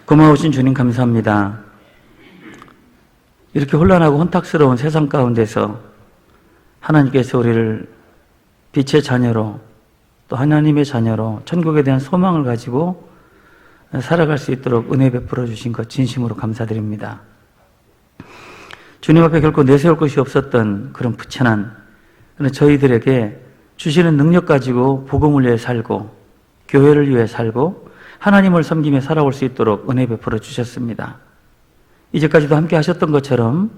고마우신 주님 감사합니다. 이렇게 혼란하고 혼탁스러운 세상 가운데서 하나님께서 우리를 빛의 자녀로 또 하나님의 자녀로 천국에 대한 소망을 가지고 살아갈 수 있도록 은혜 베풀어 주신 것 진심으로 감사드립니다. 주님 앞에 결코 내세울 것이 없었던 그런 부천한 그런 저희들에게 주시는 능력 가지고 복음을 위해 살고 교회를 위해 살고 하나님을 섬기며 살아올 수 있도록 은혜 베풀어 주셨습니다. 이제까지도 함께 하셨던 것처럼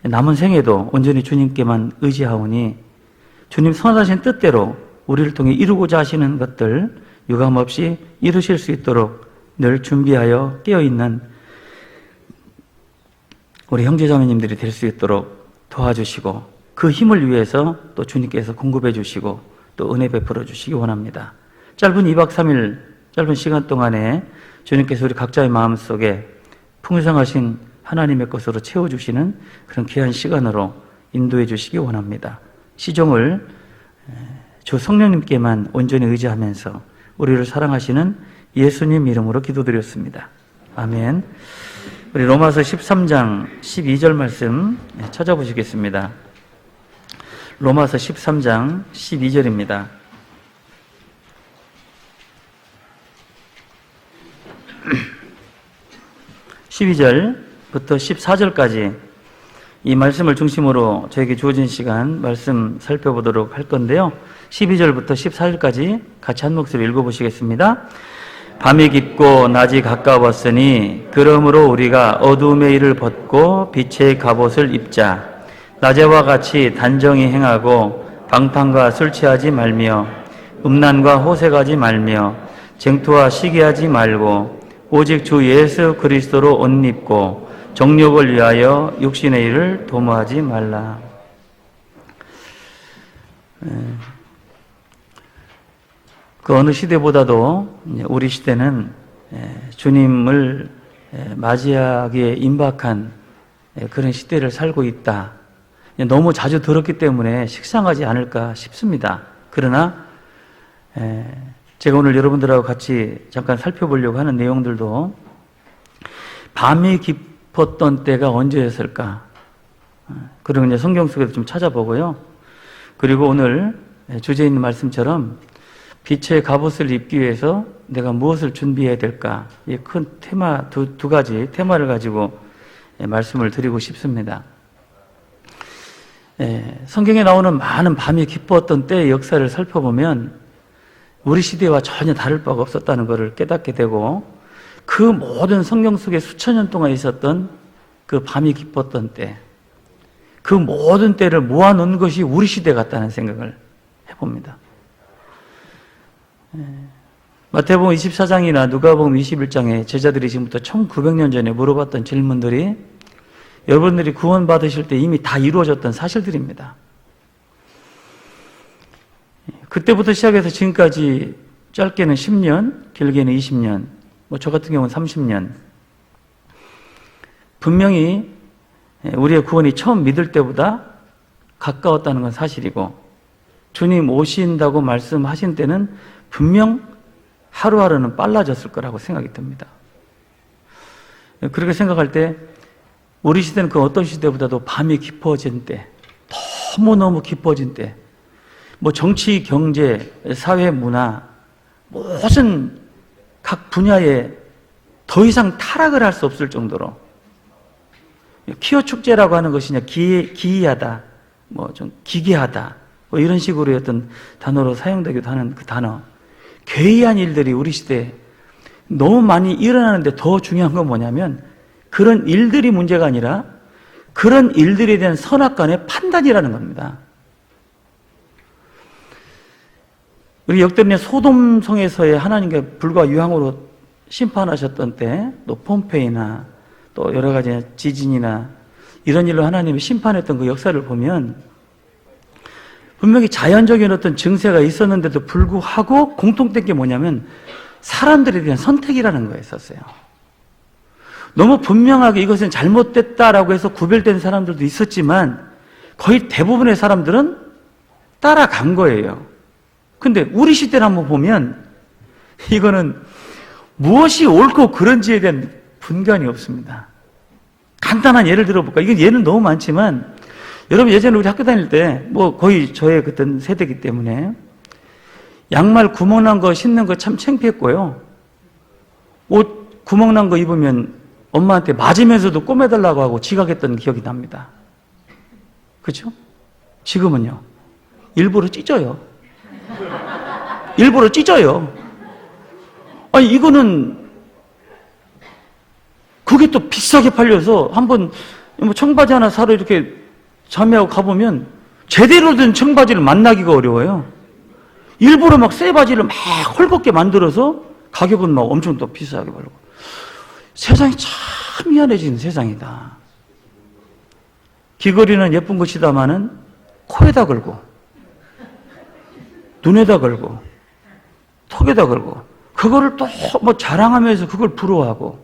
남은 생에도 온전히 주님께만 의지하오니 주님 선하신 뜻대로 우리를 통해 이루고자 하시는 것들 유감없이 이루실 수 있도록 늘 준비하여 깨어있는 우리 형제자매님들이 될 수 있도록 도와주시고 그 힘을 위해서 또 주님께서 공급해 주시고 또 은혜 베풀어 주시기 원합니다. 짧은 2박 3일 짧은 시간 동안에 주님께서 우리 각자의 마음속에 풍성하신 하나님의 것으로 채워주시는 그런 귀한 시간으로 인도해 주시기 원합니다. 시종을 주 성령님께만 온전히 의지하면서 우리를 사랑하시는 예수님 이름으로 기도드렸습니다. 아멘. 우리 로마서 13장 12절 말씀 찾아보시겠습니다. 로마서 13장 12절입니다. 12절부터 14절까지 이 말씀을 중심으로 저에게 주어진 시간 말씀 살펴보도록 할 건데요. 12절부터 14절까지 같이 한 목소리 읽어보시겠습니다. 밤이 깊고 낮이 가까웠으니 그러므로 우리가 어두움의 일을 벗고 빛의 갑옷을 입자. 낮에와 같이 단정히 행하고 방탕과 술 취하지 말며 음란과 호색하지 말며 쟁투와 시기하지 말고 오직 주 예수 그리스도로 옷 입고 정욕을 위하여 육신의 일을 도모하지 말라. 그 어느 시대보다도 우리 시대는 주님을 맞이하기에 임박한 그런 시대를 살고 있다. 너무 자주 들었기 때문에 식상하지 않을까 싶습니다. 그러나 제가 오늘 여러분들하고 같이 잠깐 살펴보려고 하는 내용들도 밤이 깊었던 때가 언제였을까? 그리고 이제 성경 속에서 좀 찾아보고요. 그리고 오늘 주제에 있는 말씀처럼 빛의 갑옷을 입기 위해서 내가 무엇을 준비해야 될까? 이 큰 테마, 두 가지 테마를 가지고 말씀을 드리고 싶습니다. 성경에 나오는 많은 밤이 깊었던 때의 역사를 살펴보면 우리 시대와 전혀 다를 바가 없었다는 것을 깨닫게 되고 그 모든 성경 속에 수천 년 동안 있었던 그 밤이 깊었던 때, 그 모든 때를 모아놓은 것이 우리 시대 같다는 생각을 해봅니다. 마태복음 24장이나 누가복음 21장에 제자들이 지금부터 1900년 전에 물어봤던 질문들이 여러분들이 구원받으실 때 이미 다 이루어졌던 사실들입니다. 그때부터 시작해서 지금까지 짧게는 10년, 길게는 20년, 저 같은 경우는 30년. 분명히 우리의 구원이 처음 믿을 때보다 가까웠다는 건 사실이고 주님 오신다고 말씀하신 때는 분명 하루하루는 빨라졌을 거라고 생각이 듭니다. 그렇게 생각할 때 우리 시대는 그 어떤 시대보다도 밤이 깊어진 때, 너무너무 깊어진 때, 정치, 경제, 사회, 문화, 모든 각 분야에 더 이상 타락을 할 수 없을 정도로 퀴어 축제라고 하는 것이 기이하다, 좀 기괴하다, 이런 식으로 어떤 단어로 사용되기도 하는 그 단어. 괴이한 일들이 우리 시대에 너무 많이 일어나는데 더 중요한 건 뭐냐면 그런 일들이 문제가 아니라 그런 일들에 대한 선악간의 판단이라는 겁니다. 우리 역대문의 소돔성에서의 하나님께 불과 유황으로 심판하셨던 때, 또 폼페이나 또 여러 가지 지진이나 이런 일로 하나님이 심판했던 그 역사를 보면 분명히 자연적인 어떤 증세가 있었는데도 불구하고 공통된 게 뭐냐면 사람들에 대한 선택이라는 거였었어요. 너무 분명하게 이것은 잘못됐다라고 해서 구별된 사람들도 있었지만 거의 대부분의 사람들은 따라간 거예요. 근데 우리 시대를 한번 보면 이거는 무엇이 옳고 그른지에 대한 분간이 없습니다. 간단한 예를 들어볼까? 이건 예는 너무 많지만, 여러분 예전에 우리 학교 다닐 때, 뭐 거의 저의 그때 세대이기 때문에, 양말 구멍난 거 신는 거 참 창피했고요. 옷 구멍난 거 입으면 엄마한테 맞으면서도 꼬매달라고 하고 지각했던 기억이 납니다. 그렇죠? 지금은요. 일부러 찢어요. 일부러 찢어요. 아니 이거는 그게 또 비싸게 팔려서 한번 뭐 청바지 하나 사러 이렇게 자매하고 가보면 제대로 된 청바지를 만나기가 어려워요. 일부러 막 새 바지를 막 헐겁게 만들어서 가격은 막 엄청 또 비싸게 팔고. 세상이 참 미안해지는 세상이다. 귀걸이는 예쁜 것이다마는 코에다 걸고 눈에다 걸고 턱에다 걸고 그거를 또 뭐 자랑하면서 그걸 부러워하고.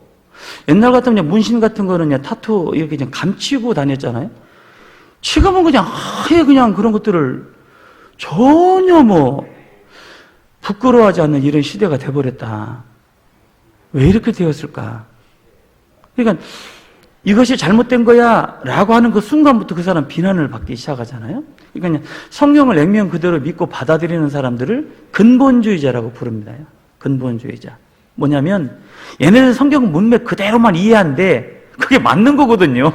옛날 같으면 문신 같은 거는 그냥 타투 이렇게 그냥 감추고 다녔잖아요. 지금은 그냥 아예 그냥 그런 것들을 전혀 뭐 부끄러워하지 않는 이런 시대가 돼버렸다. 왜 이렇게 되었을까? 그러니까 이것이 잘못된 거야 라고 하는 그 순간부터 그 사람 비난을 받기 시작하잖아요. 그러니까 성경을 액면 그대로 믿고 받아들이는 사람들을 근본주의자라고 부릅니다. 근본주의자. 뭐냐면 얘네는 성경 문맥 그대로만 이해한데 그게 맞는 거거든요.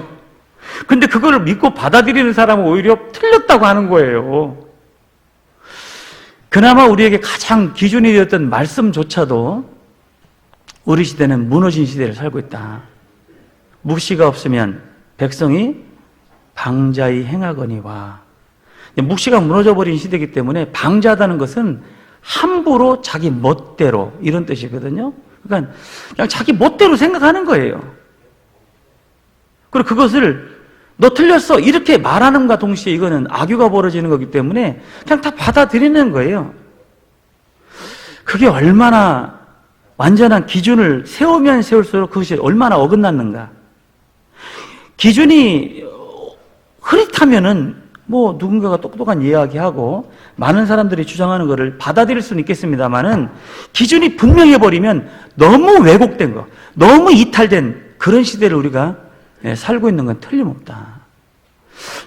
근데 그거를 믿고 받아들이는 사람은 오히려 틀렸다고 하는 거예요. 그나마 우리에게 가장 기준이 되었던 말씀조차도 우리 시대는 무너진 시대를 살고 있다. 묵시가 없으면 백성이 방자히 행하거니와. 묵시가 무너져버린 시대이기 때문에 방자하다는 것은 함부로 자기 멋대로 이런 뜻이거든요. 그러니까 그냥 자기 멋대로 생각하는 거예요. 그리고 그것을 너 틀렸어 이렇게 말하는 것과 동시에 이거는 악유가 벌어지는 거기 때문에 그냥 다 받아들이는 거예요. 그게 얼마나 완전한 기준을 세우면 세울수록 그것이 얼마나 어긋났는가. 기준이 흐릿하면은 뭐 누군가가 똑똑한 이야기하고 많은 사람들이 주장하는 것을 받아들일 수는 있겠습니다만은 기준이 분명해 버리면 너무 왜곡된 거, 너무 이탈된 그런 시대를 우리가 살고 있는 건 틀림없다.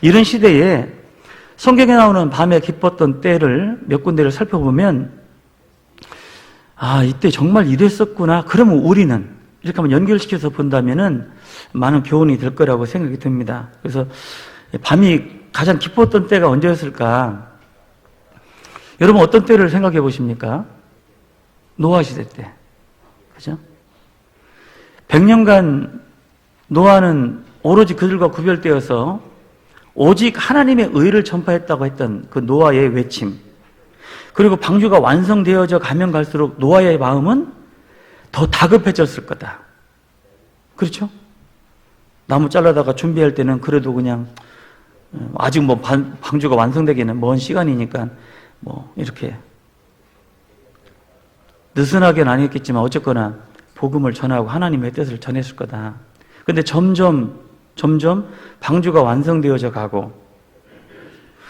이런 시대에 성경에 나오는 밤에 기뻤던 때를 몇 군데를 살펴보면 아, 이때 정말 이랬었구나. 그러면 우리는 이렇게 한번 연결시켜서 본다면은 많은 교훈이 될 거라고 생각이 듭니다. 그래서 밤이 가장 기뻤던 때가 언제였을까? 여러분 어떤 때를 생각해 보십니까? 노아 시대 때. 그죠? 100년간 노아는 오로지 그들과 구별되어서 오직 하나님의 의를 전파했다고 했던 그 노아의 외침. 그리고 방주가 완성되어져 가면 갈수록 노아의 마음은 더 다급해졌을 거다. 그렇죠? 나무 잘라다가 준비할 때는 그래도 그냥 아직 뭐 방주가 완성되기는 먼 시간이니까 뭐 이렇게 느슨하게는 아니었겠지만 어쨌거나 복음을 전하고 하나님의 뜻을 전했을 거다. 근데 점점 방주가 완성되어져 가고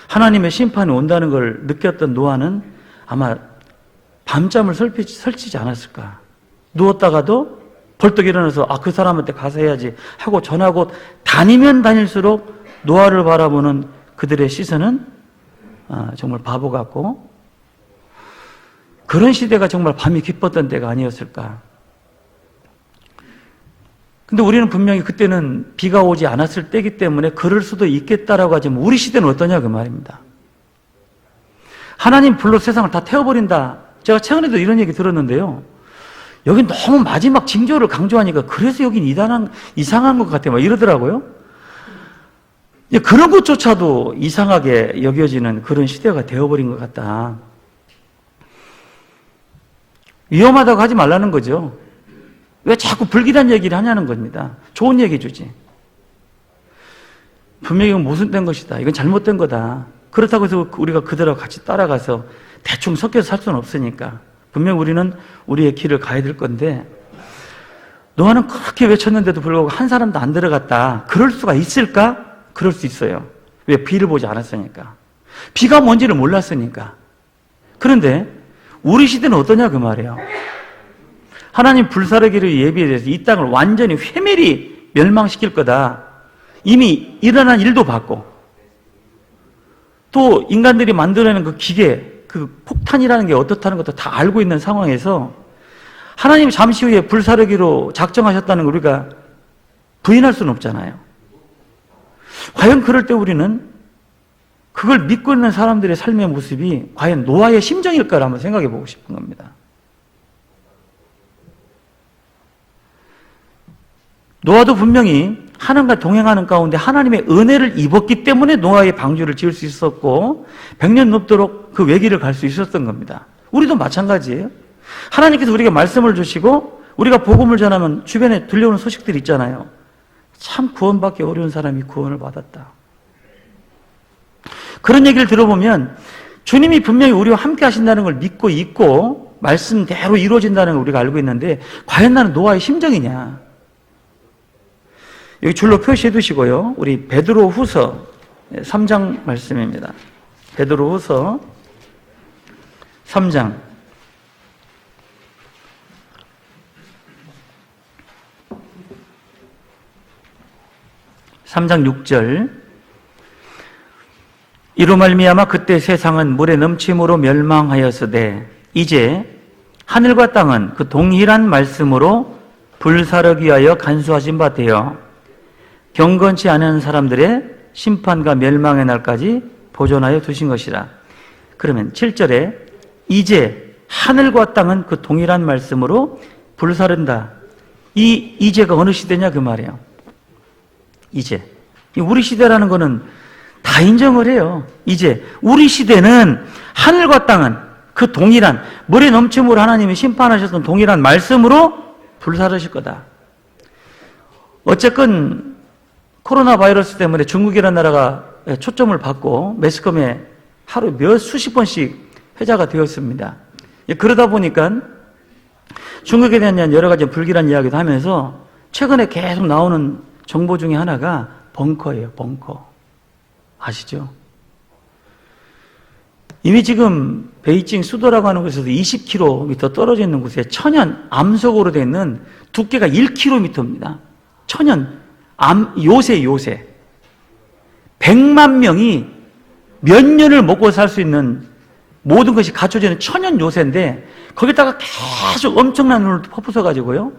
하나님의 심판이 온다는 걸 느꼈던 노아는 아마 밤잠을 설치지 않았을까. 누웠다가도 벌떡 일어나서 그 사람한테 가서 해야지 하고 전하고 다니면 다닐수록 노아를 바라보는 그들의 시선은 정말 바보 같고 그런 시대가 정말 밤이 기뻤던 때가 아니었을까. 근데 우리는 분명히 그때는 비가 오지 않았을 때이기 때문에 그럴 수도 있겠다라고 하지만 우리 시대는 어떠냐 그 말입니다. 하나님 불로 세상을 다 태워버린다. 제가 최근에도 이런 얘기 들었는데요. 여긴 너무 마지막 징조를 강조하니까 그래서 여긴 이상한 것 같아요. 막 이러더라고요. 그런 것조차도 이상하게 여겨지는 그런 시대가 되어버린 것 같다. 위험하다고 하지 말라는 거죠. 왜 자꾸 불길한 얘기를 하냐는 겁니다. 좋은 얘기 주지. 분명히 이건 모순된 것이다. 이건 잘못된 거다. 그렇다고 해서 우리가 그들하고 같이 따라가서 대충 섞여서 살 수는 없으니까. 분명 우리는 우리의 길을 가야 될 건데 노아는 그렇게 외쳤는데도 불구하고 한 사람도 안 들어갔다. 그럴 수가 있을까? 그럴 수 있어요. 왜? 비를 보지 않았으니까. 비가 뭔지를 몰랐으니까. 그런데 우리 시대는 어떠냐 그 말이에요. 하나님 불사르기를 예비해서 이 땅을 완전히 회멸이 멸망시킬 거다. 이미 일어난 일도 봤고, 또 인간들이 만들어내는 그 기계, 그 폭탄이라는 게 어떻다는 것도 다 알고 있는 상황에서 하나님이 잠시 후에 불사르기로 작정하셨다는 걸 우리가 부인할 수는 없잖아요. 과연 그럴 때 우리는 그걸 믿고 있는 사람들의 삶의 모습이 과연 노아의 심정일까를 한번 생각해 보고 싶은 겁니다. 노아도 분명히 하나님과 동행하는 가운데 하나님의 은혜를 입었기 때문에 노아의 방주를 지을 수 있었고 100년 넘도록 그 외길을 갈 수 있었던 겁니다. 우리도 마찬가지예요. 하나님께서 우리에게 말씀을 주시고 우리가 복음을 전하면 주변에 들려오는 소식들이 있잖아요. 참 구원받기 어려운 사람이 구원을 받았다. 그런 얘기를 들어보면 주님이 분명히 우리와 함께 하신다는 걸 믿고 있고 말씀대로 이루어진다는 걸 우리가 알고 있는데 과연 나는 노아의 심정이냐? 여기 줄로 표시해 두시고요. 우리 베드로 후서 3장 말씀입니다. 베드로 후서 3장 6절. 이로 말미암아 그때 세상은 물의 넘침으로 멸망하였으되 이제 하늘과 땅은 그 동일한 말씀으로 불사르기 위하여 간수하신 바 되어 경건치 않은 사람들의 심판과 멸망의 날까지 보존하여 두신 것이라. 그러면 7절에 이제 하늘과 땅은 그 동일한 말씀으로 불사른다. 이 이제가 어느 시대냐 그 말이에요. 이제 우리 시대라는 거는 다 인정을 해요. 이제 우리 시대는 하늘과 땅은 그 동일한 물의 넘침으로 하나님이 심판하셨던 동일한 말씀으로 불사르실 거다. 어쨌건 코로나 바이러스 때문에 중국이라는 나라가 초점을 받고 매스컴에 하루 몇 수십 번씩 회자가 되었습니다. 그러다 보니까 중국에 대한 여러 가지 불길한 이야기도 하면서 최근에 계속 나오는 정보 중에 하나가 벙커예요. 벙커. 아시죠? 이미 지금 베이징 수도라고 하는 곳에서 20km 떨어져 있는 곳에 천연 암석으로 되어 있는 두께가 1km입니다. 천연 요새 100만 명이 몇 년을 먹고 살 수 있는 모든 것이 갖춰져 있는 천연 요새인데 거기다가 계속 엄청난 눈을 퍼부어가지고요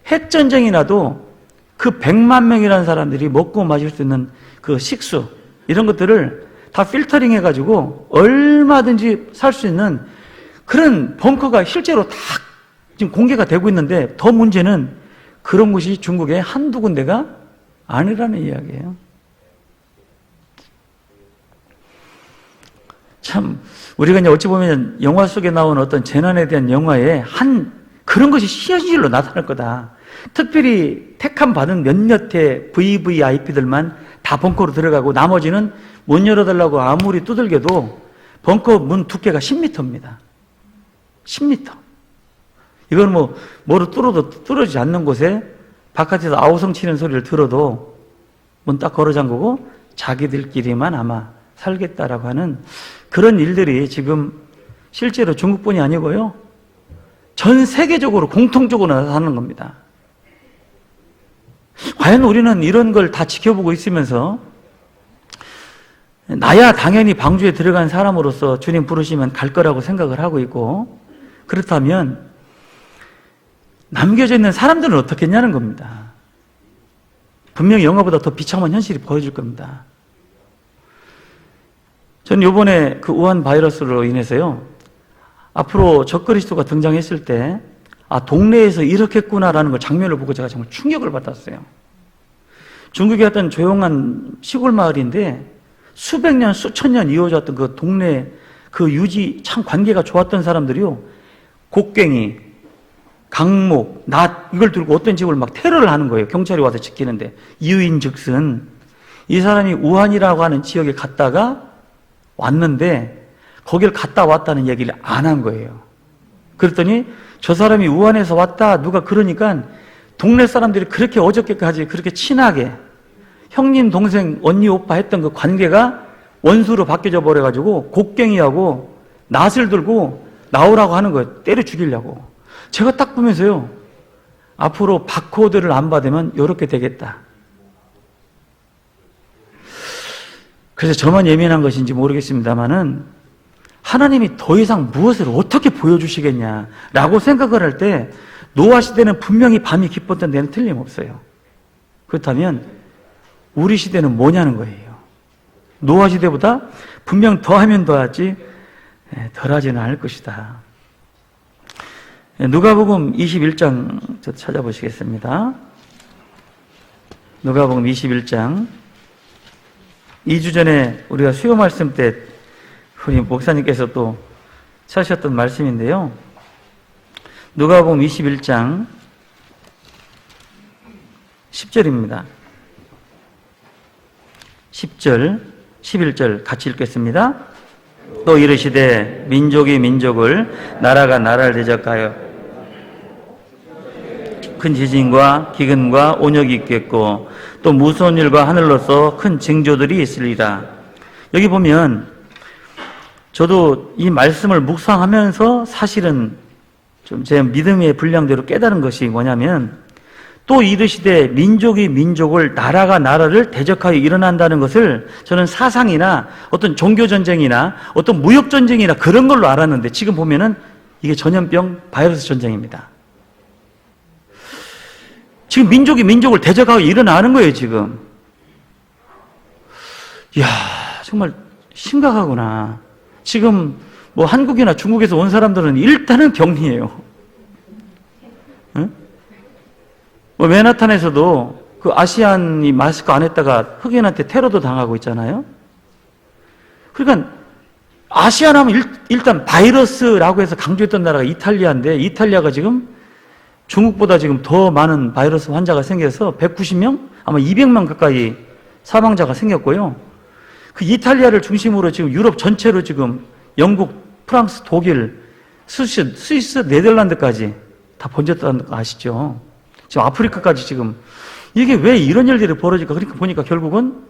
핵전쟁이 나도 그 100만 명이라는 사람들이 먹고 마실 수 있는 그 식수 이런 것들을 다 필터링 해가지고 얼마든지 살 수 있는 그런 벙커가 실제로 다 지금 공개가 되고 있는데 더 문제는 그런 곳이 중국에 한두 군데가 아니라는 이야기예요. 참 우리가 이제 어찌 보면 영화 속에 나오는 어떤 재난에 대한 영화에 그런 것이 현실로 나타날 거다. 특별히 택함 받은 몇몇의 VVIP들만 다 벙커로 들어가고 나머지는 문 열어달라고 아무리 두들겨도 벙커 문 두께가 10m입니다. 10m. 이건 뭐로 뚫어도 뚫어지지 않는 곳에 바깥에서 아우성 치는 소리를 들어도 문 딱 걸어 잠그고 자기들끼리만 아마 살겠다라고 하는 그런 일들이 지금 실제로 중국뿐이 아니고요. 전 세계적으로 공통적으로 나타나는 겁니다. 과연 우리는 이런 걸 다 지켜보고 있으면서 나야 당연히 방주에 들어간 사람으로서 주님 부르시면 갈 거라고 생각을 하고 있고 그렇다면 남겨져 있는 사람들은 어떻게 했냐는 겁니다. 분명히 영화보다 더 비참한 현실이 보여줄 겁니다. 저는 이번에 그 우한 바이러스로 인해서요 앞으로 적그리스도가 등장했을 때 동네에서 이렇게 했구나라는 걸 장면을 보고 제가 정말 충격을 받았어요. 중국의 어떤 조용한 시골 마을인데 수백 년, 수천 년 이어졌던 그 동네 그 유지 참 관계가 좋았던 사람들이요 곡괭이, 강목, 낫 이걸 들고 어떤 집을 막 테러를 하는 거예요. 경찰이 와서 지키는데 이유인즉슨 이 사람이 우한이라고 하는 지역에 갔다가 왔는데 거길 갔다 왔다는 얘기를 안 한 거예요. 그랬더니 저 사람이 우한에서 왔다 누가 그러니까 동네 사람들이 그렇게 어저께까지 그렇게 친하게 형님, 동생, 언니, 오빠 했던 그 관계가 원수로 바뀌어져 버려가지고 곡괭이하고 낫을 들고 나오라고 하는 거예요. 때려 죽이려고. 제가 딱 보면서요, 앞으로 바코드를 안 받으면 이렇게 되겠다. 그래서 저만 예민한 것인지 모르겠습니다만은 하나님이 더 이상 무엇을 어떻게 보여주시겠냐라고 생각을 할 때 노아 시대는 분명히 밤이 깊었던 데는 틀림없어요. 그렇다면 우리 시대는 뭐냐는 거예요. 노아 시대보다 분명 더하면 더하지 덜하지는 않을 것이다. 누가복음 21장 찾아보시겠습니다. 누가복음 21장 2주 전에 우리가 수요 말씀 때 우리 목사님께서 또 찾으셨던 말씀인데요. 누가복음 21장 10절입니다. 10절, 11절 같이 읽겠습니다. 또 이르시되 민족이 민족을, 나라가 나라를 대적하여 큰 지진과 기근과 온역이 있겠고 또 무서운 일과 하늘로서 큰 징조들이 있으리라. 여기 보면 저도 이 말씀을 묵상하면서 사실은 좀 제 믿음의 분량대로 깨달은 것이 뭐냐면, 또 이르시되 민족이 민족을, 나라가 나라를 대적하여 일어난다는 것을 저는 사상이나 어떤 종교전쟁이나 어떤 무역전쟁이나 그런 걸로 알았는데 지금 보면은 이게 전염병 바이러스 전쟁입니다. 지금 민족이 민족을 대적하고 일어나는 거예요, 지금. 이야, 정말 심각하구나. 지금 뭐 한국이나 중국에서 온 사람들은 일단은 격리예요. 응? 뭐 맨하탄에서도 그 아시안이 마스크 안 했다가 흑인한테 테러도 당하고 있잖아요. 그러니까 아시안 하면 일단 바이러스라고 해서 강조했던 나라가 이탈리아인데, 이탈리아가 지금 중국보다 지금 더 많은 바이러스 환자가 생겨서 190명? 아마 200명 가까이 사망자가 생겼고요. 그 이탈리아를 중심으로 지금 유럽 전체로 지금 영국, 프랑스, 독일, 스위스, 네덜란드까지 다 번졌다는 거 아시죠? 지금 아프리카까지 지금. 이게 왜 이런 일들이 벌어질까? 그러니까 보니까 결국은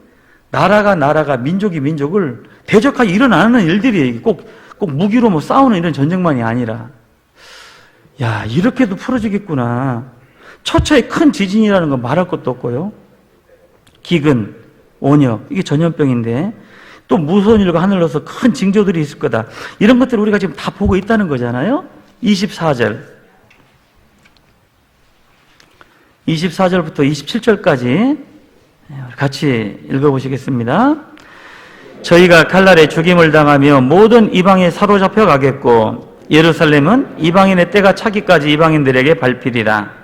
나라가 민족이 민족을 대적하게 일어나는 일들이 꼭 무기로 뭐 싸우는 이런 전쟁만이 아니라, 야, 이렇게도 풀어지겠구나. 처처에 큰 지진이라는 건 말할 것도 없고요. 기근, 온역, 이게 전염병인데 또 무서운 일과 하늘로서 큰 징조들이 있을 거다. 이런 것들을 우리가 지금 다 보고 있다는 거잖아요. 24절. 24절부터 27절까지 같이 읽어보시겠습니다. 저희가 칼날에 죽임을 당하며 모든 이방에 사로잡혀 가겠고 예루살렘은 이방인의 때가 차기까지 이방인들에게 밟히리라.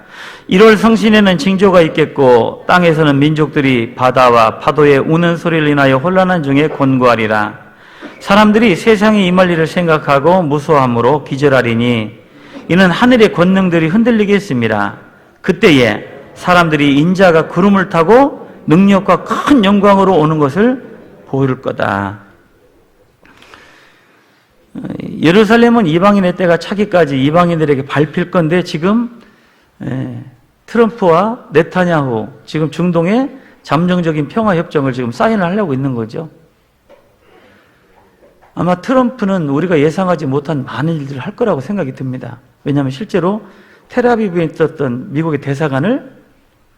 1월 성신에는 징조가 있겠고 땅에서는 민족들이 바다와 파도의 우는 소리를 인하여 혼란한 중에 곤고하리라. 사람들이 세상에 임할 일을 생각하고 무서워함으로 기절하리니 이는 하늘의 권능들이 흔들리겠습니다. 그때에 사람들이 인자가 구름을 타고 능력과 큰 영광으로 오는 것을 보일 거다. 예루살렘은 이방인의 때가 차기까지 이방인들에게 밟힐 건데 지금 트럼프와 네타냐후 지금 중동에 잠정적인 평화협정을 지금 사인을 하려고 있는 거죠. 아마 트럼프는 우리가 예상하지 못한 많은 일들을 할 거라고 생각이 듭니다. 왜냐하면 실제로 텔아비브에 있었던 미국의 대사관을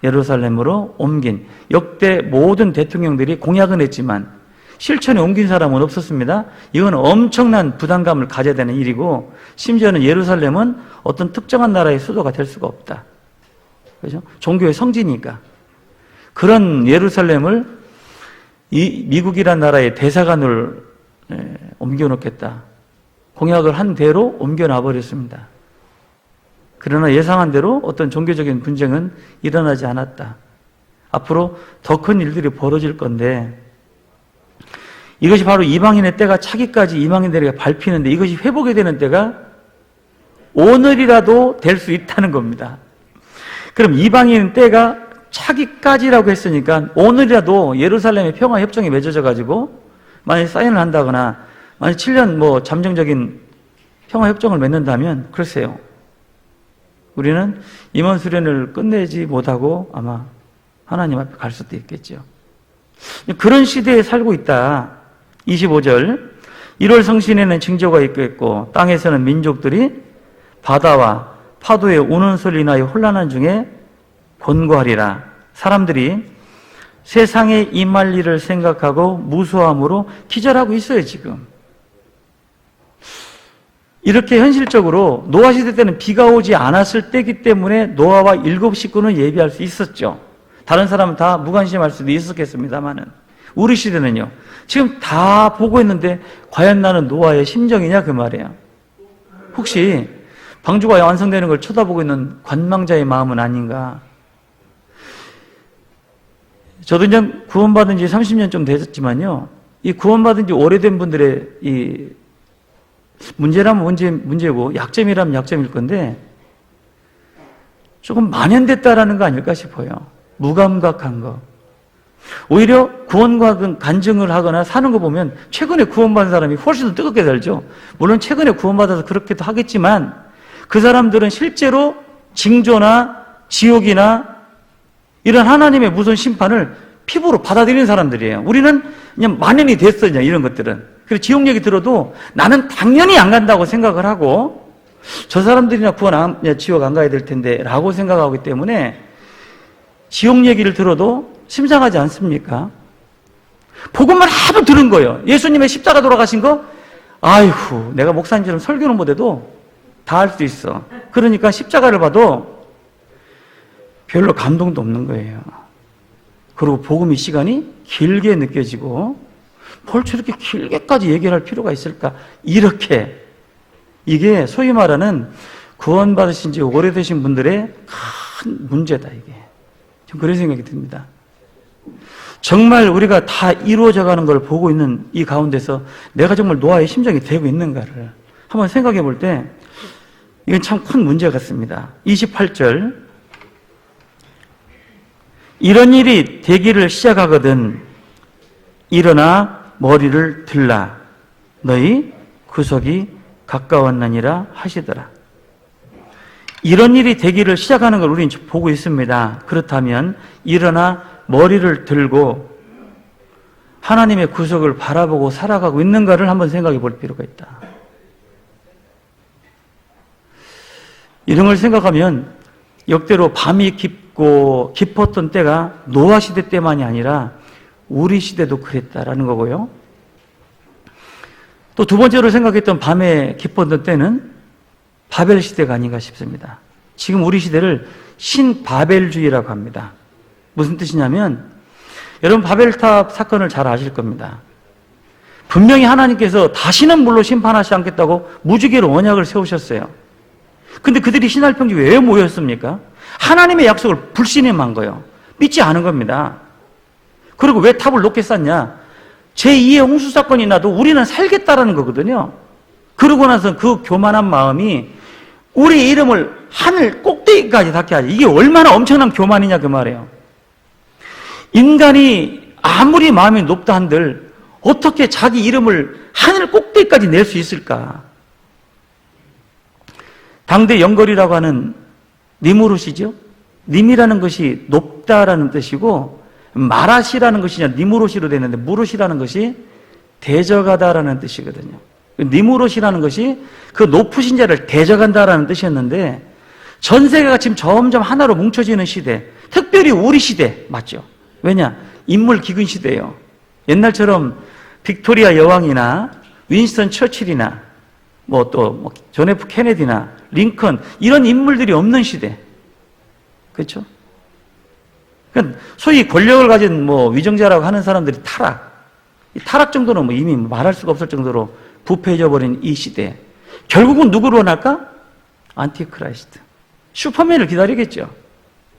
예루살렘으로 옮긴, 역대 모든 대통령들이 공약은 했지만 실천에 옮긴 사람은 없었습니다. 이건 엄청난 부담감을 가져야 되는 일이고, 심지어는 예루살렘은 어떤 특정한 나라의 수도가 될 수가 없다. 그죠? 종교의 성지니까. 그런 예루살렘을 이 미국이란 나라의 대사관을 옮겨놓겠다. 공약을 한 대로 옮겨놔 버렸습니다. 그러나 예상한 대로 어떤 종교적인 분쟁은 일어나지 않았다. 앞으로 더 큰 일들이 벌어질 건데, 이것이 바로 이방인의 때가 차기까지 이방인들에게 밟히는데, 이것이 회복이 되는 때가 오늘이라도 될 수 있다는 겁니다. 그럼 이방인 때가 차기까지라고 했으니까 오늘이라도 예루살렘의 평화협정이 맺어져 가지고 만약 사인을 한다거나 만약 7년 뭐 잠정적인 평화협정을 맺는다면, 글쎄요, 우리는 임원 수련을 끝내지 못하고 아마 하나님 앞에 갈 수도 있겠죠. 그런 시대에 살고 있다. 25절. 1월 성신에는 징조가 있겠고 땅에서는 민족들이 바다와 파도에 우는 소리 나여 혼란한 중에 권고하리라. 사람들이 세상에 임할 일을 생각하고 무수함으로 기절하고 있어요, 지금. 이렇게 현실적으로 노아 시대 때는 비가 오지 않았을 때이기 때문에 노아와 7 식구는 예비할 수 있었죠. 다른 사람은 다 무관심할 수도 있었겠습니다만은 우리 시대는요, 지금 다 보고 있는데 과연 나는 노아의 심정이냐 그 말이에요. 혹시 방주가 완성되는 걸 쳐다보고 있는 관망자의 마음은 아닌가? 저도 이제 구원받은 지 30년 좀 되었지만요, 이 구원받은 지 오래된 분들의 이 문제라면 문제고 약점이라면 약점일 건데 조금 만연됐다라는 거 아닐까 싶어요. 무감각한 거. 오히려 구원과 간증을 하거나 사는 거 보면 최근에 구원받은 사람이 훨씬 더 뜨겁게 살죠. 물론 최근에 구원받아서 그렇게도 하겠지만 그 사람들은 실제로 징조나 지옥이나 이런 하나님의 무서운 심판을 피부로 받아들이는 사람들이에요. 우리는 그냥 만연이 됐어, 그냥 이런 것들은. 그래서 지옥 얘기 들어도 나는 당연히 안 간다고 생각을 하고 저 사람들이나 지옥 안 가야 될 텐데 라고 생각하기 때문에 지옥 얘기를 들어도 심상하지 않습니까? 복음만 하도 들은 거예요. 예수님의 십자가 돌아가신 거, 아이고, 내가 목사님처럼 설교는 못해도 다 할 수 있어. 그러니까 십자가를 봐도 별로 감동도 없는 거예요. 그리고 복음의 시간이 길게 느껴지고 뭘 저렇게 길게까지 얘기를 할 필요가 있을까? 이렇게. 이게 소위 말하는 구원받으신 지 오래되신 분들의 큰 문제다, 이게. 전 그런 생각이 듭니다. 정말 우리가 다 이루어져 가는 걸 보고 있는 이 가운데서 내가 정말 노아의 심정이 되고 있는가를 한번 생각해 볼 때 이건 참 큰 문제 같습니다. 28절. 이런 일이 되기를 시작하거든 일어나 머리를 들라. 너희 구속이 가까웠느니라 하시더라. 이런 일이 되기를 시작하는 걸 우리는 보고 있습니다. 그렇다면 일어나 머리를 들고 하나님의 구속을 바라보고 살아가고 있는가를 한번 생각해 볼 필요가 있다. 이런 걸 생각하면 역대로 밤이 깊었던 때가 노아 시대 때만이 아니라 우리 시대도 그랬다라는 거고요. 또 두 번째로 생각했던 밤에 깊었던 때는 바벨 시대가 아닌가 싶습니다. 지금 우리 시대를 신바벨주의라고 합니다. 무슨 뜻이냐면 여러분 바벨탑 사건을 잘 아실 겁니다. 분명히 하나님께서 다시는 물로 심판하지 않겠다고 무지개로 언약을 세우셨어요. 근데 그들이 신할평지 왜 모였습니까? 하나님의 약속을 불신임한 거예요. 믿지 않은 겁니다. 그리고 왜 탑을 높게 쌓냐? 제2의 홍수 사건이 나도 우리는 살겠다라는 거거든요. 그러고 나서 그 교만한 마음이 우리 이름을 하늘 꼭대기까지 닿게 하지. 이게 얼마나 엄청난 교만이냐 그 말이에요. 인간이 아무리 마음이 높다 한들 어떻게 자기 이름을 하늘 꼭대기까지 낼 수 있을까? 당대 영걸이라고 하는 니무롯이죠. 님이라는 것이 높다라는 뜻이고 마라시라는 것이 니무롯이로 되는데 무롯이라는 것이 대적하다라는 뜻이거든요. 니무롯이라는 것이 그 높으신 자를 대적한다라는 뜻이었는데 전 세계가 지금 점점 하나로 뭉쳐지는 시대, 특별히 우리 시대 맞죠? 왜냐? 인물 기근 시대예요. 옛날처럼 빅토리아 여왕이나 윈스턴 처칠이나 존 F 케네디나 링컨 이런 인물들이 없는 시대. 그렇죠? 그러니까 소위 권력을 가진 위정자라고 하는 사람들이 이 타락 정도는 이미 말할 수가 없을 정도로 부패해져 버린 이 시대. 결국은 누구로 날까? 안티크라이스트. 슈퍼맨을 기다리겠죠.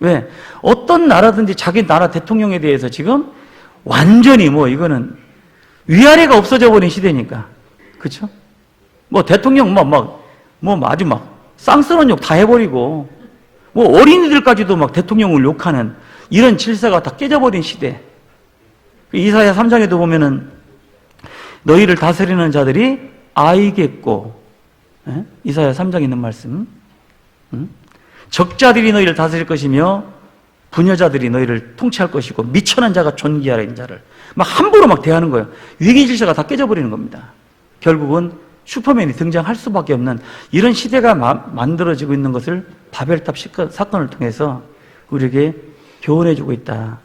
왜? 어떤 나라든지 자기 나라 대통령에 대해서 지금 완전히 이거는 위아래가 없어져 버린 시대니까. 그렇죠? 대통령 아주 쌍스러운 욕 다 해버리고 어린이들까지도 대통령을 욕하는 이런 질서가 다 깨져버린 시대. 이사야 3장에도 보면은 너희를 다스리는 자들이 아이겠고, 이사야 3장에 있는 말씀. 적자들이 너희를 다스릴 것이며 부녀자들이 너희를 통치할 것이고 미천한 자가 존귀하라 인 자를 함부로 대하는 거예요. 위기 질서가 다 깨져버리는 겁니다. 결국은 슈퍼맨이 등장할 수밖에 없는 이런 시대가 만들어지고 있는 것을 바벨탑 사건을 통해서 우리에게 교훈해주고 있다.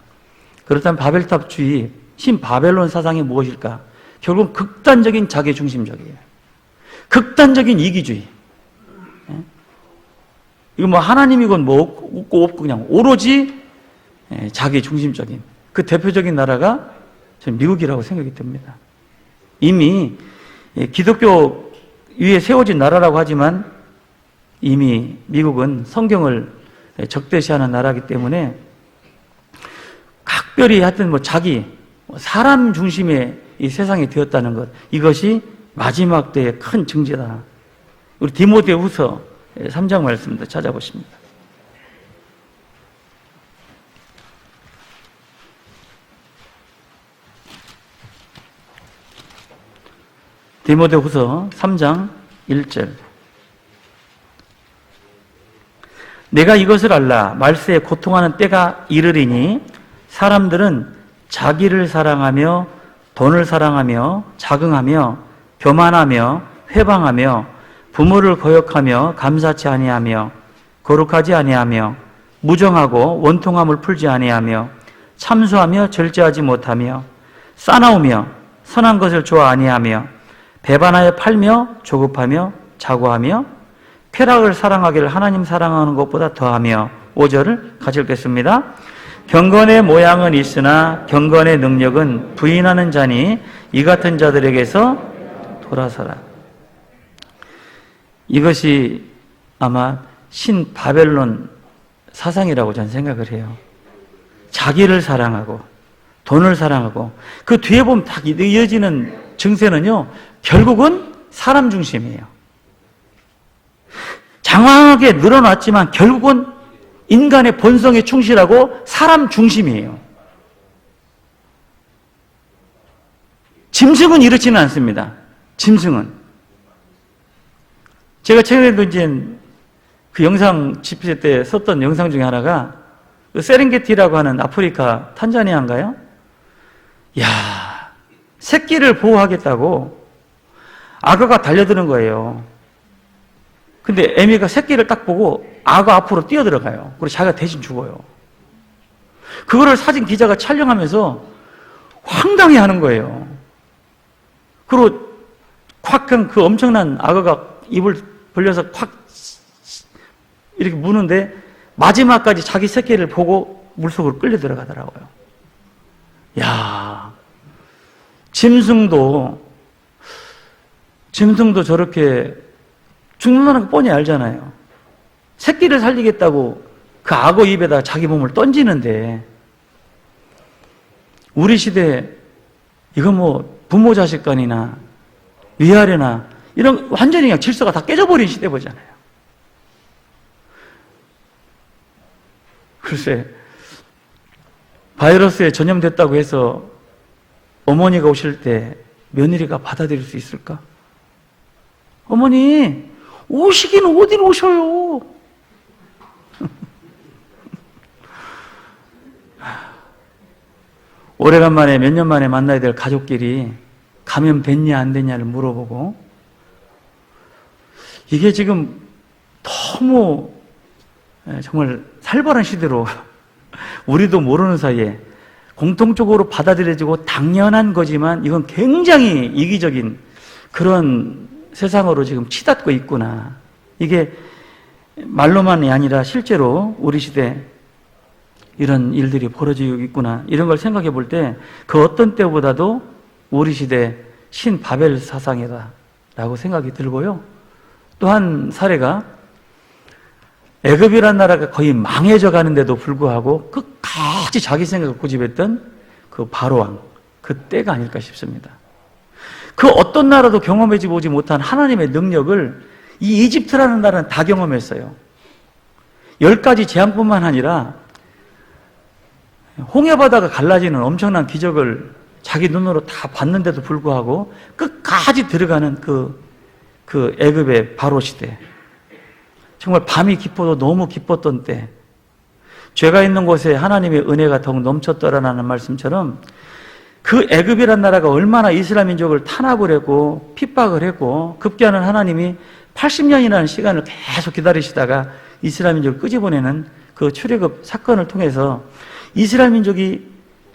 그렇다면 바벨탑주의, 신바벨론 사상이 무엇일까? 결국 극단적인 자기중심적이에요. 극단적인 이기주의. 이거 뭐 하나님이건 뭐 없고 그냥 오로지 자기중심적인 그 대표적인 나라가 저는 미국이라고 생각이 듭니다. 이미 기독교 위에 세워진 나라라고 하지만 이미 미국은 성경을 적대시하는 나라이기 때문에 각별히 하여튼 뭐 자기 사람 중심의 이 세상이 되었다는 것, 이것이 마지막 때의 큰 증제다. 우리 디모데후서 3장 말씀도 찾아보십니다. 디모데후서 3장 1절. 내가 이것을 알라. 말세에 고통하는 때가 이르리니 사람들은 자기를 사랑하며 돈을 사랑하며 자긍하며 교만하며 회방하며 부모를 거역하며 감사치 아니하며 거룩하지 아니하며 무정하고 원통함을 풀지 아니하며 참수하며 절제하지 못하며 싸나우며 선한 것을 좋아 아니하며 배반하여 팔며 조급하며 자고하며 쾌락을 사랑하기를 하나님 사랑하는 것보다 더하며 5절을 같이 읽겠습니다. 경건의 모양은 있으나 경건의 능력은 부인하는 자니 이 같은 자들에게서 돌아서라. 이것이 아마 신바벨론 사상이라고 저는 생각을 해요. 자기를 사랑하고 돈을 사랑하고 그 뒤에 보면 딱 이어지는 증세는요, 결국은 사람 중심이에요. 장황하게 늘어났지만 결국은 인간의 본성에 충실하고 사람 중심이에요. 짐승은 이렇지는 않습니다. 짐승은. 제가 최근에도 이제 그 영상 집회 때 썼던 영상 중에 하나가 그 세렝게티라고 하는 아프리카 탄자니아인가요? 야, 새끼를 보호하겠다고 악어가 달려드는 거예요. 근데 애미가 새끼를 딱 보고 악어 앞으로 뛰어들어가요. 그리고 자기가 대신 죽어요. 그거를 사진 기자가 촬영하면서 황당해 하는 거예요. 그리고 콱 그 엄청난 악어가 입을 벌려서 콱 이렇게 무는데 마지막까지 자기 새끼를 보고 물속으로 끌려 들어가더라고요. 야, 짐승도 저렇게 죽는다는 거 뻔히 알잖아요. 새끼를 살리겠다고 그 악어 입에다 자기 몸을 던지는데, 우리 시대에 이거 뭐 부모 자식 간이나 위아래나 이런 완전히 그냥 질서가 다 깨져버린 시대 보잖아요. 글쎄, 바이러스에 전염됐다고 해서 어머니가 오실 때 며느리가 받아들일 수 있을까? 어머니, 오시기는 어딜 오셔요? 오래간만에 몇 년 만에 만나야 될 가족끼리 감염 됐냐 안 됐냐를 물어보고, 이게 지금 너무 정말 살벌한 시대로 우리도 모르는 사이에 공통적으로 받아들여지고 당연한 거지만 이건 굉장히 이기적인 그런 세상으로 지금 치닫고 있구나. 이게 말로만이 아니라 실제로 우리 시대 이런 일들이 벌어지고 있구나. 이런 걸 생각해 볼 때 그 어떤 때보다도 우리 시대 신바벨 사상이다라고 생각이 들고요. 또 한 사례가 애굽이라는 나라가 거의 망해져 가는데도 불구하고 끝까지 자기 생각을 고집했던 그 바로왕, 그 때가 아닐까 싶습니다. 그 어떤 나라도 경험해 보지 못한 하나님의 능력을 이 이집트라는 나라는 다 경험했어요. 10가지 재앙뿐만 아니라 홍해바다가 갈라지는 엄청난 기적을 자기 눈으로 다 봤는데도 불구하고 끝까지 들어가는 그 애굽의 바로 시대. 정말 밤이 깊어도 너무 깊었던 때, 죄가 있는 곳에 하나님의 은혜가 더욱 넘쳤더라라는 말씀처럼 그 그 애굽이란 나라가 얼마나 이스라엘 민족을 탄압을 했고 핍박을 했고 급기야는 하나님이 80년이라는 시간을 계속 기다리시다가 이스라엘 민족을 끄집어내는 그 출애굽 사건을 통해서 이스라엘 민족이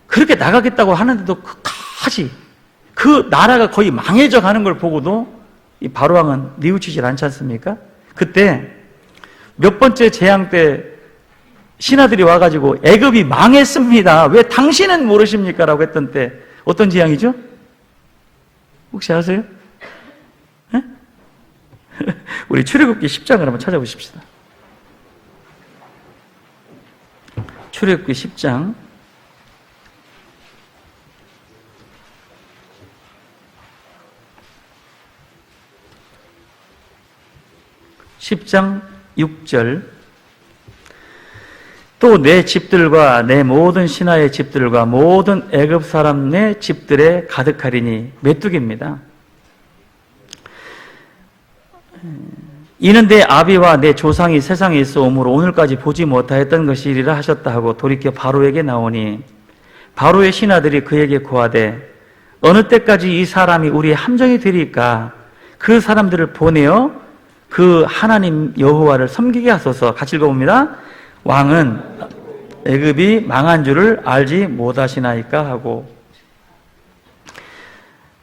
그렇게 나가겠다고 하는데도 끝까지 그 나라가 거의 망해져 가는 걸 보고도 이 바로왕은 뉘우치질 않지 않습니까? 그때 몇 번째 재앙 때 신하들이 와가지고 애굽이 망했습니다. 왜 당신은 모르십니까? 라고 했던 때 어떤 재앙이죠? 혹시 아세요? 네? 우리 출애굽기 10장을 한번 찾아보십시다. 출애굽기 10장 10장 6절 또 내 집들과 내 모든 신하의 집들과 모든 애굽 사람 내 집들에 가득하리니 메뚜기입니다. 이는 내 아비와 내 조상이 세상에 있어 오므로 오늘까지 보지 못하였던 것이리라 하셨다 하고 돌이켜 바로에게 나오니 바로의 신하들이 그에게 고하되 어느 때까지 이 사람이 우리의 함정이 되리까 그 사람들을 보내어 그 하나님 여호와를 섬기게 하소서. 같이 읽어봅니다. 왕은 애굽이 망한 줄을 알지 못하시나이까 하고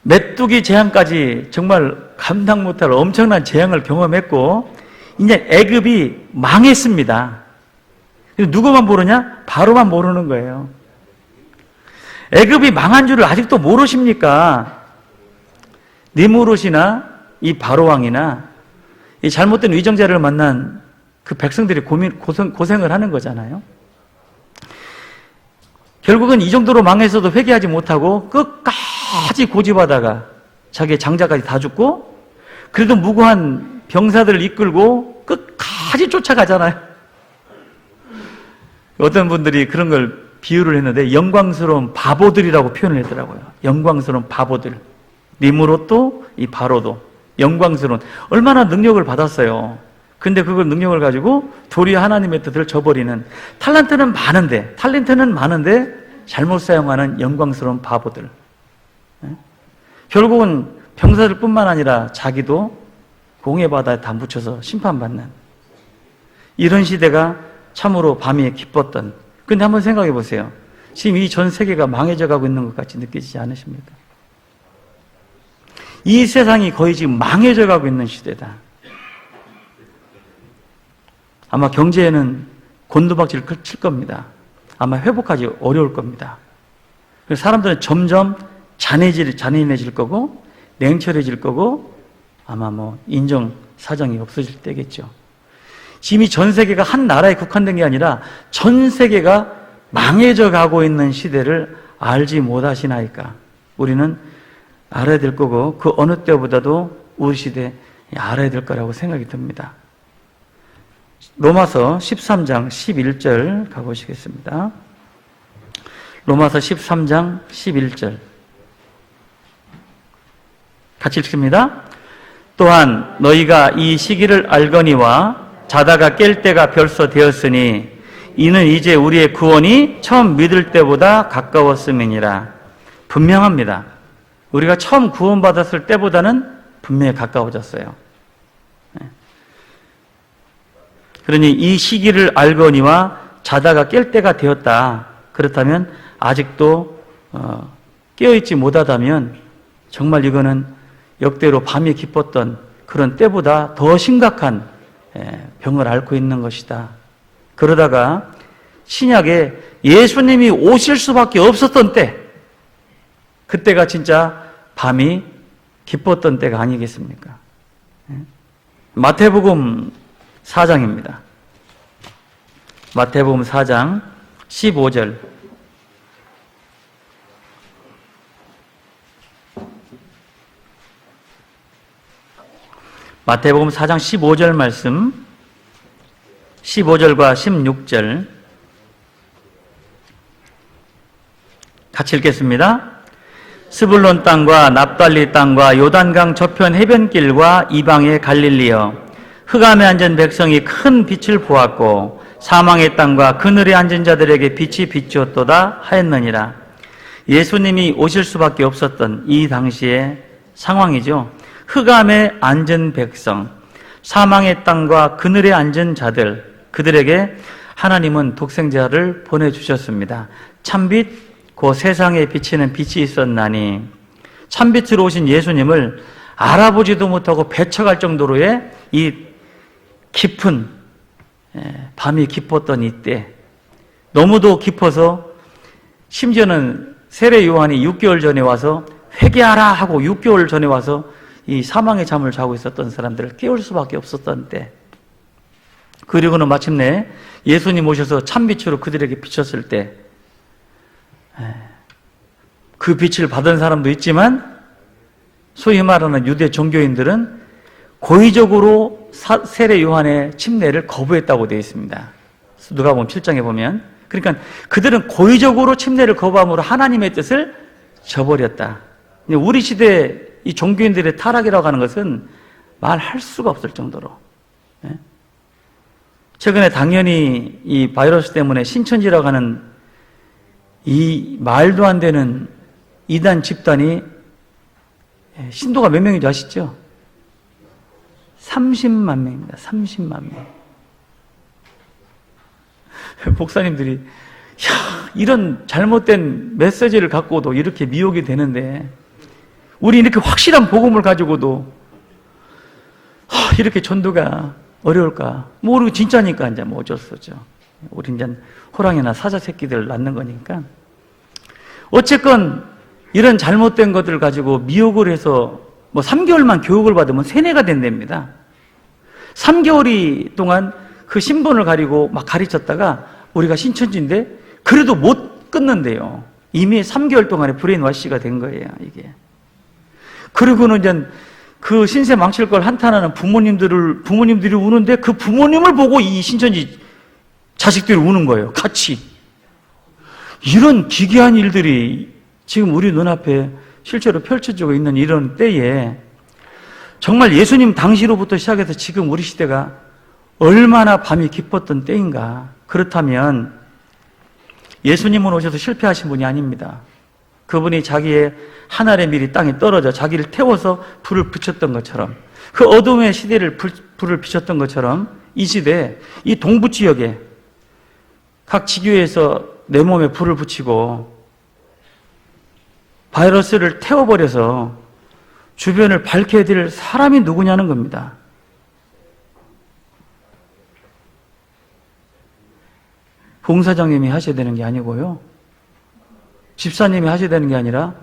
메뚜기 재앙까지 정말 감당 못할 엄청난 재앙을 경험했고 이제 애굽이 망했습니다. 누구만 모르냐? 바로만 모르는 거예요. 애굽이 망한 줄을 아직도 모르십니까? 니무롯이나 이 바로왕이나 이 잘못된 위정자를 만난 그 백성들이 고생을 하는 거잖아요. 결국은 이 정도로 망해서도 회개하지 못하고 끝까지 고집하다가 자기의 장자까지 다 죽고 그래도 무고한 병사들을 이끌고 끝까지 쫓아가잖아요. 어떤 분들이 그런 걸 비유를 했는데 영광스러운 바보들이라고 표현을 했더라고요. 영광스러운 바보들. 니무롯도 이 바로도 영광스러운 얼마나 능력을 받았어요. 근데 그걸 능력을 가지고 도리어 하나님의 뜻을 저버리는 탤런트는 많은데 잘못 사용하는 영광스러운 바보들. 결국은 병사들뿐만 아니라 자기도 공회바다에 다 묻혀서 심판받는 이런 시대가 참으로 밤이 기뻤던. 근데 한번 생각해 보세요. 지금 이 전 세계가 망해져 가고 있는 것 같이 느끼지 않으십니까? 이 세상이 거의 지금 망해져 가고 있는 시대다. 아마 경제에는 곤두박질 칠 겁니다. 아마 회복하기 어려울 겁니다. 그래서 사람들은 점점 잔인해질 거고 냉철해질 거고 아마 인정 사정이 없어질 때겠죠. 지금 이 전 세계가 한 나라에 국한된 게 아니라 전 세계가 망해져 가고 있는 시대를 알지 못하시나이까. 우리는 알아야 될 거고 그 어느 때보다도 우리 시대에 알아야 될 거라고 생각이 듭니다. 로마서 13장 11절 가보시겠습니다. 로마서 13장 11절 같이 읽습니다. 또한 너희가 이 시기를 알거니와 자다가 깰 때가 벌써 되었으니 이는 이제 우리의 구원이 처음 믿을 때보다 가까웠음이니라. 분명합니다. 우리가 처음 구원받았을 때보다는 분명히 가까워졌어요. 그러니 이 시기를 알거니와 자다가 깰 때가 되었다. 그렇다면 아직도 깨어있지 못하다면 정말 이거는 역대로 밤이 깊었던 그런 때보다 더 심각한 병을 앓고 있는 것이다. 그러다가 신약에 예수님이 오실 수밖에 없었던 때, 그때가 진짜 밤이 깊었던 때가 아니겠습니까? 마태복음 4장입니다. 마태복음 4장 15절. 마태복음 4장 15절 말씀, 15절과 16절 같이 읽겠습니다. 스불론 땅과 납달리 땅과 요단강 저편 해변길과 이방의 갈릴리여, 흑암에 앉은 백성이 큰 빛을 보았고 사망의 땅과 그늘에 앉은 자들에게 빛이 비추었도다 하였느니라. 예수님이 오실 수밖에 없었던 이 당시의 상황이죠. 흑암에 앉은 백성, 사망의 땅과 그늘에 앉은 자들, 그들에게 하나님은 독생자를 보내주셨습니다. 참빛, 그 세상에 비치는 빛이 있었나니, 참빛으로 오신 예수님을 알아보지도 못하고 배척할 정도로의 이 깊은 밤이 깊었던 이때, 너무도 깊어서 심지어는 세례 요한이 6개월 전에 와서 회개하라 하고 6개월 전에 와서 이 사망의 잠을 자고 있었던 사람들을 깨울 수밖에 없었던 때, 그리고는 마침내 예수님 오셔서 참빛으로 그들에게 비쳤을 때, 그 빛을 받은 사람도 있지만 소위 말하는 유대 종교인들은 고의적으로 세례 요한의 침례를 거부했다고 되어 있습니다. 누가복음 7장에 보면. 그러니까 그들은 고의적으로 침례를 거부함으로 하나님의 뜻을 저버렸다. 우리 시대 이 종교인들의 타락이라고 하는 것은 말할 수가 없을 정도로. 최근에 당연히 이 바이러스 때문에 신천지라고 하는 이 말도 안 되는 이단 집단이 신도가 몇 명인지 아시죠? 30만 명입니다. 30만 명. 목사님들이 이런 잘못된 메시지를 갖고도 이렇게 미혹이 되는데, 우리 이렇게 확실한 복음을 가지고도 이렇게 전도가 어려울까? 모르고 진짜니까 이제 뭐 어쩔 수 없죠. 우리 이제 호랑이나 사자 새끼들 낳는 거니까. 어쨌건 이런 잘못된 것들을 가지고 미혹을 해서 뭐 3개월만 교육을 받으면 세뇌가 된답니다. 3개월이 동안 그 신분을 가리고 막 가르쳤다가 우리가 신천지인데 그래도 못 끊는데요. 이미 3개월 동안에 브레인와시가 된 거예요, 이게. 그리고는 이제 그 신세 망칠 걸 한탄하는 부모님들이 우는데 그 부모님을 보고 이 신천지 자식들이 우는 거예요, 같이. 이런 기괴한 일들이 지금 우리 눈앞에 실제로 펼쳐지고 있는 이런 때에 정말 예수님 당시로부터 시작해서 지금 우리 시대가 얼마나 밤이 깊었던 때인가. 그렇다면 예수님은 오셔서 실패하신 분이 아닙니다. 그분이 자기의 한 알의 밀이 땅에 떨어져 자기를 태워서 불을 붙였던 것처럼, 그 어둠의 시대를 불을 비췄던 것처럼 이 시대에 이 동부 지역에 각 지교에서 내 몸에 불을 붙이고 바이러스를 태워버려서 주변을 밝혀야 될 사람이 누구냐는 겁니다. 봉사장님이 하셔야 되는 게 아니고요, 집사님이 하셔야 되는 게 아니라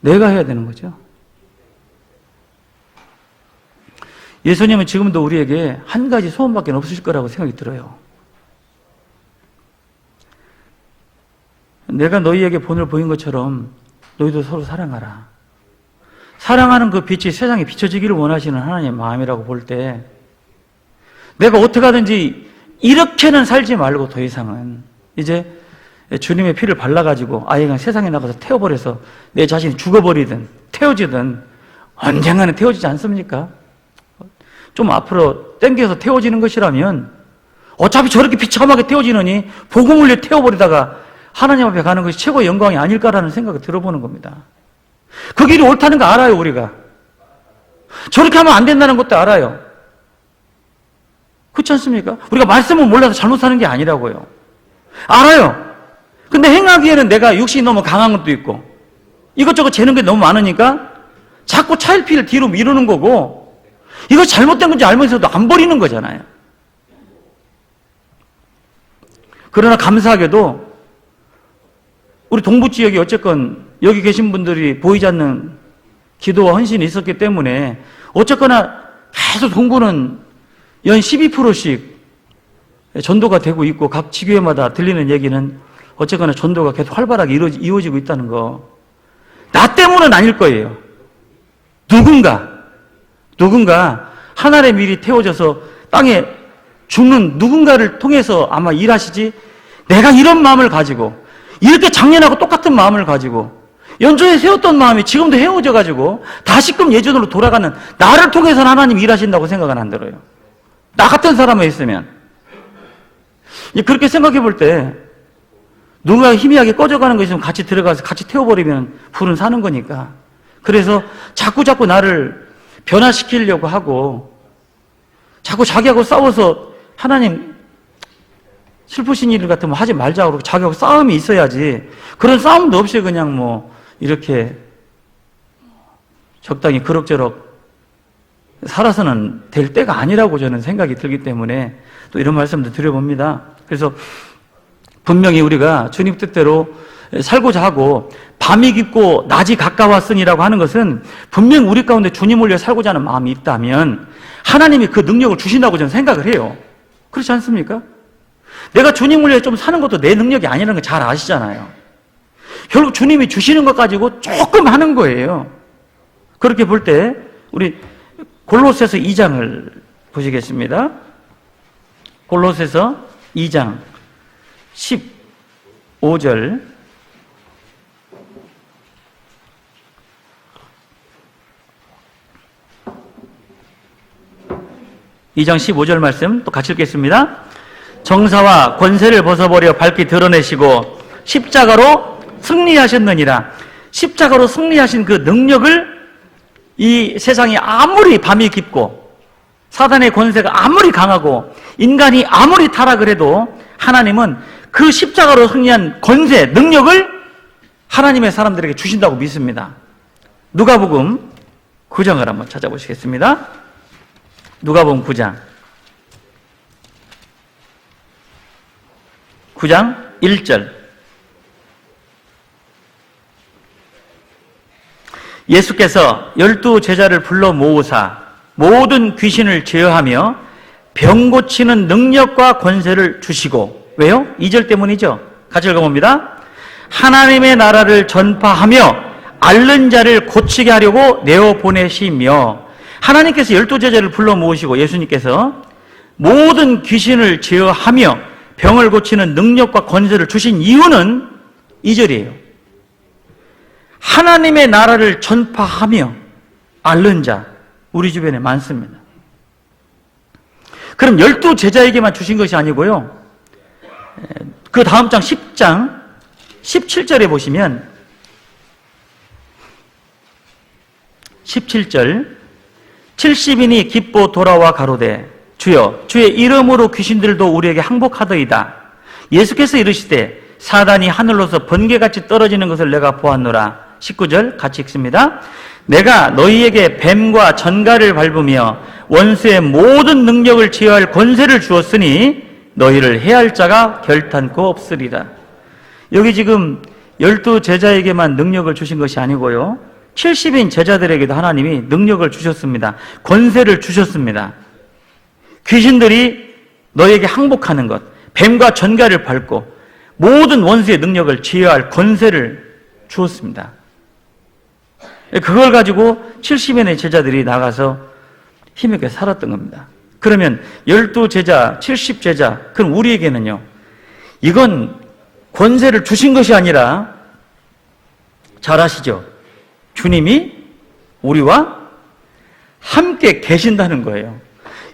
내가 해야 되는 거죠. 예수님은 지금도 우리에게 한 가지 소원밖에 없으실 거라고 생각이 들어요. 내가 너희에게 본을 보인 것처럼 너희도 서로 사랑하라. 사랑하는 그 빛이 세상에 비춰지기를 원하시는 하나님의 마음이라고 볼 때, 내가 어떻게 하든지 이렇게는 살지 말고 더 이상은 이제 주님의 피를 발라가지고 아예 그냥 세상에 나가서 태워버려서 내 자신이 죽어버리든 태워지든 언젠가는 태워지지 않습니까? 좀 앞으로 땡겨서 태워지는 것이라면 어차피 저렇게 비참하게 태워지느니 복음을 위해 태워버리다가 하나님 앞에 가는 것이 최고의 영광이 아닐까라는 생각을 들어보는 겁니다. 그 길이 옳다는 거 알아요, 우리가. 저렇게 하면 안 된다는 것도 알아요. 그렇지 않습니까? 우리가 말씀을 몰라서 잘못 사는 게 아니라고요. 알아요. 근데 행하기에는 내가 육신이 너무 강한 것도 있고 이것저것 재는 게 너무 많으니까 자꾸 차일피일 뒤로 미루는 거고, 이거 잘못된 건지 알면서도 안 버리는 거잖아요. 그러나 감사하게도 우리 동부 지역이 어쨌건 여기 계신 분들이 보이지 않는 기도와 헌신이 있었기 때문에 어쨌거나 계속 동부는 연 12%씩 전도가 되고 있고, 각 지교회마다 들리는 얘기는 어쨌거나 전도가 계속 활발하게 이루어지고 있다는 거. 나 때문은 아닐 거예요. 누군가 하늘의 밀이 태워져서 땅에 죽는 누군가를 통해서 아마 일하시지, 내가 이런 마음을 가지고 이렇게 작년하고 똑같은 마음을 가지고 연초에 세웠던 마음이 지금도 헤어져 가지고 다시금 예전으로 돌아가는 나를 통해서는 하나님 일하신다고 생각은 안 들어요. 나 같은 사람이 있으면. 그렇게 생각해 볼 때 누가 희미하게 꺼져가는 거 있으면 같이 들어가서 같이 태워버리면 불은 사는 거니까. 그래서 자꾸 나를 변화시키려고 하고 자꾸 자기하고 싸워서 하나님 슬프신 일 같으면 하지 말자 그러고 자기하고 싸움이 있어야지. 그런 싸움도 없이 그냥 뭐 이렇게 적당히 그럭저럭 살아서는 될 때가 아니라고 저는 생각이 들기 때문에 또 이런 말씀도 드려봅니다. 그래서 분명히 우리가 주님 뜻대로 살고자 하고 밤이 깊고 낮이 가까웠으니라고 하는 것은 분명히 우리 가운데 주님을 위해 살고자 하는 마음이 있다면 하나님이 그 능력을 주신다고 저는 생각을 해요. 그렇지 않습니까? 내가 주님을 위해 좀 사는 것도 내 능력이 아니라는 거 잘 아시잖아요. 결국 주님이 주시는 것 가지고 조금 하는 거예요. 그렇게 볼 때 우리 골로새서 2장을 보시겠습니다. 골로새서 2장 15절 (2장 15절) 말씀 또 같이 읽겠습니다. 정사와 권세를 벗어버려 밝히 드러내시고 십자가로 승리하셨느니라. 십자가로 승리하신 그 능력을 이 세상이 아무리 밤이 깊고 사단의 권세가 아무리 강하고 인간이 아무리 타락을 해도 하나님은 그 십자가로 승리한 권세, 능력을 하나님의 사람들에게 주신다고 믿습니다. 누가복음 9장을 한번 찾아보시겠습니다. 누가복음 9장 1절 예수께서 12 제자를 불러 모으사 모든 귀신을 제어하며 병 고치는 능력과 권세를 주시고, 왜요? 2절 때문이죠. 같이 읽어봅니다. 하나님의 나라를 전파하며 앓는 자를 고치게 하려고 내어 보내시며. 하나님께서 12 제자를 불러 모으시고 예수님께서 모든 귀신을 제어하며 병을 고치는 능력과 권세를 주신 이유는 2절이에요. 하나님의 나라를 전파하며 앓는 자, 우리 주변에 많습니다. 그럼 12 제자에게만 주신 것이 아니고요. 그 다음 장 10장 17절에 보시면 17절 70인이 기뻐 돌아와 가로되 주여 주의 이름으로 귀신들도 우리에게 항복하더이다. 예수께서 이르시되 사단이 하늘로서 번개같이 떨어지는 것을 내가 보았노라. 19절 같이 읽습니다. 내가 너희에게 뱀과 전갈을 밟으며 원수의 모든 능력을 제어할 권세를 주었으니 너희를 해할 자가 결탄코 없으리라. 여기 지금 12 제자에게만 능력을 주신 것이 아니고요, 70인 제자들에게도 하나님이 능력을 주셨습니다. 권세를 주셨습니다. 귀신들이 너희에게 항복하는 것, 뱀과 전갈을 밟고 모든 원수의 능력을 제어할 권세를 주었습니다. 그걸 가지고 70인의 제자들이 나가서 힘있게 살았던 겁니다. 그러면 12 제자, 70 제자, 그럼 우리에게는요, 이건 권세를 주신 것이 아니라 잘 아시죠? 주님이 우리와 함께 계신다는 거예요.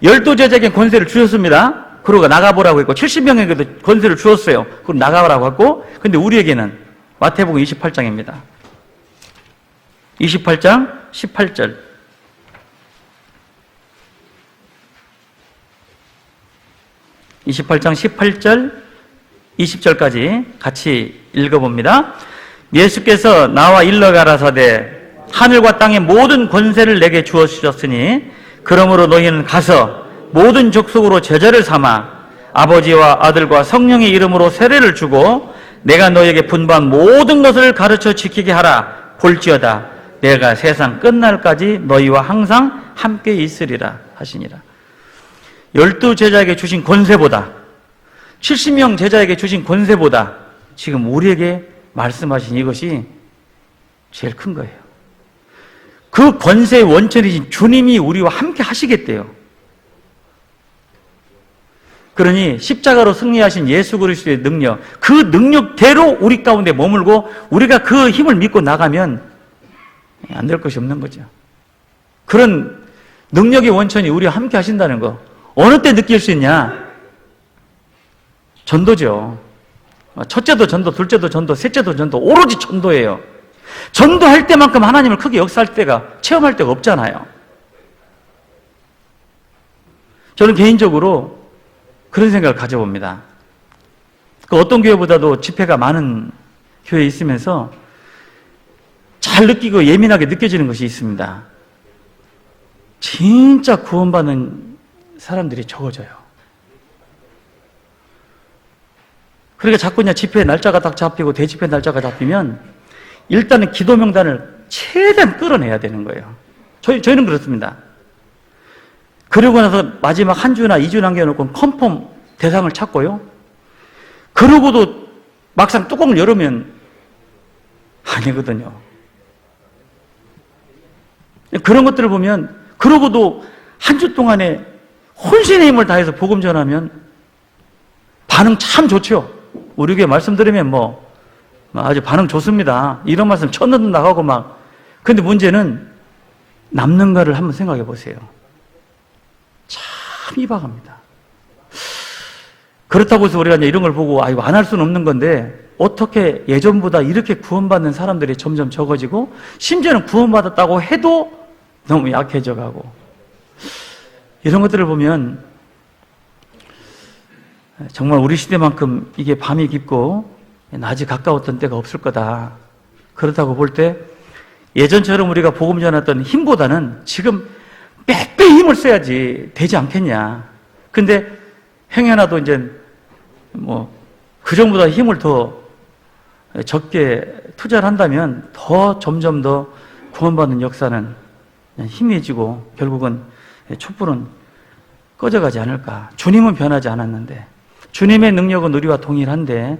12 제자에게 권세를 주셨습니다. 그러고 나가보라고 했고 70명에게도 권세를 주었어요. 그럼 나가보라고 했고, 근데 우리에게는 마태복음 28장입니다. 28장 18절. 28장 18절 20절까지 같이 읽어봅니다. 예수께서 나와 일러 가라사대 하늘과 땅의 모든 권세를 내게 주었으니 그러므로 너희는 가서 모든 족속으로 제자를 삼아 아버지와 아들과 성령의 이름으로 세례를 주고 내가 너희에게 분부한 모든 것을 가르쳐 지키게 하라. 볼지어다 내가 세상 끝날까지 너희와 항상 함께 있으리라 하시니라. 12 제자에게 주신 권세보다, 70명 제자에게 주신 권세보다 지금 우리에게 말씀하신 이것이 제일 큰 거예요. 그 권세의 원천이신 주님이 우리와 함께 하시겠대요. 그러니 십자가로 승리하신 예수 그리스도의 능력, 그 능력대로 우리 가운데 머물고 우리가 그 힘을 믿고 나가면 안 될 것이 없는 거죠. 그런 능력의 원천이 우리와 함께 하신다는 거 어느 때 느낄 수 있냐? 전도죠. 첫째도 전도, 둘째도 전도, 셋째도 전도, 오로지 전도예요. 전도할 때만큼 하나님을 크게 역사할 때가, 체험할 때가 없잖아요. 저는 개인적으로 그런 생각을 가져봅니다. 그 어떤 교회보다도 집회가 많은 교회에 있으면서 잘 느끼고 예민하게 느껴지는 것이 있습니다. 진짜 구원받는 사람들이 적어져요. 그러니까 자꾸 그냥 집회 날짜가 딱 잡히고 대집회 날짜가 잡히면 일단은 기도 명단을 최대한 끌어내야 되는 거예요. 저희는 그렇습니다. 그러고 나서 마지막 한 주나 2주 남겨놓고 컨펌 대상을 찾고요. 그러고도 막상 뚜껑을 열으면 아니거든요. 그런 것들을 보면, 그러고도 한 주 동안에 혼신의 힘을 다해서 복음 전하면 반응 참 좋죠. 우리 교회 말씀 들으면 아주 반응 좋습니다. 이런 말씀 천는 나가고 막. 근데 문제는 남는가를 한번 생각해 보세요. 참 이박합니다. 그렇다고 해서 우리가 이제 이런 걸 보고 이거 안 할 수는 없는 건데, 어떻게 예전보다 이렇게 구원받는 사람들이 점점 적어지고, 심지어는 구원받았다고 해도 너무 약해져 가고, 이런 것들을 보면 정말 우리 시대만큼 이게 밤이 깊고 낮이 가까웠던 때가 없을 거다. 그렇다고 볼 때 예전처럼 우리가 복음 전했던 힘보다는 지금 빼빼 힘을 써야지 되지 않겠냐. 근데 행여나도 이제 그 전보다 힘을 더 적게 투자를 한다면 더 점점 더 구원받는 역사는 희미해지고 결국은 촛불은 꺼져가지 않을까. 주님은 변하지 않았는데, 주님의 능력은 우리와 동일한데,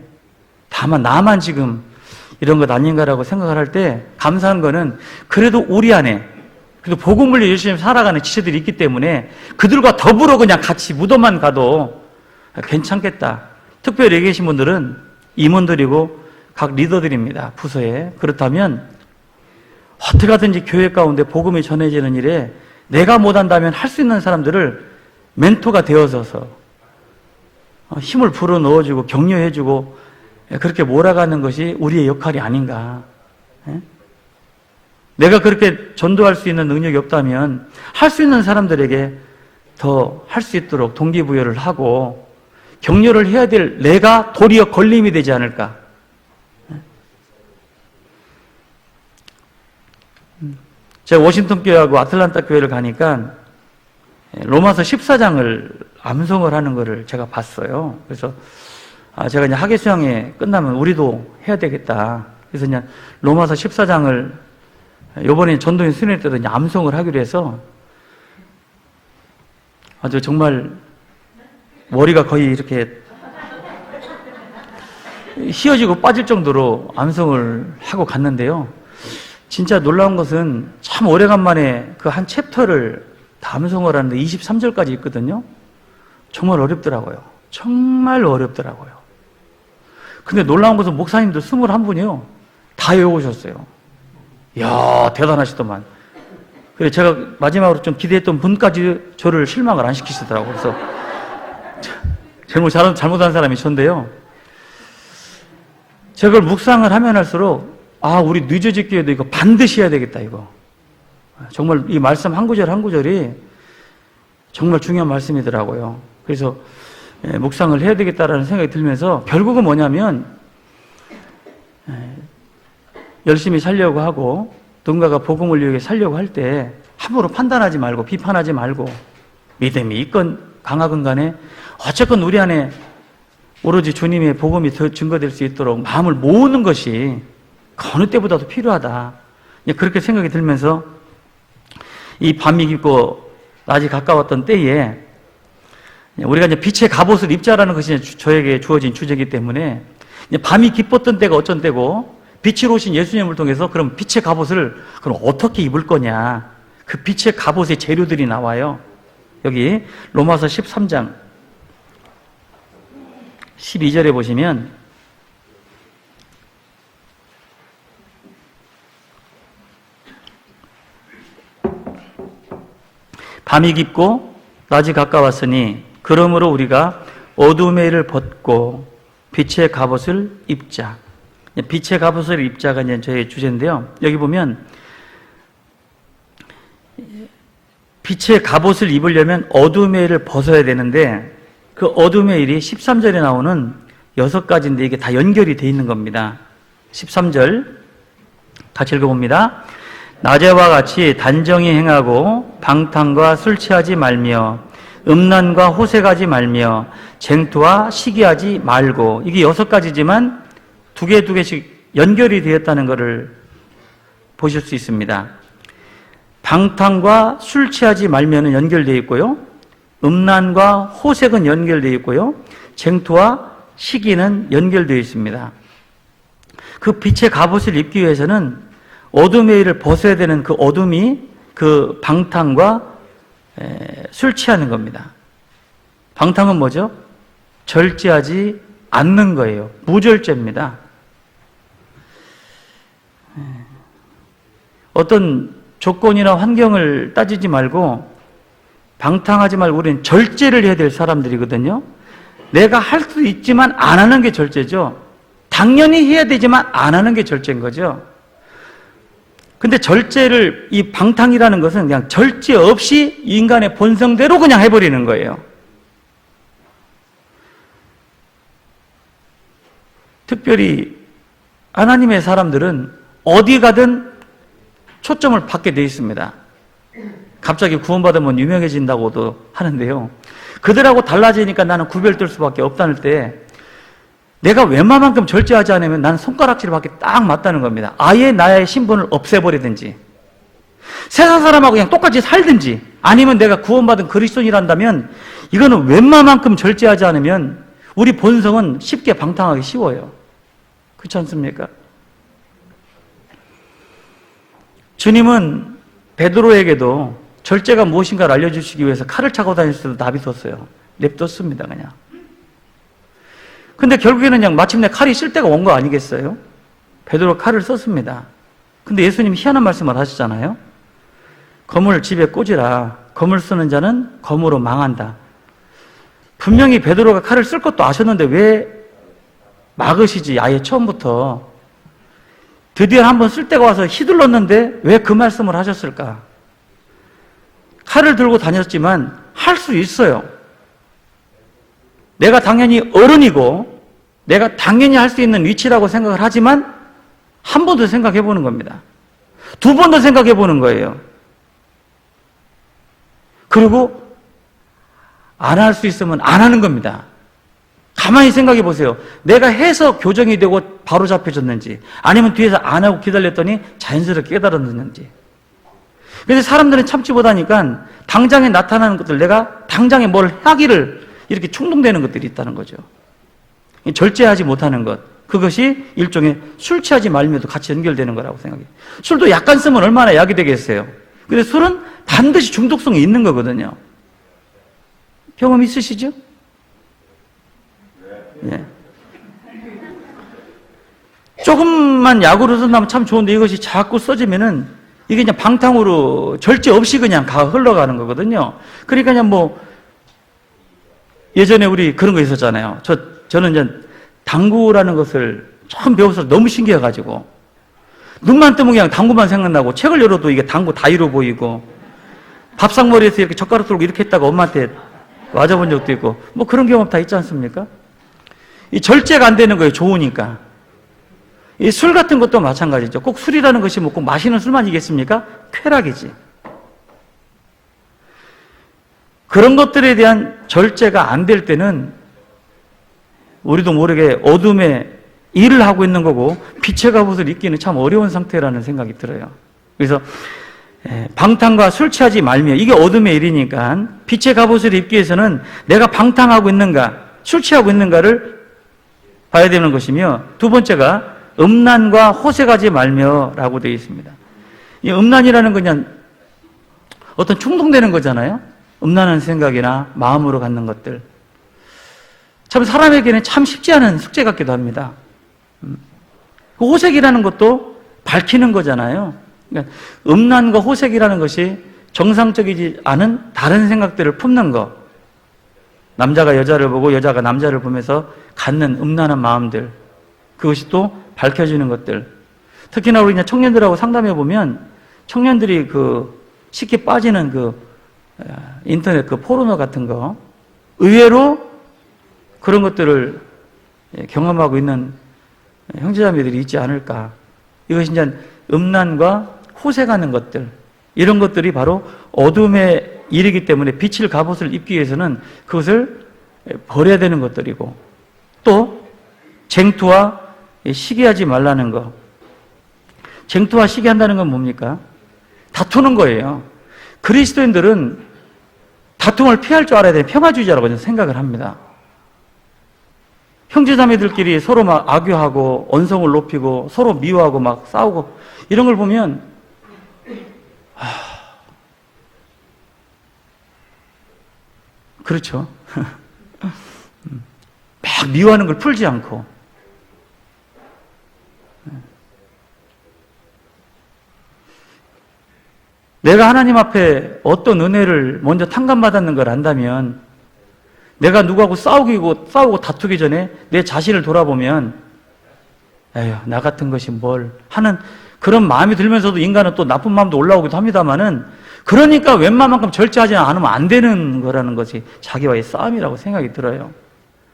다만 나만 지금 이런 것 아닌가라고 생각을 할 때 감사한 거는, 그래도 우리 안에 그래도 복음을 열심히 살아가는 지체들이 있기 때문에 그들과 더불어 그냥 같이 무덤만 가도 괜찮겠다. 특별히 여기 계신 분들은 임원들이고 각 리더들입니다. 부서에. 그렇다면 어떻게 하든지 교회 가운데 복음이 전해지는 일에 내가 못한다면 할 수 있는 사람들을 멘토가 되어서서 힘을 불어넣어주고 격려해주고 그렇게 몰아가는 것이 우리의 역할이 아닌가. 내가 그렇게 전도할 수 있는 능력이 없다면 할 수 있는 사람들에게 더 할 수 있도록 동기부여를 하고 격려를 해야 될 내가 도리어 걸림이 되지 않을까. 제가 워싱턴 교회하고 아틀란타 교회를 가니까 로마서 14장을 암송을 하는 것을 제가 봤어요. 그래서 제가 이제 학예 수양회 끝나면 우리도 해야 되겠다. 그래서 그냥 로마서 14장을 이번에 전도인 수련회 때도 이제 암송을 하기로 해서 아주 정말 머리가 거의 이렇게 휘어지고 빠질 정도로 암송을 하고 갔는데요. 진짜 놀라운 것은 참 오래간만에 그 한 챕터를 다 암송을 하는데 23절까지 있거든요. 정말 어렵더라고요. 정말 어렵더라고요. 근데 놀라운 것은 목사님들 21분이요. 다 외우셨어요. 이야, 대단하시더만. 그래서 제가 마지막으로 좀 기대했던 분까지 저를 실망을 안 시키시더라고요. 그래서 잘못한 사람이 전데요. 제가 그걸 묵상을 하면 할수록 우리 늦어질 교회도 이거 반드시 해야 되겠다, 이거. 정말 이 말씀 한 구절 한 구절이 정말 중요한 말씀이더라고요. 그래서 묵상을 해야 되겠다라는 생각이 들면서 결국은 뭐냐면 열심히 살려고 하고 누군가가 복음을 위해 살려고 할 때 함부로 판단하지 말고 비판하지 말고 믿음이 있건 강하건 간에 어쨌건 우리 안에 오로지 주님의 복음이 더 증거될 수 있도록 마음을 모으는 것이 어느 때보다도 필요하다. 그렇게 생각이 들면서 이 밤이 깊고 낮이 가까웠던 때에 우리가 이제 빛의 갑옷을 입자라는 것이 저에게 주어진 주제이기 때문에 밤이 깊었던 때가 어쩐 때고 빛으로 오신 예수님을 통해서 그럼 빛의 갑옷을 그럼 어떻게 입을 거냐. 그 빛의 갑옷의 재료들이 나와요. 여기 로마서 13장 12절에 보시면 밤이 깊고 낮이 가까웠으니 그러므로 우리가 어둠의 일을 벗고 빛의 갑옷을 입자. 빛의 갑옷을 입자가 이제 저의 주제인데요. 여기 보면 빛의 갑옷을 입으려면 어둠의 일을 벗어야 되는데 그 어둠의 일이 13절에 나오는 6가지인데 이게 다 연결이 돼 있는 겁니다. 13절 같이 읽어봅니다. 낮에와 같이 단정히 행하고 방탕과 술 취하지 말며 음란과 호색하지 말며 쟁투와 시기하지 말고, 이게 6가지지만 두 개씩 연결이 되었다는 것을 보실 수 있습니다. 방탕과 술 취하지 말면은 연결되어 있고요, 음란과 호색은 연결되어 있고요, 쟁투와 시기는 연결되어 있습니다. 그 빛의 갑옷을 입기 위해서는 어둠의 일을 벗어야 되는 그 어둠이 그 방탕과 술 취하는 겁니다. 방탕은 뭐죠? 절제하지 않는 거예요. 무절제입니다. 어떤 조건이나 환경을 따지지 말고 방탕하지 말고 우리는 절제를 해야 될 사람들이거든요. 내가 할 수 있지만 안 하는 게 절제죠. 당연히 해야 되지만 안 하는 게 절제인 거죠. 근데 절제를, 이 방탕이라는 것은 그냥 절제 없이 인간의 본성대로 그냥 해버리는 거예요. 특별히 하나님의 사람들은 어디 가든 초점을 받게 돼 있습니다. 갑자기 구원받으면 유명해진다고도 하는데요. 그들하고 달라지니까 나는 구별될 수밖에 없다는 때 내가 웬만큼 절제하지 않으면 나는 손가락질밖에 딱 맞다는 겁니다. 아예 나의 신분을 없애버리든지 세상 사람하고 그냥 똑같이 살든지 아니면 내가 구원받은 그리스도인이란다면 이거는 웬만큼 절제하지 않으면 우리 본성은 쉽게 방탕하기 쉬워요. 그렇지 않습니까? 주님은 베드로에게도 절제가 무엇인가를 알려주시기 위해서 칼을 차고 다닐 수도 놔비뒀어요. 냅뒀습니다, 그냥. 근데 결국에는 그냥 마침내 칼이 쓸 때가 온 거 아니겠어요? 베드로 칼을 썼습니다. 근데 예수님 희한한 말씀을 하시잖아요. 검을 집에 꽂으라. 검을 쓰는 자는 검으로 망한다. 분명히 베드로가 칼을 쓸 것도 아셨는데 왜 막으시지? 아예 처음부터. 드디어 한번 쓸 때가 와서 휘둘렀는데 왜 그 말씀을 하셨을까? 칼을 들고 다녔지만 할 수 있어요. 내가 당연히 어른이고 내가 당연히 할 수 있는 위치라고 생각을 하지만 한 번 더 생각해 보는 겁니다. 두 번 더 생각해 보는 거예요. 그리고 안 할 수 있으면 안 하는 겁니다. 가만히 생각해 보세요. 내가 해서 교정이 되고 바로 잡혀졌는지 아니면 뒤에서 안 하고 기다렸더니 자연스럽게 깨달았는지. 그래서 사람들은 참지 못하니까 당장에 나타나는 것들, 내가 당장에 뭘 하기를 이렇게 충동되는 것들이 있다는 거죠. 절제하지 못하는 것, 그것이 일종의 술 취하지 말며도 같이 연결되는 거라고 생각해요. 술도 약간 쓰면 얼마나 약이 되겠어요. 근데 술은 반드시 중독성이 있는 거거든요. 경험 있으시죠? 예. 조금만 약으로 쓴다면 참 좋은데 이것이 자꾸 써지면은 이게 그냥 방탕으로 절제 없이 그냥 흘러가는 거거든요. 그러니까 그냥 뭐 예전에 우리 그런 거 있었잖아요. 저는 이제 당구라는 것을 처음 배워서 너무 신기해가지고 눈만 뜨면 그냥 당구만 생각나고 책을 열어도 이게 당구 다 이루 보이고 밥상머리에서 이렇게 젓가락 들고 이렇게 했다가 엄마한테 맞아본 적도 있고 뭐 그런 경험 다 있지 않습니까? 이 절제가 안 되는 거예요. 좋으니까. 이 술 같은 것도 마찬가지죠. 꼭 술이라는 것이 뭐 꼭 마시는 술만이겠습니까? 쾌락이지. 그런 것들에 대한 절제가 안 될 때는 우리도 모르게 어둠에 일을 하고 있는 거고 빛의 갑옷을 입기는 참 어려운 상태라는 생각이 들어요. 그래서 방탕과 술 취하지 말며, 이게 어둠의 일이니까 빛의 갑옷을 입기 위해서는 내가 방탕하고 있는가 술 취하고 있는가를 봐야 되는 것이며, 두 번째가 음란과 호색하지 말며라고 되어 있습니다. 이 음란이라는 건 그냥 어떤 충동되는 거잖아요. 음란한 생각이나 마음으로 갖는 것들. 참 사람에게는 참 쉽지 않은 숙제 같기도 합니다. 그 호색이라는 것도 밝히는 거잖아요. 그러니까 음란과 호색이라는 것이 정상적이지 않은 다른 생각들을 품는 것. 남자가 여자를 보고 여자가 남자를 보면서 갖는 음란한 마음들, 그것이 또 밝혀지는 것들. 특히나 우리 이제 청년들하고 상담해 보면 청년들이 쉽게 빠지는 인터넷 포르노 같은 거, 의외로 그런 것들을 경험하고 있는 형제자매들이 있지 않을까. 이것이 이제 음란과 호색하는 것들, 이런 것들이 바로 어둠의 일이기 때문에 빛을 갑옷을 입기 위해서는 그것을 버려야 되는 것들이고, 또 쟁투와 시기하지 말라는 것. 쟁투와 시기한다는 건 뭡니까? 다투는 거예요. 그리스도인들은 다툼을 피할 줄 알아야 되는 평화주의자라고 저는 생각을 합니다. 형제자매들끼리 서로 막 악유하고 언성을 높이고 서로 미워하고 막 싸우고 이런 걸 보면 그렇죠. 막 미워하는 걸 풀지 않고 내가 하나님 앞에 어떤 은혜를 먼저 탕감받았는 걸 안다면 내가 누구하고 싸우고 다투기 전에 내 자신을 돌아보면 에휴, 나 같은 것이 뭘 하는 그런 마음이 들면서도 인간은 또 나쁜 마음도 올라오기도 합니다만은 그러니까 웬만만큼 절제하지 않으면 안 되는 거라는 것이 자기와의 싸움이라고 생각이 들어요.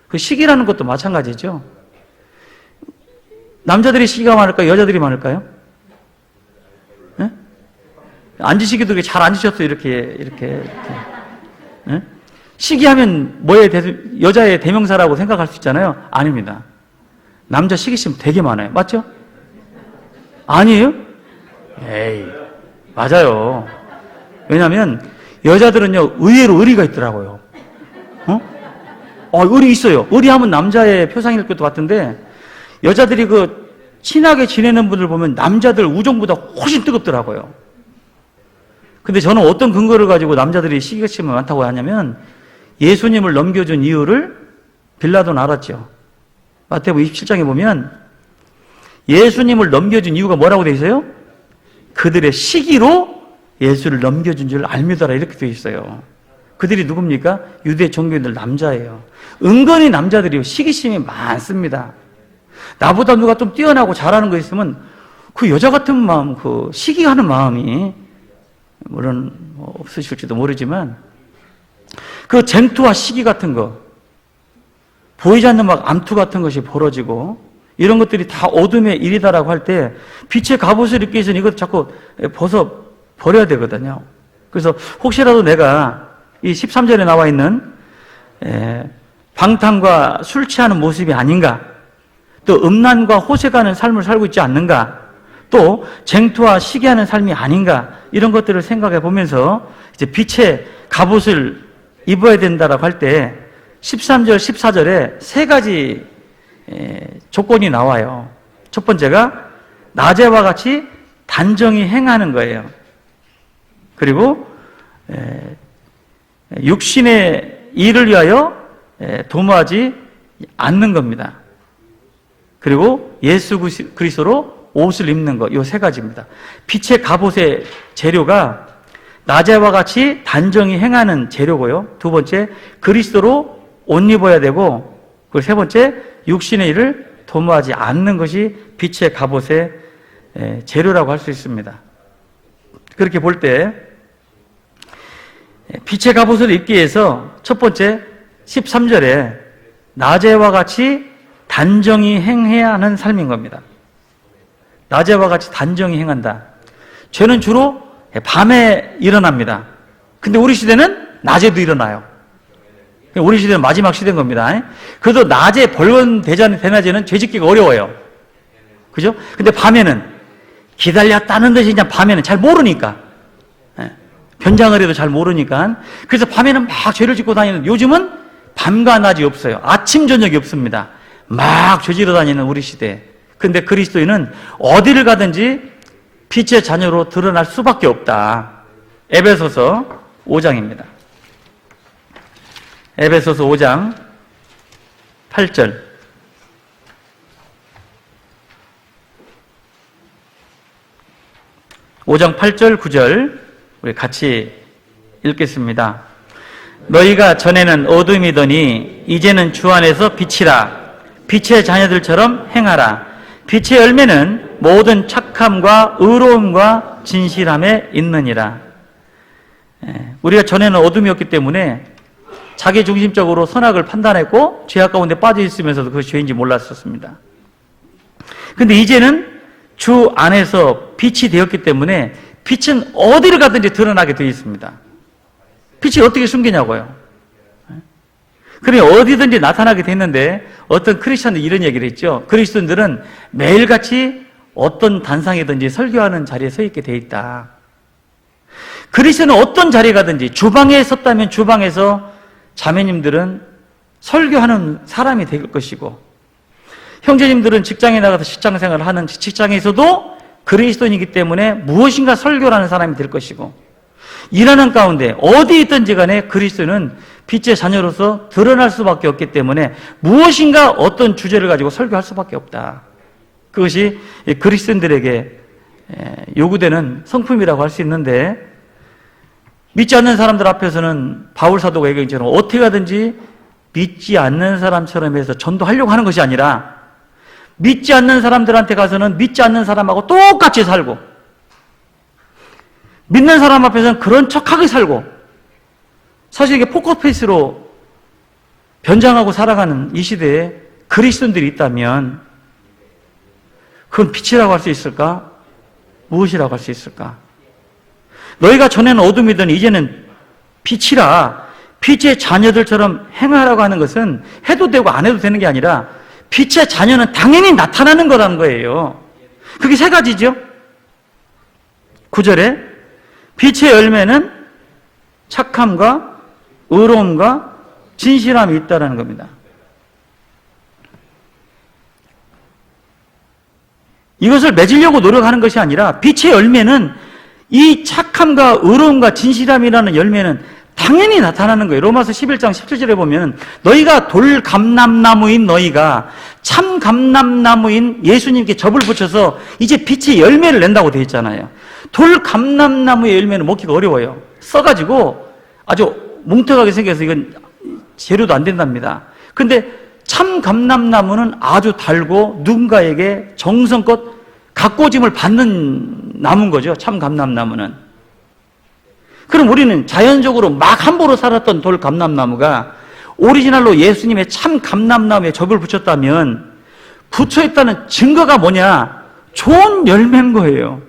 그 시기라는 것도 마찬가지죠. 남자들이 시기가 많을까요? 여자들이 많을까요? 네? 앉으시기도 잘 앉으셨어요. 이렇게. 네? 시기하면 여자의 대명사라고 생각할 수 있잖아요. 아닙니다. 남자 시기심 되게 많아요. 맞죠? 아니에요? 에이, 맞아요. 왜냐하면 여자들은요 의외로 의리가 있더라고요. 의리 있어요. 의리하면 남자의 표상일 것도 같은데 여자들이 친하게 지내는 분들 보면 남자들 우정보다 훨씬 뜨겁더라고요. 근데 저는 어떤 근거를 가지고 남자들이 시기심이 많다고 하냐면 예수님을 넘겨준 이유를 빌라도는 알았죠. 마태복음 27장에 보면 예수님을 넘겨준 이유가 뭐라고 되어 있어요? 그들의 시기로 예수를 넘겨준 줄 알미더라 이렇게 되어 있어요. 그들이 누굽니까? 유대 종교인들 남자예요. 은근히 남자들이 시기심이 많습니다. 나보다 누가 좀 뛰어나고 잘하는 거 있으면 그 여자 같은 마음, 시기하는 마음이 물론 없으실지도 모르지만 그 쟁투와 시기 같은 거, 보이지 않는 막 암투 같은 것이 벌어지고 이런 것들이 다 어둠의 일이다라고 할 때 빛의 갑옷을 입기 위해서는 이것 자꾸 버려야 되거든요. 그래서 혹시라도 내가 이 13절에 나와 있는 방탕과 술 취하는 모습이 아닌가, 또 음란과 호색하는 삶을 살고 있지 않는가, 또 쟁투와 시기하는 삶이 아닌가, 이런 것들을 생각해 보면서 이제 빛의 갑옷을 입어야 된다라고 할 때 13절, 14절에 세 가지 조건이 나와요. 첫 번째가 낮에와 같이 단정히 행하는 거예요. 그리고 육신의 일을 위하여 도모하지 않는 겁니다. 그리고 예수 그리스도로 옷을 입는 것, 이 세 가지입니다. 빛의 갑옷의 재료가 낮에와 같이 단정히 행하는 재료고요. 두 번째, 그리스도로 옷 입어야 되고, 그리고 세 번째, 육신의 일을 도모하지 않는 것이 빛의 갑옷의 재료라고 할 수 있습니다. 그렇게 볼 때 빛의 갑옷을 입기 위해서 첫 번째 13절에 낮에와 같이 단정히 행해야 하는 삶인 겁니다. 낮에와 같이 단정히 행한다. 죄는 주로 밤에 일어납니다. 근데 우리 시대는 낮에도 일어나요. 우리 시대는 마지막 시대인 겁니다. 그래도 낮에 벌건 대낮에는 죄짓기가 어려워요. 그죠? 근데 밤에는 기다렸다는 듯이 그냥 밤에는 잘 모르니까, 변장을 해도 잘 모르니까, 그래서 밤에는 막 죄를 짓고 다니는, 요즘은 밤과 낮이 없어요. 아침 저녁이 없습니다. 막 죄지러 다니는 우리 시대. 근데 그리스도인은 어디를 가든지 빛의 자녀로 드러날 수밖에 없다. 에베소서 5장입니다. 에베소서 5장 8절. (5장 8절 9절) 우리 같이 읽겠습니다. 너희가 전에는 어둠이더니 이제는 주 안에서 빛이라. 빛의 자녀들처럼 행하라. 빛의 열매는 모든 착함과 의로움과 진실함에 있느니라. 우리가 전에는 어둠이었기 때문에 자기 중심적으로 선악을 판단했고 죄악 가운데 빠져 있으면서도 그것이 죄인지 몰랐었습니다. 근데 이제는 주 안에서 빛이 되었기 때문에 빛은 어디를 가든지 드러나게 되어 있습니다. 빛이 어떻게 숨기냐고요. 그러니 어디든지 나타나게 됐는데 어떤 크리스천들이 이런 얘기를 했죠. 그리스도인들은 매일같이 어떤 단상이든지 설교하는 자리에 서 있게 돼 있다. 그리스도는 어떤 자리에 가든지 주방에 섰다면 주방에서 자매님들은 설교하는 사람이 될 것이고, 형제님들은 직장에 나가서 직장생활을 하는 직장에서도 그리스도인이기 때문에 무엇인가 설교를 하는 사람이 될 것이고, 일하는 가운데 어디 있든지 간에 그리스도는 빛의 자녀로서 드러날 수밖에 없기 때문에 무엇인가 어떤 주제를 가지고 설교할 수밖에 없다. 그것이 그리스도인들에게 요구되는 성품이라고 할 수 있는데, 믿지 않는 사람들 앞에서는 바울 사도가 얘기한 것처럼 어떻게 하든지 믿지 않는 사람처럼 해서 전도하려고 하는 것이 아니라 믿지 않는 사람들한테 가서는 믿지 않는 사람하고 똑같이 살고, 믿는 사람 앞에서는 그런 척하게 살고, 사실 이게 포커페이스로 변장하고 살아가는 이 시대에 그리스도인들이 있다면 그건 빛이라고 할 수 있을까? 무엇이라고 할 수 있을까? 너희가 전에는 어둠이더니 이제는 빛이라. 빛의 자녀들처럼 행하라고 하는 것은 해도 되고 안 해도 되는 게 아니라 빛의 자녀는 당연히 나타나는 거라는 거예요. 그게 세 가지죠. 9절에 빛의 열매는 착함과 의로움과 진실함이 있다는 겁니다. 이것을 맺으려고 노력하는 것이 아니라 빛의 열매는 이 착함과 의로움과 진실함이라는 열매는 당연히 나타나는 거예요. 로마서 11장 17절에 보면 너희가 돌감람나무인 너희가 참 감람나무인 예수님께 접을 붙여서 이제 빛의 열매를 낸다고 되어 있잖아요. 돌감람나무의 열매는 먹기가 어려워요. 써가지고 아주 뭉툭하게 생겨서 이건 재료도 안 된답니다. 근데 참 감람나무는 아주 달고 누군가에게 정성껏 갖고짐을 받는 나무인 거죠. 참 감람나무는. 그럼 우리는 자연적으로 막 함부로 살았던 돌 감람나무가 오리지널로 예수님의 참 감람나무에 접을 붙였다면 붙여있다는 증거가 뭐냐? 좋은 열매인 거예요.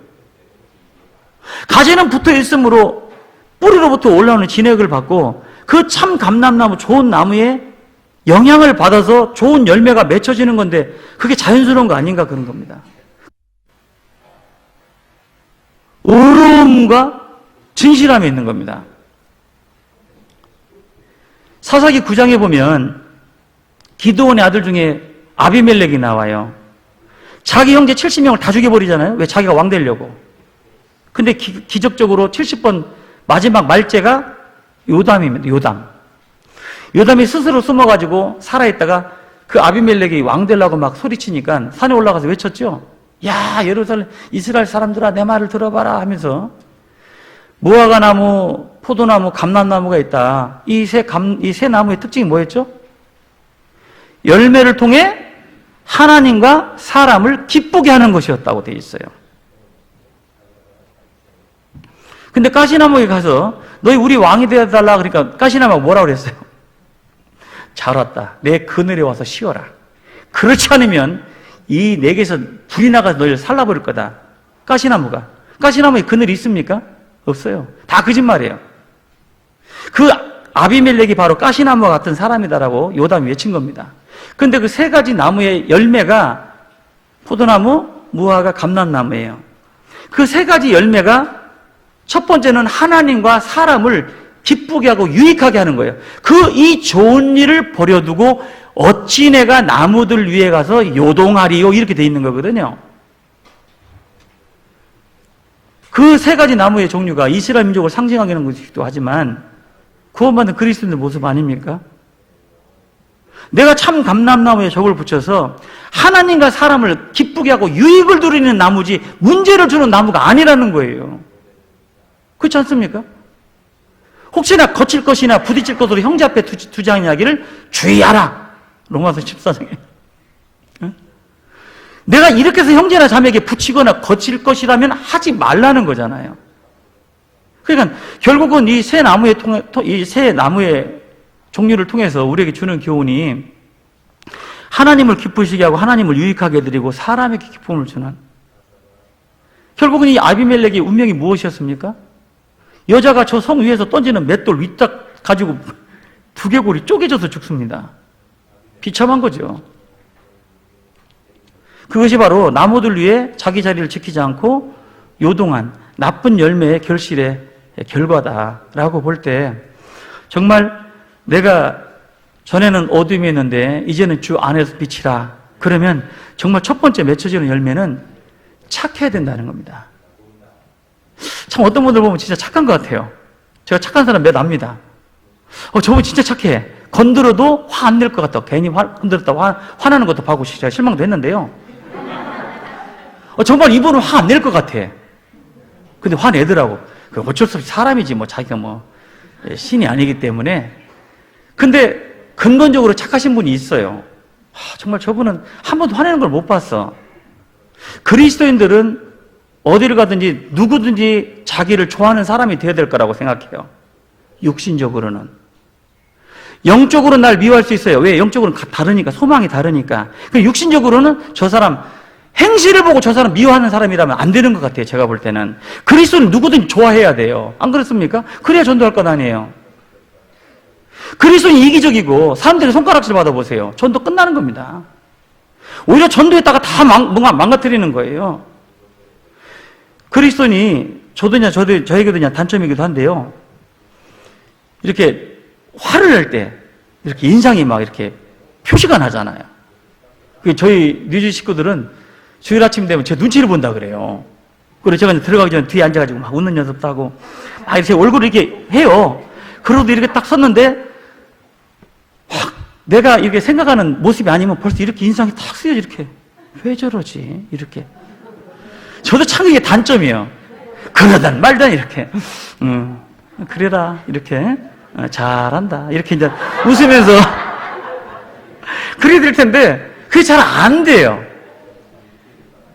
가지는 붙어 있으므로 뿌리로부터 올라오는 진액을 받고 그 참 감람나무 좋은 나무에 영향을 받아서 좋은 열매가 맺혀지는 건데 그게 자연스러운 거 아닌가 그런 겁니다. 의로움과 진실함이 있는 겁니다. 사사기 9장에 보면 기드온의 아들 중에 아비멜렉이 나와요. 자기 형제 70명을 다 죽여버리잖아요. 왜? 자기가 왕 되려고. 근데 기적적으로 70번 마지막 말째가 요담입니다. 요담이 스스로 숨어가지고 살아있다가 그 아비멜렉이 왕 되려고 막 소리치니까 산에 올라가서 외쳤죠. 야, 예루살렘 이스라엘 사람들아 내 말을 들어봐라 하면서 무화과 나무, 포도나무, 감람나무가 있다. 이 세 나무의 특징이 뭐였죠? 열매를 통해 하나님과 사람을 기쁘게 하는 것이었다고 되어 있어요. 근데 가시나무에 가서 너희 우리 왕이 되어달라 그러니까 가시나무가 뭐라고 그랬어요? 잘 왔다. 내 그늘에 와서 쉬어라. 그렇지 않으면 이 내게서 불이 나가서 너희를 살라버릴 거다. 가시나무에 그늘이 있습니까? 없어요. 다 거짓말이에요. 그 아비멜렉이 바로 가시나무와 같은 사람이다라고 요담이 외친 겁니다. 근데 그 세 가지 나무의 열매가 포도나무, 무화과, 감람나무예요. 그 세 가지 열매가 첫 번째는 하나님과 사람을 기쁘게 하고 유익하게 하는 거예요. 이 좋은 일을 버려두고 어찌 내가 나무들 위에 가서 요동하리요 이렇게 돼 있는 거거든요. 그 세 가지 나무의 종류가 이스라엘 민족을 상징하는 것이기도 하지만 구원받은 그리스도인의 모습 아닙니까? 내가 참 감람나무에 적을 붙여서 하나님과 사람을 기쁘게 하고 유익을 누리는 나무지 문제를 주는 나무가 아니라는 거예요. 그렇지 않습니까? 혹시나 거칠 것이나 부딪힐 것으로 형제 앞에 두지 아니하기를 주의하라. 로마서 14장에. 내가 이렇게 해서 형제나 자매에게 붙이거나 거칠 것이라면 하지 말라는 거잖아요. 그러니까 결국은 이 새 나무의 종류를 통해서 우리에게 주는 교훈이 하나님을 기쁘시게 하고 하나님을 유익하게 해드리고 사람에게 기쁨을 주는, 결국은 이 아비멜렉의 운명이 무엇이었습니까? 여자가 저 성 위에서 던지는 맷돌 위딱 가지고 두개골이 쪼개져서 죽습니다. 비참한 거죠. 그것이 바로 나무들 위에 자기 자리를 지키지 않고 요동한 나쁜 열매의 결실의 결과다라고 볼 때, 정말 내가 전에는 어둠이었는데 이제는 주 안에서 빛이라, 그러면 정말 첫 번째 맺혀지는 열매는 착해야 된다는 겁니다. 참 어떤 분들 보면 진짜 착한 것 같아요. 제가 착한 사람 몇 압니다. 저분 진짜 착해. 건드려도 화 안 낼 것 같다. 괜히 건드렸다고 화나는 것도 봐고 제가 실망도 했는데요. 정말 이분은 화 안 낼 것 같아. 근데 화내더라고. 어쩔 수 없이 사람이지, 자기가 신이 아니기 때문에. 근데 근본적으로 착하신 분이 있어요. 정말 저분은 한 번도 화내는 걸 못 봤어. 그리스도인들은 어디를 가든지 누구든지 자기를 좋아하는 사람이 되어야 될 거라고 생각해요. 육신적으로는. 영적으로는 날 미워할 수 있어요. 왜? 영적으로는 다르니까, 소망이 다르니까. 육신적으로는 저 사람, 행실을 보고 저 사람 미워하는 사람이라면 안 되는 것 같아요. 제가 볼 때는. 그리스도는 누구든지 좋아해야 돼요. 안 그렇습니까? 그래야 전도할 것 아니에요. 그리스도는 이기적이고 사람들이 손가락질 받아보세요. 전도 끝나는 겁니다. 오히려 전도했다가 다 뭔가 망가뜨리는 거예요. 그리스도인이 저에게도 단점이기도 한데요. 이렇게 화를 낼 때 이렇게 인상이 막 이렇게 표시가 나잖아요. 저희 뉴주 식구들은 주일 아침 되면 제 눈치를 본다 그래요. 그래서 제가 들어가기 전에 뒤에 앉아가지고 막 웃는 연습도 하고 막 이렇게 얼굴을 이렇게 해요. 그러고도 이렇게 딱 섰는데 확 내가 이렇게 생각하는 모습이 아니면 벌써 이렇게 인상이 탁 쓰여. 이렇게 왜 저러지? 이렇게. 저도 참 이게 단점이에요. 그러단 말단 이렇게 그래라 이렇게 잘한다 이렇게 이제 웃으면서 그래야 될 텐데 그게 잘 안 돼요.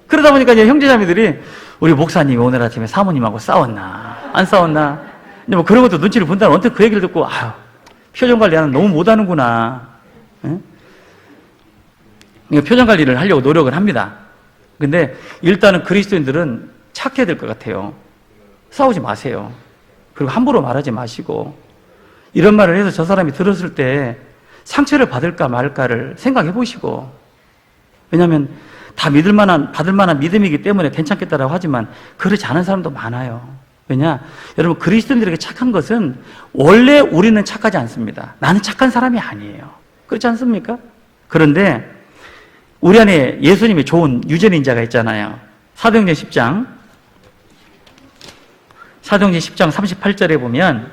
그러다 보니까 이제 형제자매들이 우리 목사님이 오늘 아침에 사모님하고 싸웠나 안 싸웠나 근데 그런 것도 눈치를 본다는 언뜻 그 얘기를 듣고 표정 관리하는 너무 못하는구나. 표정 관리를 하려고 노력을 합니다. 근데 일단은 그리스도인들은 착해야 될 것 같아요. 싸우지 마세요. 그리고 함부로 말하지 마시고 이런 말을 해서 저 사람이 들었을 때 상처를 받을까 말까를 생각해 보시고, 왜냐하면 다 받을 만한 믿음이기 때문에 괜찮겠다라고 하지만 그렇지 않은 사람도 많아요. 왜냐? 여러분, 그리스도인들에게 착한 것은 원래 우리는 착하지 않습니다. 나는 착한 사람이 아니에요. 그렇지 않습니까? 그런데 우리 안에 예수님이 좋은 유전인자가 있잖아요. 사도행전 10장 38절에 보면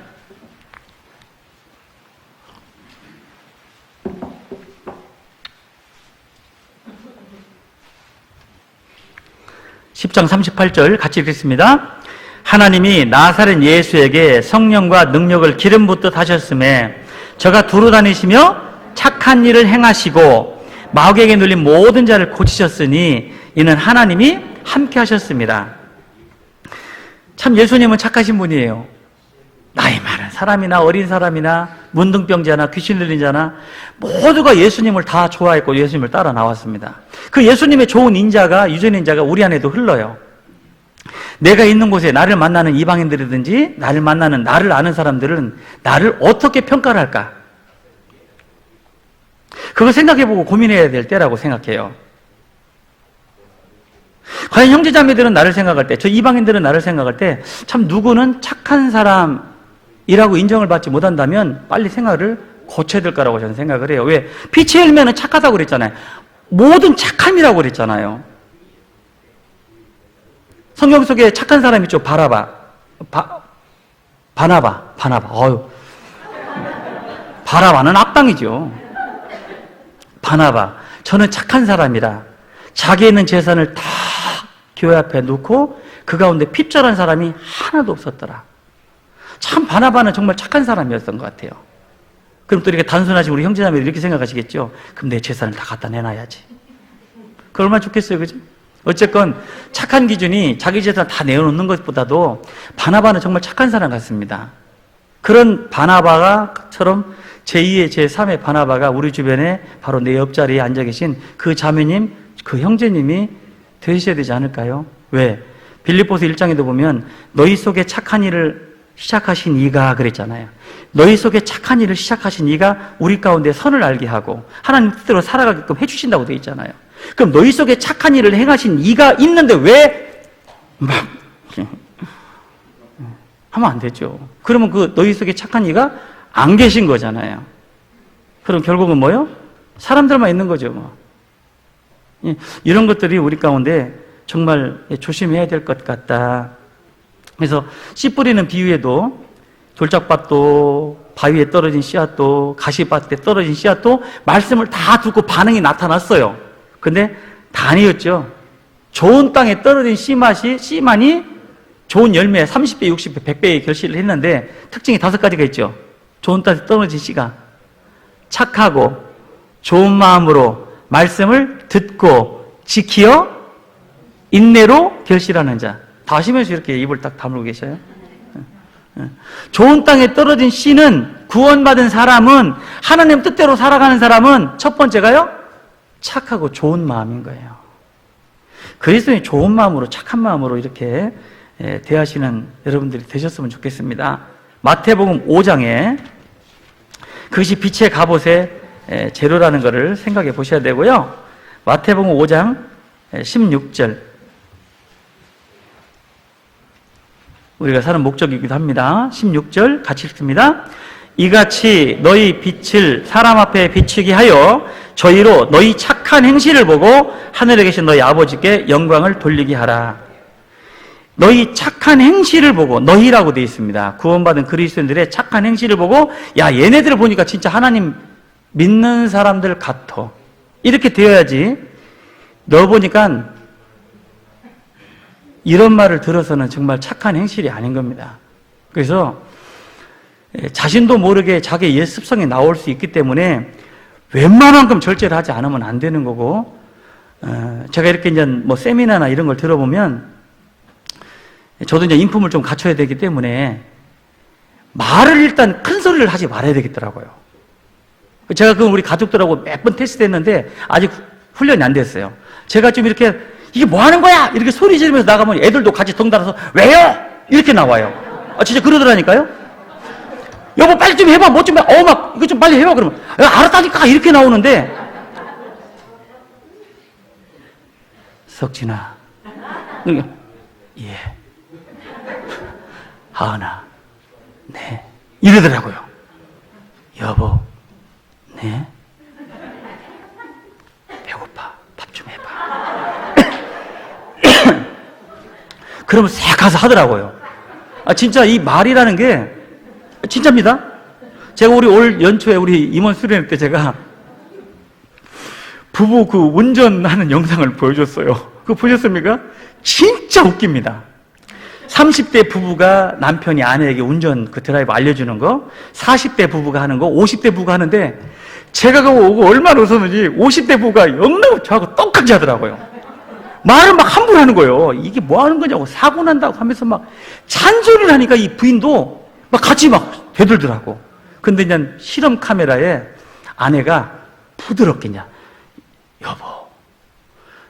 (10장 38절) 같이 읽겠습니다. 하나님이 나사렛 예수에게 성령과 능력을 기름 붓듯 하셨음에 저가 두루 다니시며 착한 일을 행하시고 마귀에게 눌린 모든 자를 고치셨으니 이는 하나님이 함께 하셨습니다. 참 예수님은 착하신 분이에요. 나이 많은 사람이나 어린 사람이나 문둥병자나 귀신 들린 자나 모두가 예수님을 다 좋아했고 예수님을 따라 나왔습니다. 그 예수님의 좋은 유전인자가 우리 안에도 흘러요. 내가 있는 곳에 나를 만나는 이방인들이든지 나를 만나는 나를 아는 사람들은 나를 어떻게 평가를 할까? 그걸 생각해보고 고민해야 될 때라고 생각해요. 과연 형제자매들은 나를 생각할 때, 저 이방인들은 나를 생각할 때 참 누구는 착한 사람이라고 인정을 받지 못한다면 빨리 생각을 고쳐야 될 거라고 저는 생각을 해요. 왜? 빛의 열매는 착하다고 그랬잖아요. 모든 착함이라고 그랬잖아요. 성경 속에 착한 사람이 있죠. 바나바. 바나바는 악당이죠. 바나바. 저는 착한 사람이라 자기에 있는 재산을 다 교회 앞에 놓고 그 가운데 핍절한 사람이 하나도 없었더라. 참 바나바는 정말 착한 사람이었던 것 같아요. 그럼 또 이렇게 단순하신 우리 형제자매들 이렇게 생각하시겠죠? 그럼 내 재산을 다 갖다 내놔야지. 그 얼마나 좋겠어요, 그죠? 어쨌건 착한 기준이 자기 재산 다 내어놓는 것보다도 바나바는 정말 착한 사람 같습니다. 그런 바나바처럼 제2의 제3의 바나바가 우리 주변에 바로 내 옆자리에 앉아 계신 그 자매님, 그 형제님이 되셔야 되지 않을까요? 왜? 빌립보서 1장에도 보면 너희 속에 착한 일을 시작하신 이가 그랬잖아요. 너희 속에 착한 일을 시작하신 이가 우리 가운데 선을 알게 하고 하나님 뜻대로 살아가게끔 해주신다고 되어 있잖아요. 그럼 너희 속에 착한 일을 행하신 이가 있는데 왜 막 하면 안 되죠. 그러면 그 너희 속에 착한 이가 안 계신 거잖아요. 그럼 결국은 뭐요? 사람들만 있는 거죠. 뭐. 이런 것들이 우리 가운데 정말 조심해야 될 것 같다. 그래서 씨 뿌리는 비유에도 돌짝밭도 바위에 떨어진 씨앗도 가시밭에 떨어진 씨앗도 말씀을 다 듣고 반응이 나타났어요. 근데 다 아니었죠. 좋은 땅에 떨어진 씨만이 좋은 열매 30배, 60배, 100배의 결실을 했는데 특징이 5가지가 있죠. 좋은 땅에 떨어진 씨가 착하고 좋은 마음으로 말씀을 듣고 지키어 인내로 결실하는 자. 다 하시면서 이렇게 입을 딱 다물고 계셔요. 좋은 땅에 떨어진 씨는 구원받은 사람은 하나님 뜻대로 살아가는 사람은 첫 번째가요. 착하고 좋은 마음인 거예요. 그리스도인이 좋은 마음으로 착한 마음으로 이렇게 대하시는 여러분들이 되셨으면 좋겠습니다. 마태복음 5장에 그것이 빛의 갑옷의 재료라는 것을 생각해 보셔야 되고요. 마태복음 5장 16절 우리가 사는 목적이기도 합니다. 16절 같이 읽습니다. 이같이 너희 빛을 사람 앞에 비추게 하여 저희로 너희 착한 행실을 보고 하늘에 계신 너희 아버지께 영광을 돌리게 하라. 너희 착한 행실을 보고, 너희라고 되어 있습니다. 구원받은 그리스도인들의 착한 행실을 보고, 야, 얘네들을 보니까 진짜 하나님 믿는 사람들 같아. 이렇게 되어야지. 너 보니까 이런 말을 들어서는 정말 착한 행실이 아닌 겁니다. 그래서 자신도 모르게 자기의 옛 습성이 나올 수 있기 때문에 웬만한큼 절제를 하지 않으면 안 되는 거고, 제가 이렇게 이제 뭐 세미나나 이런 걸 들어보면 저도 이제 인품을 좀 갖춰야 되기 때문에 말을 일단 큰 소리를 하지 말아야 되겠더라고요. 제가 그 우리 가족들하고 몇 번 테스트 했는데 아직 훈련이 안 됐어요. 제가 좀 이렇게 이게 뭐 하는 거야? 이렇게 소리 지르면서 나가면 애들도 같이 덩달아서 왜요? 이렇게 나와요. 진짜 그러더라니까요? 여보 빨리 좀 해봐. 뭐 좀 해. 막 이거 좀 빨리 해봐. 그러면 알았다니까 이렇게 나오는데 석진아 예 하은아 네 이러더라고요. 여보 네 배고파 밥 좀 해봐. 그러면 색 가서 하더라고요. 진짜 이 말이라는 게 진짜입니다. 제가 우리 올 연초에 우리 임원 수련회 때 제가 부부 그 운전하는 영상을 보여줬어요. 그거 보셨습니까? 진짜 웃깁니다. 30대 부부가 남편이 아내에게 운전 그 드라이브 알려주는 거, 40대 부부가 하는 거, 50대 부부가 하는데 제가 그거 오고 얼마나 웃었는지 50대 부부가 영락 저하고 똑같이 하더라고요. 말을 막 함부로 하는 거예요. 이게 뭐 하는 거냐고 사고 난다고 하면서 막 잔소리를 하니까 이 부인도 막 같이 막 되들더라고. 근데 이제 실험 카메라에 아내가 부드럽겠냐. 여보,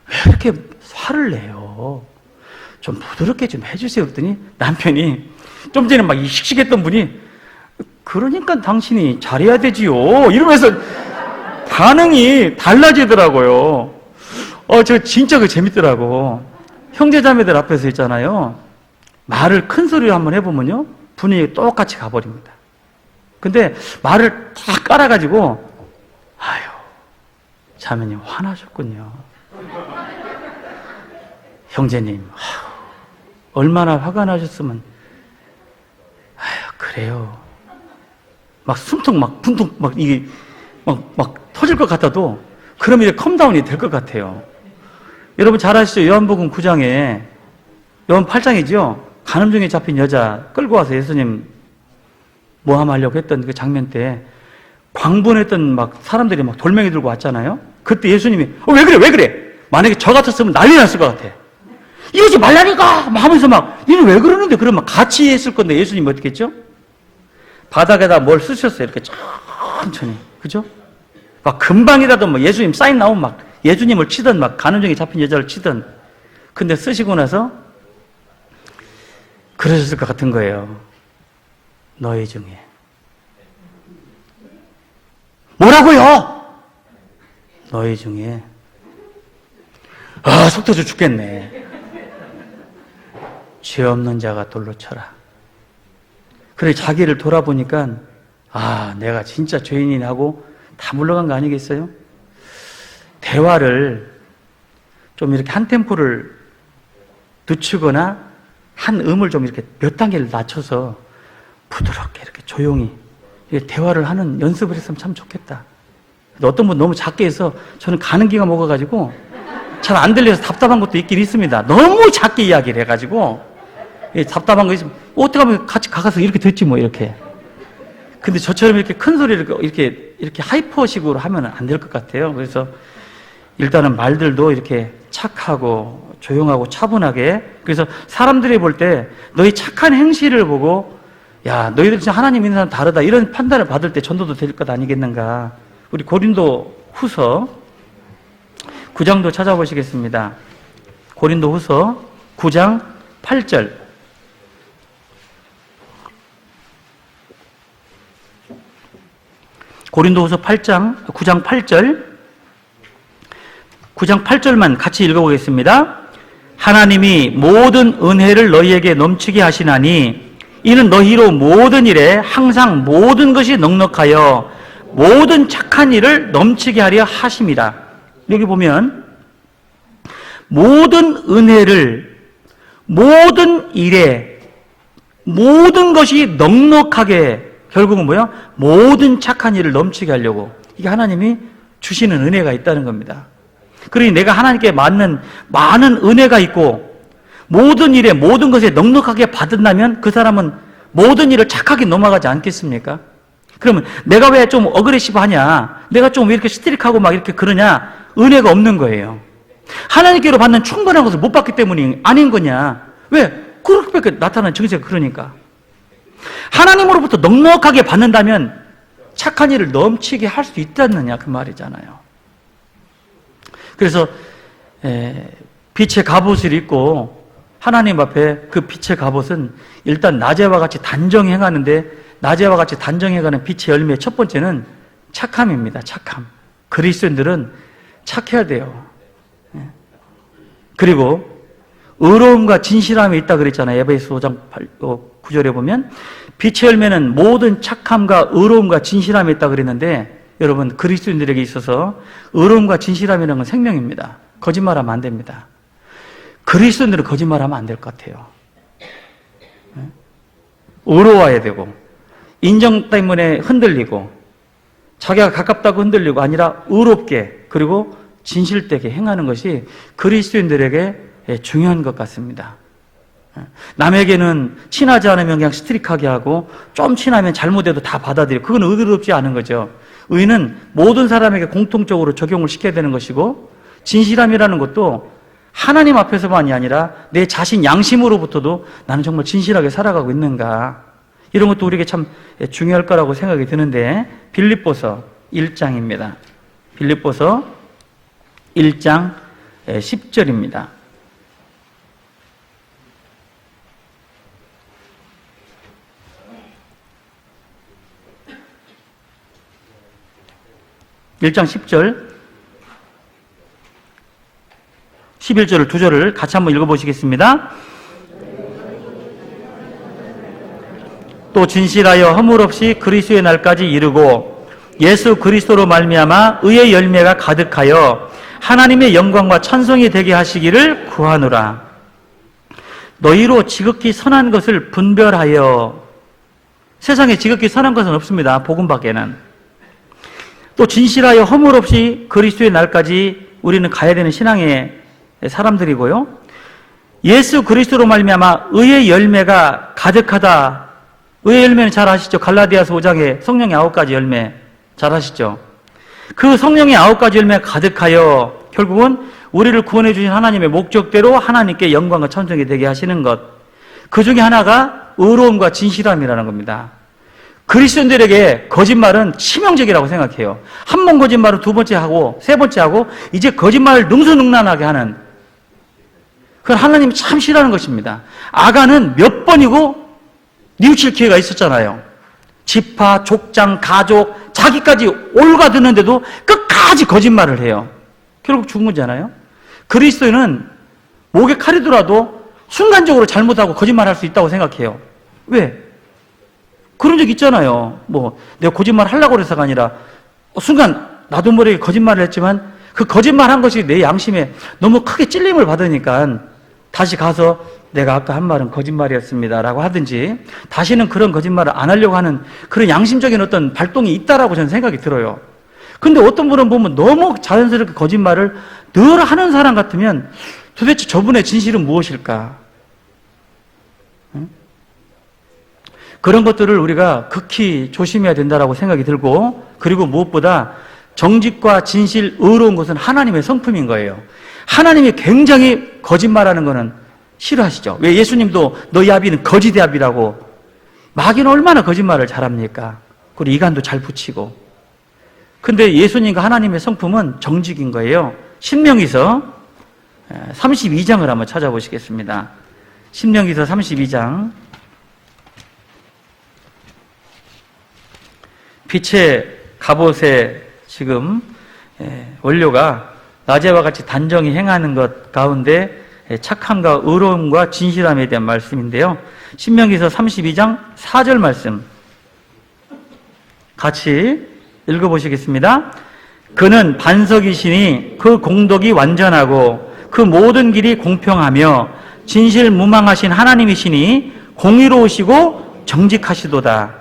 왜 이렇게 화를 내요? 좀 부드럽게 좀 해주세요. 그랬더니 남편이 좀 전에 막 씩씩했던 분이 그러니까 당신이 잘해야 되지요. 이러면서 반응이 달라지더라고요. 저 진짜 그 재밌더라고. 형제자매들 앞에서 있잖아요. 말을 큰 소리로 한번 해보면요. 분위기 똑같이 가버립니다. 근데 말을 다 깔아가지고 아유 자매님 화나셨군요. 형제님 얼마나 화가 나셨으면 아유 그래요. 막 숨통 막 분통 막 이게 막 터질 것 같아도 그럼 이제 컴다운이 될 것 같아요. 여러분 잘 아시죠? 요한복음 9장에 요한 8장이죠. 간음 중에 잡힌 여자 끌고 와서 예수님 모함하려고 했던 그 장면 때 광분했던 막 사람들이 막 돌멩이 들고 왔잖아요. 그때 예수님이 왜 그래 왜 그래? 만약에 저 같았으면 난리 났을 것 같아. 이러지 말라니까 막 하면서 막 니는 왜 그러는데 그러면 같이 했을 건데 예수님이 어떻게 했죠? 바닥에다 뭘 쓰셨어요. 이렇게 천천히. 그죠? 막 금방이라도 뭐 예수님 사인 나오면 막 예수님을 치든 막 간음증에 잡힌 여자를 치든. 근데 쓰시고 나서 그러셨을 것 같은 거예요. 너희 중에. 뭐라고요? 너희 중에. 속 터져 죽겠네. 죄 없는 자가 돌로 쳐라. 그래 자기를 돌아보니까 내가 진짜 죄인이네 하고 다 물러간 거 아니겠어요? 대화를 좀 이렇게 한 템포를 늦추거나 한 음을 좀 이렇게 몇 단계를 낮춰서 부드럽게 이렇게 조용히 이렇게 대화를 하는 연습을 했으면 참 좋겠다. 어떤 분 너무 작게 해서 저는 가는 기가 먹어가지고 잘 안 들려서 답답한 것도 있긴 있습니다. 너무 작게 이야기를 해가지고 답답한 거 있으면 어떻게 하면 같이 가서 이렇게 됐지 뭐 이렇게. 근데 저처럼 이렇게 큰 소리를 이렇게 하이퍼식으로 하면 안 될 것 같아요. 그래서 일단은 말들도 이렇게 착하고 조용하고 차분하게. 그래서 사람들이 볼 때 너희 착한 행실을 보고 야 너희들 진짜 하나님 있는 사람 다르다 이런 판단을 받을 때 전도도 될 것 아니겠는가. 우리 고린도 후서 9장도 찾아보시겠습니다. 고린도 후서 9장 8절. 고린도후서 9장 8절. 9장 8절만 같이 읽어보겠습니다. 하나님이 모든 은혜를 너희에게 넘치게 하시나니 이는 너희로 모든 일에 항상 모든 것이 넉넉하여 모든 착한 일을 넘치게 하려 하심이라. 여기 보면 모든 은혜를 모든 일에 모든 것이 넉넉하게 결국은 뭐야? 모든 착한 일을 넘치게 하려고. 이게 하나님이 주시는 은혜가 있다는 겁니다. 그러니 내가 하나님께 맞는 많은 은혜가 있고 모든 일에 모든 것에 넉넉하게 받는다면 그 사람은 모든 일을 착하게 넘어가지 않겠습니까? 그러면 내가 왜 좀 어그레시브하냐? 내가 좀 이렇게 스트릭하고 막 이렇게 그러냐? 은혜가 없는 거예요. 하나님께로 받는 충분한 것을 못 받기 때문이 아닌 거냐? 왜? 그렇게 나타나는 증세가 그러니까. 하나님으로부터 넉넉하게 받는다면 착한 일을 넘치게 할 수 있지 않느냐 그 말이잖아요. 그래서 빛의 갑옷을 입고 하나님 앞에 그 빛의 갑옷은 일단 낮에와 같이 단정히 행하는데 낮에와 같이 단정히 행하는 빛의 열매의 첫 번째는 착함입니다. 착함. 그리스도인들은 착해야 돼요. 그리고 의로움과 진실함이 있다 그랬잖아요. 에베소 5장 9절에 보면 빛의 열매는 모든 착함과 의로움과 진실함이 있다 그랬는데 여러분 그리스도인들에게 있어서 의로움과 진실함이라는 건 생명입니다. 거짓말하면 안 됩니다. 그리스도인들은 거짓말하면 안 될 것 같아요. 의로워야 되고 인정 때문에 흔들리고 자기가 가깝다고 흔들리고 아니라 의롭게 그리고 진실되게 행하는 것이 그리스도인들에게 중요한 것 같습니다. 남에게는 친하지 않으면 그냥 스트릭하게 하고 좀 친하면 잘못해도 다 받아들이고 그건 의롭지 않은 거죠. 의는 모든 사람에게 공통적으로 적용을 시켜야 되는 것이고 진실함이라는 것도 하나님 앞에서만이 아니라 내 자신 양심으로부터도 나는 정말 진실하게 살아가고 있는가 이런 것도 우리에게 참 중요할 거라고 생각이 드는데 빌립보서 1장입니다. 빌립보서 1장 10절입니다. (1장 10절) 11절을 두 절을 같이 한번 읽어보시겠습니다. 또 진실하여 허물 없이 그리스도의 날까지 이르고 예수 그리스도로 말미암아 의의 열매가 가득하여 하나님의 영광과 찬송이 되게 하시기를 구하노라. 너희로 지극히 선한 것을 분별하여. 세상에 지극히 선한 것은 없습니다. 복음 밖에는. 또 진실하여 허물 없이 그리스도의 날까지 우리는 가야 되는 신앙의 사람들이고요. 예수 그리스도로 말미암아 의의 열매가 가득하다. 의의 열매는 잘 아시죠? 갈라디아서 5장에 성령의 9가지 열매 잘 아시죠? 그 성령의 9가지 열매가 가득하여 결국은 우리를 구원해 주신 하나님의 목적대로 하나님께 영광과 찬송이 되게 하시는 것. 그 중에 하나가 의로움과 진실함이라는 겁니다. 그리스도인들에게 거짓말은 치명적이라고 생각해요. 한 번 거짓말을 두 번째 하고 세 번째 하고 이제 거짓말을 능수능란하게 하는, 그건 하나님이 참 싫어하는 것입니다. 아간은 몇 번이고 뉘우칠 기회가 있었잖아요. 지파, 족장, 가족, 자기까지 올가드는데도 끝까지 거짓말을 해요. 결국 죽은 거잖아요. 그리스도인은 목에 칼이 들어도 순간적으로 잘못하고 거짓말할 수 있다고 생각해요. 왜? 그런 적 있잖아요. 내가 거짓말 하려고 그래서가 아니라 순간 나도 모르게 거짓말을 했지만 그 거짓말 한 것이 내 양심에 너무 크게 찔림을 받으니까 다시 가서 내가 아까 한 말은 거짓말이었습니다 라고 하든지 다시는 그런 거짓말을 안 하려고 하는 그런 양심적인 어떤 발동이 있다라고 저는 생각이 들어요. 근데 어떤 분은 보면 너무 자연스럽게 거짓말을 늘 하는 사람 같으면 도대체 저분의 진실은 무엇일까? 응? 그런 것들을 우리가 극히 조심해야 된다라고 생각이 들고, 그리고 무엇보다 정직과 진실, 의로운 것은 하나님의 성품인 거예요. 하나님이 굉장히 거짓말하는 거는 싫어하시죠. 왜 예수님도 너희 아비는 거짓의 아비라고, 마귀는 얼마나 거짓말을 잘합니까? 그리고 이간도 잘 붙이고. 근데 예수님과 하나님의 성품은 정직인 거예요. 신명기서 32장을 한번 찾아보시겠습니다. 신명기서 32장. 빛의 갑옷에 지금 원료가 낮에와 같이 단정히 행하는 것 가운데 착함과 의로움과 진실함에 대한 말씀인데요. 신명기서 32장 4절 말씀 같이 읽어보시겠습니다. 그는 반석이시니 그 공덕이 완전하고 그 모든 길이 공평하며 진실무망하신 하나님이시니 공의로우시고 정직하시도다.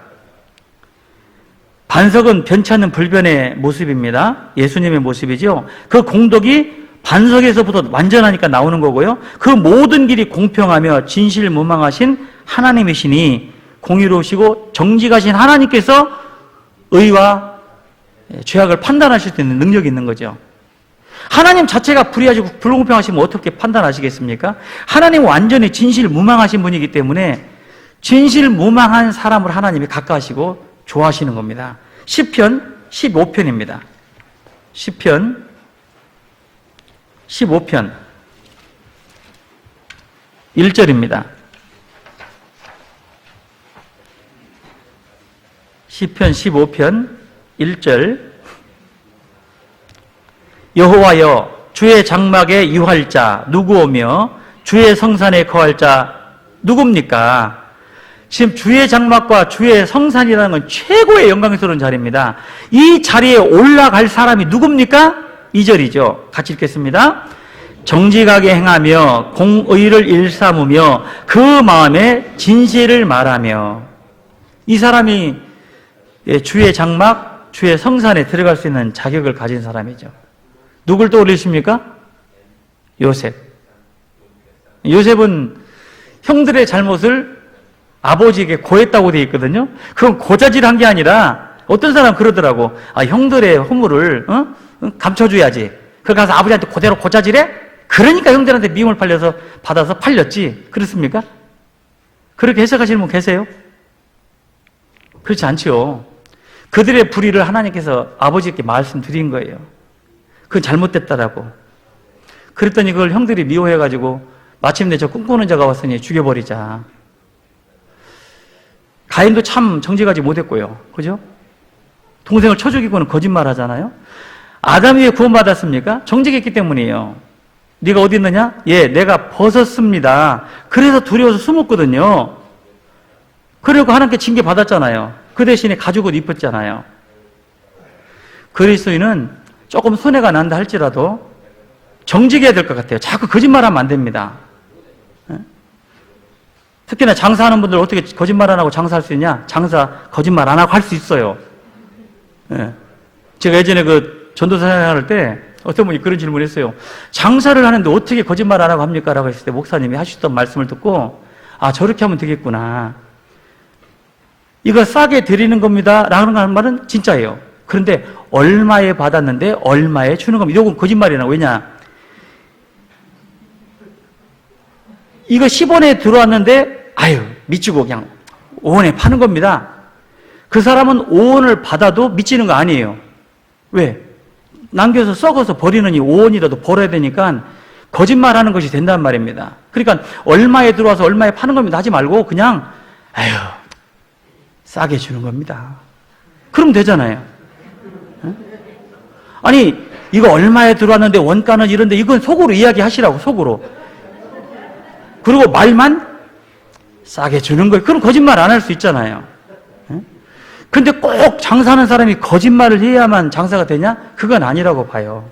반석은 변치 않는 불변의 모습입니다. 예수님의 모습이죠. 그 공덕이 반석에서부터 완전하니까 나오는 거고요. 그 모든 길이 공평하며 진실무망하신 하나님이시니 공의로우시고 정직하신 하나님께서 의와 죄악을 판단하실 수 있는 능력이 있는 거죠. 하나님 자체가 불의하시고 불공평하시면 어떻게 판단하시겠습니까? 하나님은 완전히 진실무망하신 분이기 때문에 진실무망한 사람을 하나님이 가까우시고 좋아하시는 겁니다. 시편 15편입니다. 시편 15편 1절입니다. 시편 15편 1절 여호와여 주의 장막에 유할 자 누구오며 주의 성산에 거할 자 누굽니까? 지금 주의 장막과 주의 성산이라는 건 최고의 영광스러운 자리입니다. 이 자리에 올라갈 사람이 누굽니까? 2절이죠. 같이 읽겠습니다. 정직하게 행하며 공의를 일삼으며 그 마음에 진실을 말하며. 이 사람이 주의 장막, 주의 성산에 들어갈 수 있는 자격을 가진 사람이죠. 누굴 떠올리십니까? 요셉. 요셉은 형들의 잘못을 아버지에게 고했다고 되어 있거든요. 그건 고자질한 게 아니라 어떤 사람 그러더라고. 형들의 허물을 감춰줘야지. 그걸 가서 아버지한테 그대로 고자질해? 그러니까 형들한테 미움을 받아서 팔렸지. 그렇습니까? 그렇게 해석하시는 분 계세요? 그렇지 않죠. 그들의 불의를 하나님께서 아버지께 말씀드린 거예요. 그건 잘못됐다라고. 그랬더니 그걸 형들이 미워해가지고 마침내 저 꿈꾸는 자가 왔으니 죽여버리자. 가인도 참 정직하지 못했고요. 그죠? 동생을 쳐 죽이고는 거짓말 하잖아요. 아담이 왜 구원받았습니까? 정직했기 때문이에요. 네가 어디 있느냐? 예, 내가 벗었습니다. 그래서 두려워서 숨었거든요. 그리고 하나님께 징계 받았잖아요. 그 대신에 가죽옷 입었잖아요. 그리스도인은 조금 손해가 난다 할지라도 정직해야 될 것 같아요. 자꾸 거짓말하면 안 됩니다. 특히나 장사하는 분들 어떻게 거짓말 안 하고 장사할 수 있냐? 장사 거짓말 안 하고 할 수 있어요. 제가 예전에 그 전도사 생활할 때 어떤 분이 그런 질문을 했어요. 장사를 하는데 어떻게 거짓말 안 하고 합니까? 라고 했을 때 목사님이 하시던 말씀을 듣고 저렇게 하면 되겠구나. 이거 싸게 드리는 겁니다 라는 말은 진짜예요. 그런데 얼마에 받았는데 얼마에 주는 겁니다. 이건 거짓말이나. 왜냐? 이거 10원에 들어왔는데 아유 미치고 그냥 5원에 파는 겁니다. 그 사람은 5원을 받아도 미치는 거 아니에요. 왜? 남겨서 썩어서 버리는 이 5원이라도 벌어야 되니까 거짓말하는 것이 된단 말입니다. 그러니까 얼마에 들어와서 얼마에 파는 겁니다 하지 말고 그냥 아유 싸게 주는 겁니다. 그럼 되잖아요. 아니 이거 얼마에 들어왔는데 원가는 이런데 이건 속으로 이야기하시라고. 속으로. 그리고 말만 싸게 주는 거예요. 그럼 거짓말 안 할 수 있잖아요. 근데 꼭 장사하는 사람이 거짓말을 해야만 장사가 되냐? 그건 아니라고 봐요.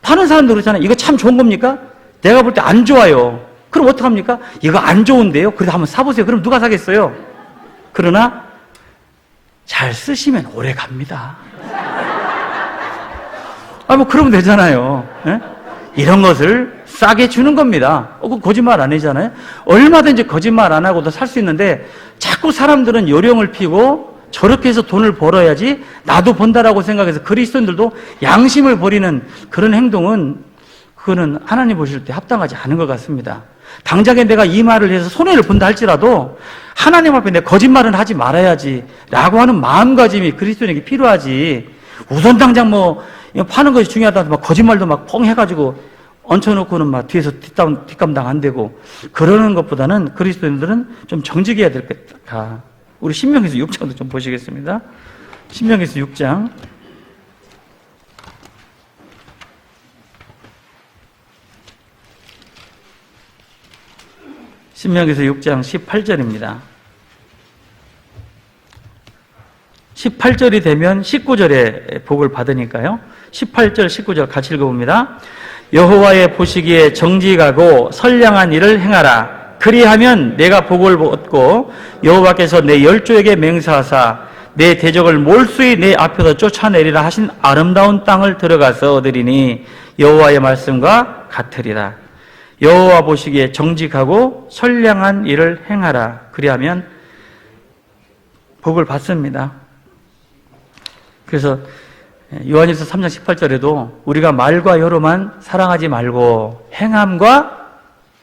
파는 사람도 그렇잖아요. 이거 참 좋은 겁니까? 내가 볼 때 안 좋아요. 그럼 어떡합니까? 이거 안 좋은데요? 그래도 한번 사보세요. 그럼 누가 사겠어요? 그러나 잘 쓰시면 오래 갑니다. 뭐 그러면 되잖아요. 예? 이런 것을 싸게 주는 겁니다. 그 거짓말 안 하잖아요. 얼마든지 거짓말 안 하고도 살 수 있는데 자꾸 사람들은 요령을 피고 저렇게 해서 돈을 벌어야지 나도 번다라고 생각해서 그리스도인들도 양심을 버리는 그런 행동은 그거는 하나님 보실 때 합당하지 않은 것 같습니다. 당장에 내가 이 말을 해서 손해를 본다 할지라도 하나님 앞에 내 거짓말은 하지 말아야지 라고 하는 마음가짐이 그리스도인에게 필요하지. 우선 당장 뭐 파는 것이 중요하다고 막 거짓말도 막 펑 해가지고 얹혀놓고는 막 뒤에서 뒷감당 안 되고 그러는 것보다는 그리스도인들은 좀 정직해야 될 것 같다. 우리 신명기서 6장도 좀 보시겠습니다. 신명기서 6장. 신명기서 6장 18절입니다. 18절이 되면 19절에 복을 받으니까요. 18절, 19절 같이 읽어봅니다. 여호와의 보시기에 정직하고 선량한 일을 행하라. 그리하면 내가 복을 얻고 여호와께서 내 열조에게 맹세하사 내 대적을 몰수히 내 앞에서 쫓아내리라 하신 아름다운 땅을 들어가서 얻으리니 여호와의 말씀과 같으리라. 여호와 보시기에 정직하고 선량한 일을 행하라. 그리하면 복을 받습니다. 그래서 요한일서 3장 18절에도 우리가 말과 혀로만 사랑하지 말고 행함과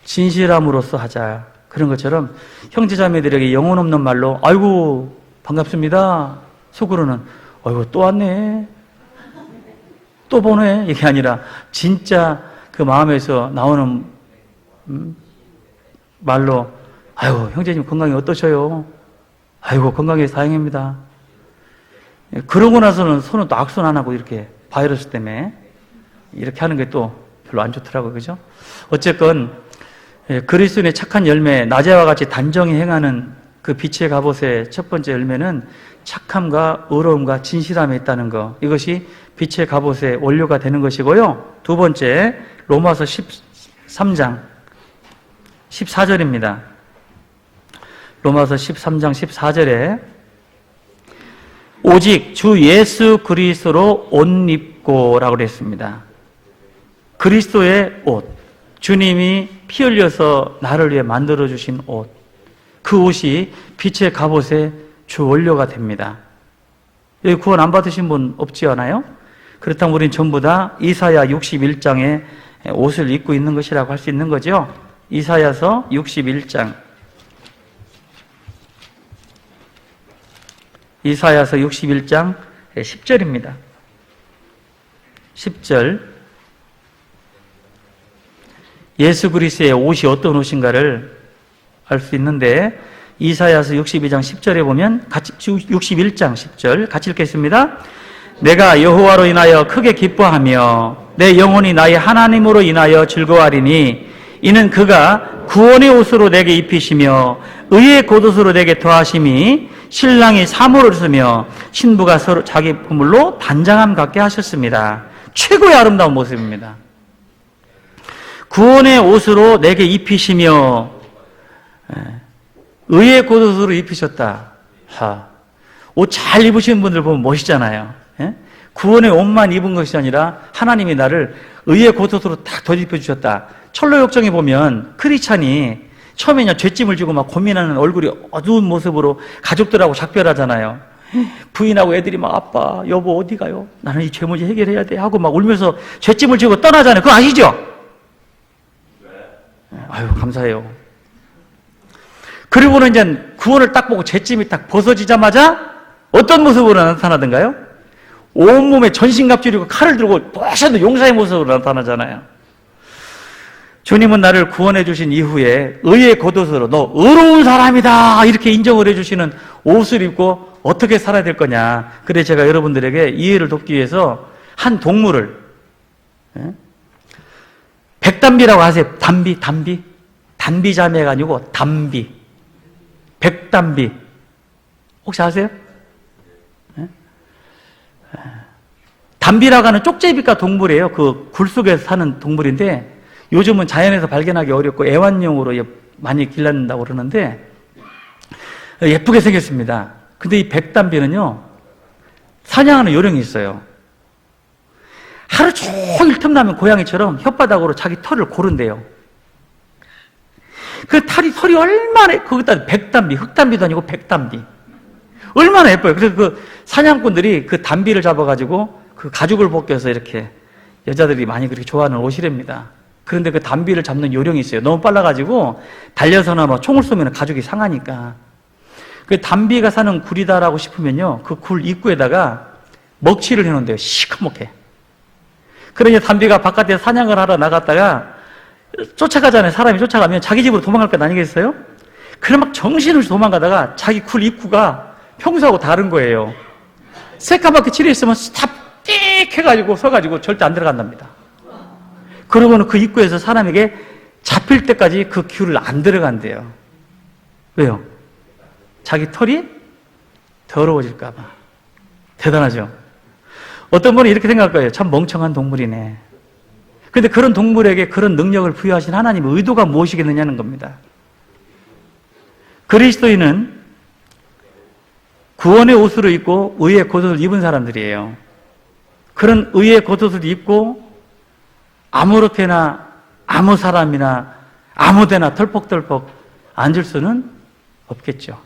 진실함으로써 하자. 그런 것처럼 형제자매들에게 영혼 없는 말로 아이고 반갑습니다. 속으로는 아이고 또 왔네. 또 보네. 이게 아니라 진짜 그 마음에서 나오는 말로 아이고 형제님 건강이 어떠셔요? 아이고 건강해서 다행입니다. 그러고 나서는 손은 또 악손 안 하고 이렇게 바이러스 때문에 이렇게 하는 게 또 별로 안 좋더라고요. 그죠? 어쨌건 그리스도인의 착한 열매, 낮에와 같이 단정히 행하는 그 빛의 갑옷의 첫 번째 열매는 착함과 의로움과 진실함에 있다는 것. 이것이 빛의 갑옷의 원료가 되는 것이고요. 두 번째, 로마서 13장 14절입니다. 로마서 13장 14절에 오직 주 예수 그리스도로 옷 입고 라고 그랬습니다. 그리스도의 옷, 주님이 피 흘려서 나를 위해 만들어주신 옷, 그 옷이 빛의 갑옷의 주 원료가 됩니다. 여기 구원 안 받으신 분 없지 않아요? 그렇다면 우리는 전부 다 이사야 61장에 옷을 입고 있는 것이라고 할 수 있는 거죠. 이사야서 61장 이사야서 61장 10절입니다. 10절 예수 그리스도의 옷이 어떤 옷인가를 알 수 있는데 이사야서 62장 10절에 보면 61장 10절 같이 읽겠습니다. 내가 여호와로 인하여 크게 기뻐하며 내 영혼이 나의 하나님으로 인하여 즐거워하리니 이는 그가 구원의 옷으로 내게 입히시며 의의 겉옷으로 내게 더하심이 신랑이 사모를 쓰며 신부가 서로 자기 보물로 단장함 갖게 하셨습니다. 최고의 아름다운 모습입니다. 구원의 옷으로 내게 입히시며 의의 겉옷으로 입히셨다. 옷 잘 입으신 분들 보면 멋있잖아요. 구원의 옷만 입은 것이 아니라 하나님이 나를 의의 겉옷으로 딱 덧입혀 주셨다. 철로역정에 보면 크리스찬이 처음에는 죄짐을 지고 막 고민하는 얼굴이 어두운 모습으로 가족들하고 작별하잖아요. 부인하고 애들이 막 아빠, 여보 어디 가요? 나는 이 죄 문제 해결해야 돼 하고 막 울면서 죄짐을 지고 떠나잖아요. 그거 아시죠? 아유, 감사해요. 그리고는 이제 구원을 딱 보고 죄짐이 딱 벗어지자마자 어떤 모습으로 나타나던가요? 온몸에 전신갑주리고 칼을 들고 멋있는 용사의 모습으로 나타나잖아요. 주님은 나를 구원해 주신 이후에 의의 겉옷으로 너 의로운 사람이다 이렇게 인정을 해주시는 옷을 입고 어떻게 살아야 될 거냐. 그래서 제가 여러분들에게 이해를 돕기 위해서 한 동물을, 백담비라고 아세요? 단비 자매가 아니고 담비, 백담비 혹시 아세요? 담비라고 하는 쪽제비과 동물이에요. 그 굴 속에서 사는 동물인데 요즘은 자연에서 발견하기 어렵고 애완용으로 많이 길러낸다고 그러는데 예쁘게 생겼습니다. 근데 이 백담비는요, 사냥하는 요령이 있어요. 하루 종일 틈나면 고양이처럼 혓바닥으로 자기 털을 고른대요. 그 털이 얼마나, 거기다 백담비, 흑담비도 아니고 백담비. 얼마나 예뻐요. 그래서 그 사냥꾼들이 그 담비를 잡아가지고 그 가죽을 벗겨서 이렇게 여자들이 많이 그렇게 좋아하는 옷이랍니다. 그런데 그 담비를 잡는 요령이 있어요. 너무 빨라가지고 달려서나 뭐 총을 쏘면 가죽이 상하니까. 그 담비가 사는 굴이다라고 싶으면요, 그 굴 입구에다가 먹칠을 해놓은대요. 시커멓게. 그러니 담비가 바깥에 사냥을 하러 나갔다가 쫓아가잖아요. 사람이 쫓아가면 자기 집으로 도망갈 것 아니겠어요? 그럼 막 정신없이 도망가다가 자기 굴 입구가 평소하고 다른 거예요. 새까맣게 칠해있으면 스탑 띡 해가지고 서가지고 절대 안 들어간답니다. 그러고는 그 입구에서 사람에게 잡힐 때까지 그 귤을 안 들어간대요. 왜요? 자기 털이 더러워질까봐. 대단하죠? 어떤 분은 이렇게 생각할 거예요. 참 멍청한 동물이네. 근데 그런 동물에게 그런 능력을 부여하신 하나님의 의도가 무엇이겠느냐는 겁니다. 그리스도인은 구원의 옷을 입고 의의 겉옷을 입은 사람들이에요. 그런 의의 겉옷을 입고 아무렇게나 아무 사람이나 아무데나 털퍽털퍽 앉을 수는 없겠죠.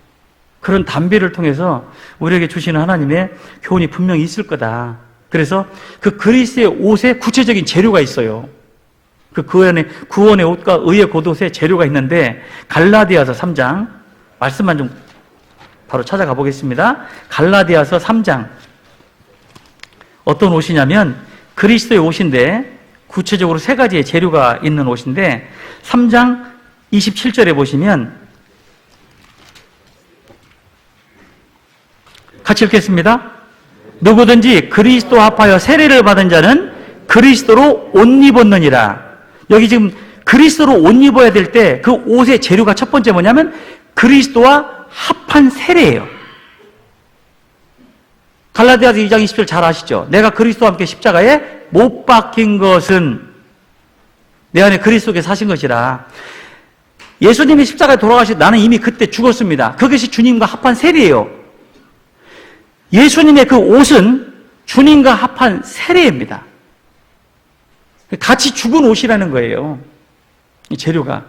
그런 담비를 통해서 우리에게 주시는 하나님의 교훈이 분명히 있을 거다. 그래서 그 그리스도의 옷에 구체적인 재료가 있어요. 그 구원의 옷과 의의 겉옷에 재료가 있는데 갈라디아서 3장 말씀만 좀 바로 찾아가 보겠습니다. 갈라디아서 3장 어떤 옷이냐면 그리스도의 옷인데 구체적으로 세 가지의 재료가 있는 옷인데 3장 27절에 보시면 같이 읽겠습니다. 누구든지 그리스도 합하여 세례를 받은 자는 그리스도로 옷 입었느니라. 여기 지금 그리스도로 옷 입어야 될 때 그 옷의 재료가 첫 번째 뭐냐면 그리스도와 합한 세례예요. 갈라디아서 2장 20절 잘 아시죠? 내가 그리스도와 함께 십자가에 못 박힌 것은 내 안에 그리스도께 사신 것이라. 예수님이 십자가에 돌아가실 때 나는 이미 그때 죽었습니다. 그것이 주님과 합한 세례예요. 예수님의 그 옷은 주님과 합한 세례입니다. 같이 죽은 옷이라는 거예요. 이 재료가.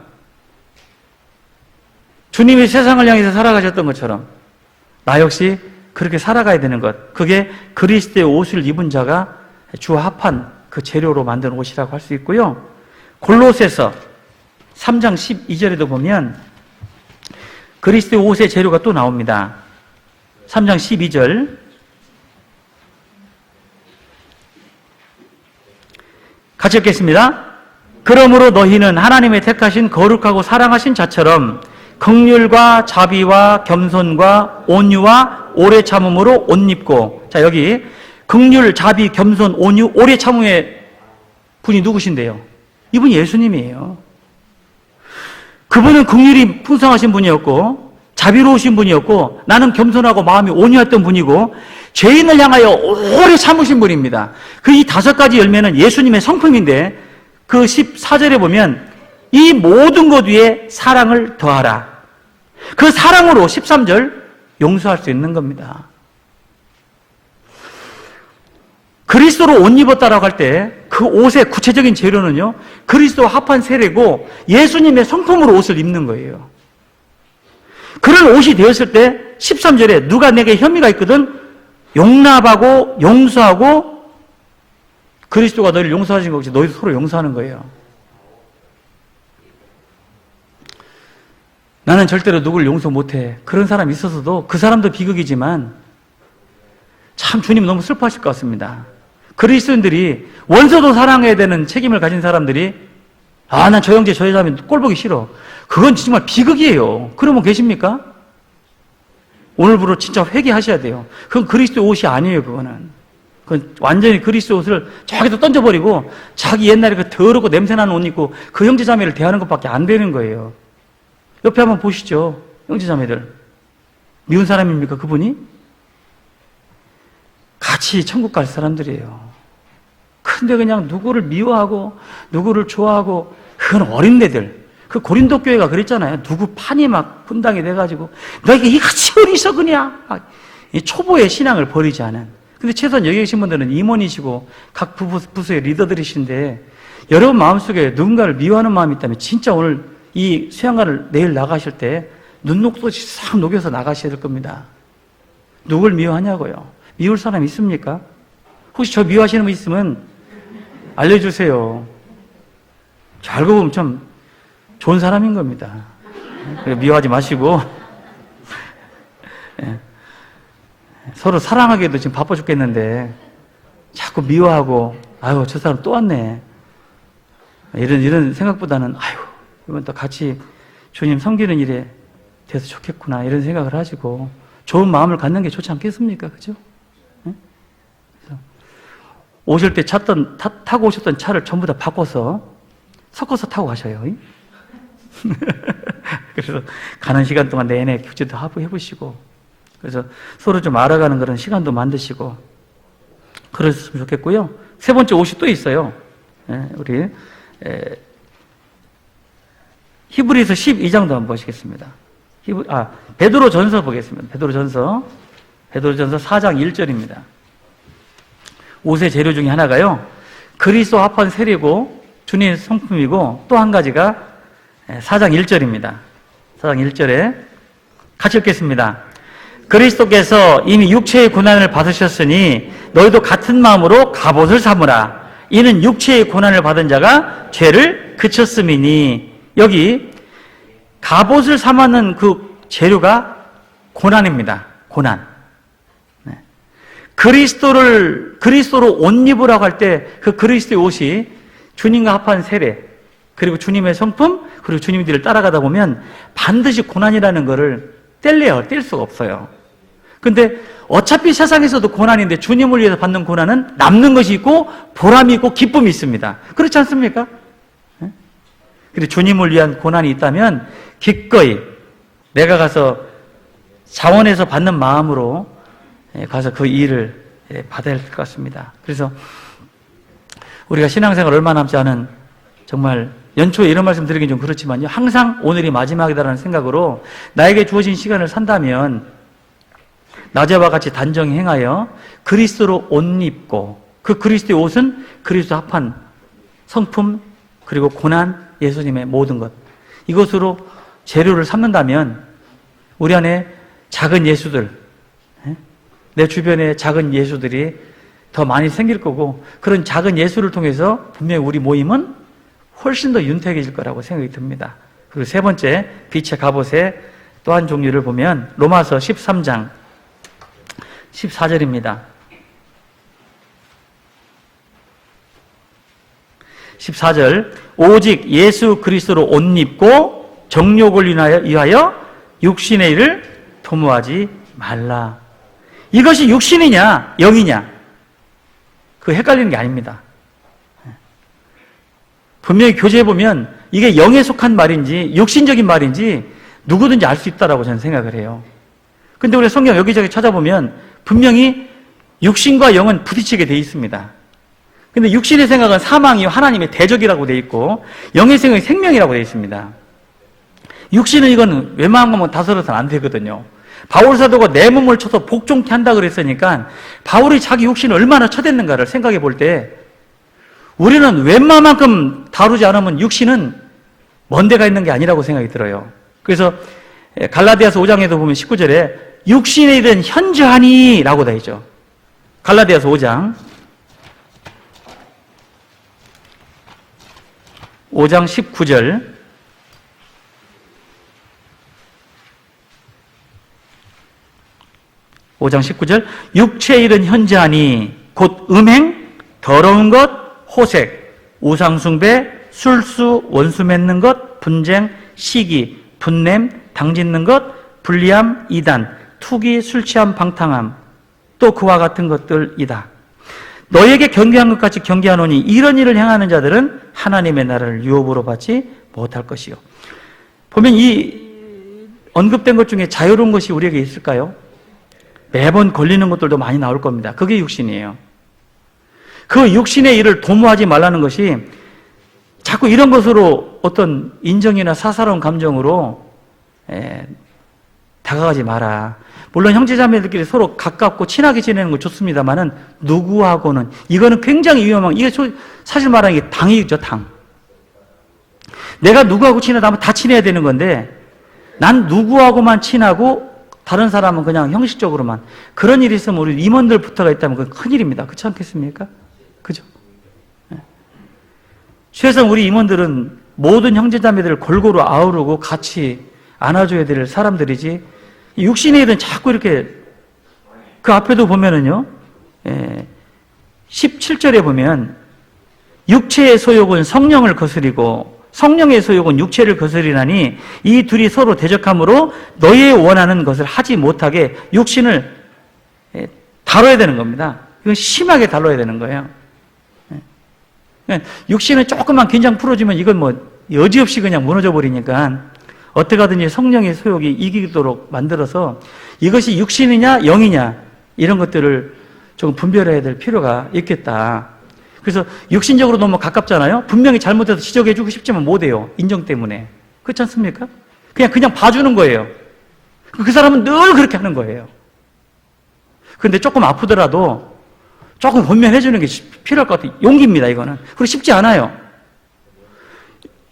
주님이 세상을 향해서 살아가셨던 것처럼 나 역시 그렇게 살아가야 되는 것. 그게 그리스도의 옷을 입은 자가 주와 합한 그 재료로 만든 옷이라고 할 수 있고요. 골로새서 3장 12절에도 보면 그리스도의 옷의 재료가 또 나옵니다. 3장 12절 같이 읽겠습니다. 그러므로 너희는 하나님의 택하신 거룩하고 사랑하신 자처럼 긍휼과 자비와 겸손과 온유와 오래 참음으로 옷 입고. 자, 여기 긍휼, 자비, 겸손, 온유, 오래 참음의 분이 누구신데요? 이분이 예수님이에요. 그분은 긍휼이 풍성하신 분이었고 자비로우신 분이었고 나는 겸손하고 마음이 온유했던 분이고 죄인을 향하여 오래 참으신 분입니다. 그 이 5가지 열매는 예수님의 성품인데 그 14절에 보면 이 모든 것 위에 사랑을 더하라. 그 사랑으로 13절 용서할 수 있는 겁니다. 그리스도로 옷 입었다라고 할 때 그 그 옷의 구체적인 재료는요, 그리스도와 합한 세례고 예수님의 성품으로 옷을 입는 거예요. 그런 옷이 되었을 때 13절에 누가 내게 혐의가 있거든 용납하고 용서하고 그리스도가 너희를 용서하신 것이 너희도 서로 용서하는 거예요. 나는 절대로 누구를 용서 못해. 그런 사람이 있어서도 그 사람도 비극이지만 참 주님 너무 슬퍼하실 것 같습니다. 그리스도인들이 원수도 사랑해야 되는 책임을 가진 사람들이 난 저 형제 저 여자면 꼴 보기 싫어. 그건 정말 비극이에요. 그런 분 계십니까? 오늘부로 진짜 회개하셔야 돼요. 그건 그리스도 옷이 아니에요. 그건 완전히 그리스도 옷을 저기다 던져버리고 자기 옛날에 그 더럽고 냄새나는 옷 입고 그 형제자매를 대하는 것밖에 안 되는 거예요. 옆에 한번 보시죠. 형제자매들 미운 사람입니까 그분이? 같이 천국 갈 사람들이에요. 근데 그냥 누구를 미워하고 누구를 좋아하고 그건 어린애들. 그 고린도 교회가 그랬잖아요. 누구 판이 막 분당이 돼가지고 너희가 이같이 어리석으냐. 이 초보의 신앙을 버리지 않은. 근데 최소한 여기 계신 분들은 임원이시고 각 부서의 리더들이신데 여러분 마음속에 누군가를 미워하는 마음이 있다면 진짜 오늘 이 수양관을 내일 나가실 때 눈녹듯이 싹 녹여서 나가셔야 될 겁니다. 누굴 미워하냐고요. 미울 사람 있습니까? 혹시 저 미워하시는 분 있으면 알려주세요. 저 알고 보면 참 좋은 사람인 겁니다. 미워하지 마시고 서로 사랑하기에도 지금 바빠 죽겠는데 자꾸 미워하고 아유 저 사람 또 왔네 이런 생각보다는 아유 이번 또 같이 주님 섬기는 일에 돼서 좋겠구나 이런 생각을 하시고 좋은 마음을 갖는 게 좋지 않겠습니까? 그죠? 그래서 오실 때 타고 오셨던 차를 전부 다 바꿔서 섞어서 타고 가셔요. 그래서 가는 시간 동안 내내 교제도 해보시고 그래서 서로 좀 알아가는 그런 시간도 만드시고 그랬으면 좋겠고요. 세 번째 옷이 또 있어요. 우리 히브리서 12장도 한번 보시겠습니다. 베드로전서 보겠습니다. 베드로전서 4장 1절입니다. 옷의 재료 중에 하나가요. 그리스도 합한 세례고 주님의 성품이고 또 한 가지가 4장 1절입니다. 4장 1절에 같이 읽겠습니다. 그리스도께서 이미 육체의 고난을 받으셨으니 너희도 같은 마음으로 갑옷을 삼으라. 이는 육체의 고난을 받은 자가 죄를 그쳤음이니. 여기 갑옷을 삼았는 그 재료가 고난입니다. 고난. 그리스도로 옷 입으라고 할 때 그 그리스도의 옷이 주님과 합한 세례 그리고 주님의 성품 그리고 주님들을 따라가다 보면 반드시 고난이라는 것을 뗄 수가 없어요. 근데 어차피 세상에서도 고난인데 주님을 위해서 받는 고난은 남는 것이 있고 보람이 있고 기쁨이 있습니다. 그렇지 않습니까? 근데 주님을 위한 고난이 있다면 기꺼이 내가 가서 자원해서 받는 마음으로 가서 그 일을 받아야 할 것 같습니다. 그래서 우리가 신앙생활 얼마 남지 않은 정말 연초에 이런 말씀 드리긴 좀 그렇지만요. 항상 오늘이 마지막이다라는 생각으로 나에게 주어진 시간을 산다면 낮에와 같이 단정히 행하여 그리스도로 옷 입고 그 그리스도의 옷은 그리스도 합한 성품 그리고 고난 예수님의 모든 것 이것으로 재료를 삼는다면 우리 안에 작은 예수들 내 주변에 작은 예수들이 더 많이 생길 거고 그런 작은 예수를 통해서 분명히 우리 모임은 훨씬 더 윤택해질 거라고 생각이 듭니다. 그리고 세 번째 빛의 갑옷의 또 한 종류를 보면 로마서 13장 14절입니다. 14절 오직 예수 그리스도로 옷 입고 정욕을 위하여 육신의 일을 도모하지 말라. 이것이 육신이냐 영이냐 그 헷갈리는 게 아닙니다. 분명히 교재에 보면 이게 영에 속한 말인지 육신적인 말인지 누구든지 알 수 있다라고 저는 생각을 해요. 근데 우리 성경 여기저기 찾아보면 분명히 육신과 영은 부딪히게 돼 있습니다. 근데 육신의 생각은 사망이 하나님의 대적이라고 돼 있고 영의 생각이 생명이라고 돼 있습니다. 육신은 이건 웬만하면 다스려서는 안 되거든요. 바울 사도가 내 몸을 쳐서 복종케 한다 그랬으니까 바울이 자기 육신을 얼마나 쳐댔는가를 생각해 볼 때 우리는 웬만만큼 다루지 않으면 육신은 먼 데가 있는 게 아니라고 생각이 들어요. 그래서 갈라디아서 5장에도 보면 19절에 육신의 일은 현저하니 라고 되어 있죠. 갈라디아서 5장 19절 육체의 일은 현저하니 곧 음행, 더러운 것, 호색, 우상숭배, 술수, 원수 맺는 것, 분쟁, 시기, 분냄, 당짓는 것, 불리함, 이단, 투기, 술취함, 방탕함, 또 그와 같은 것들이다. 너에게 경계한 것 같이 경계하노니 이런 일을 행하는 자들은 하나님의 나라를 유업으로 받지 못할 것이요. 보면 이 언급된 것 중에 자유로운 것이 우리에게 있을까요? 매번 걸리는 것들도 많이 나올 겁니다. 그게 육신이에요. 그 육신의 일을 도모하지 말라는 것이 자꾸 이런 것으로 어떤 인정이나 사사로운 감정으로 다가가지 마라. 물론 형제자매들끼리 서로 가깝고 친하게 지내는 건 좋습니다만은 누구하고는 이거는 굉장히 위험한, 이게 사실 말하는 게 당이죠, 당. 내가 누구하고 친하다 하면 다 친해야 되는 건데 난 누구하고만 친하고 다른 사람은 그냥 형식적으로만, 그런 일이 있으면 우리 임원들 붙어가 있다면 그건 큰일입니다. 그렇지 않겠습니까? 그죠? 최소한 우리 임원들은 모든 형제자매들을 골고루 아우르고 같이 안아줘야 될 사람들이지, 육신의 일은 자꾸 이렇게, 그 앞에도 보면은요, 17절에 보면 육체의 소욕은 성령을 거스리고 성령의 소욕은 육체를 거스리나니 이 둘이 서로 대적함으로 너의 원하는 것을 하지 못하게 육신을 다뤄야 되는 겁니다. 이건 심하게 다뤄야 되는 거예요. 육신은 조금만 긴장 풀어주면 이건 뭐 여지없이 그냥 무너져 버리니까 어떻게 하든지 성령의 소욕이 이기도록 만들어서 이것이 육신이냐 영이냐 이런 것들을 좀 분별해야 될 필요가 있겠다. 그래서 육신적으로 너무 가깝잖아요. 분명히 잘못해서 지적해주고 싶지만 못해요. 인정 때문에. 그렇지 않습니까? 그냥 봐주는 거예요. 그 사람은 늘 그렇게 하는 거예요. 그런데 조금 아프더라도 조금 권면해주는 게 필요할 것 같아요. 용기입니다, 이거는. 그리고 쉽지 않아요.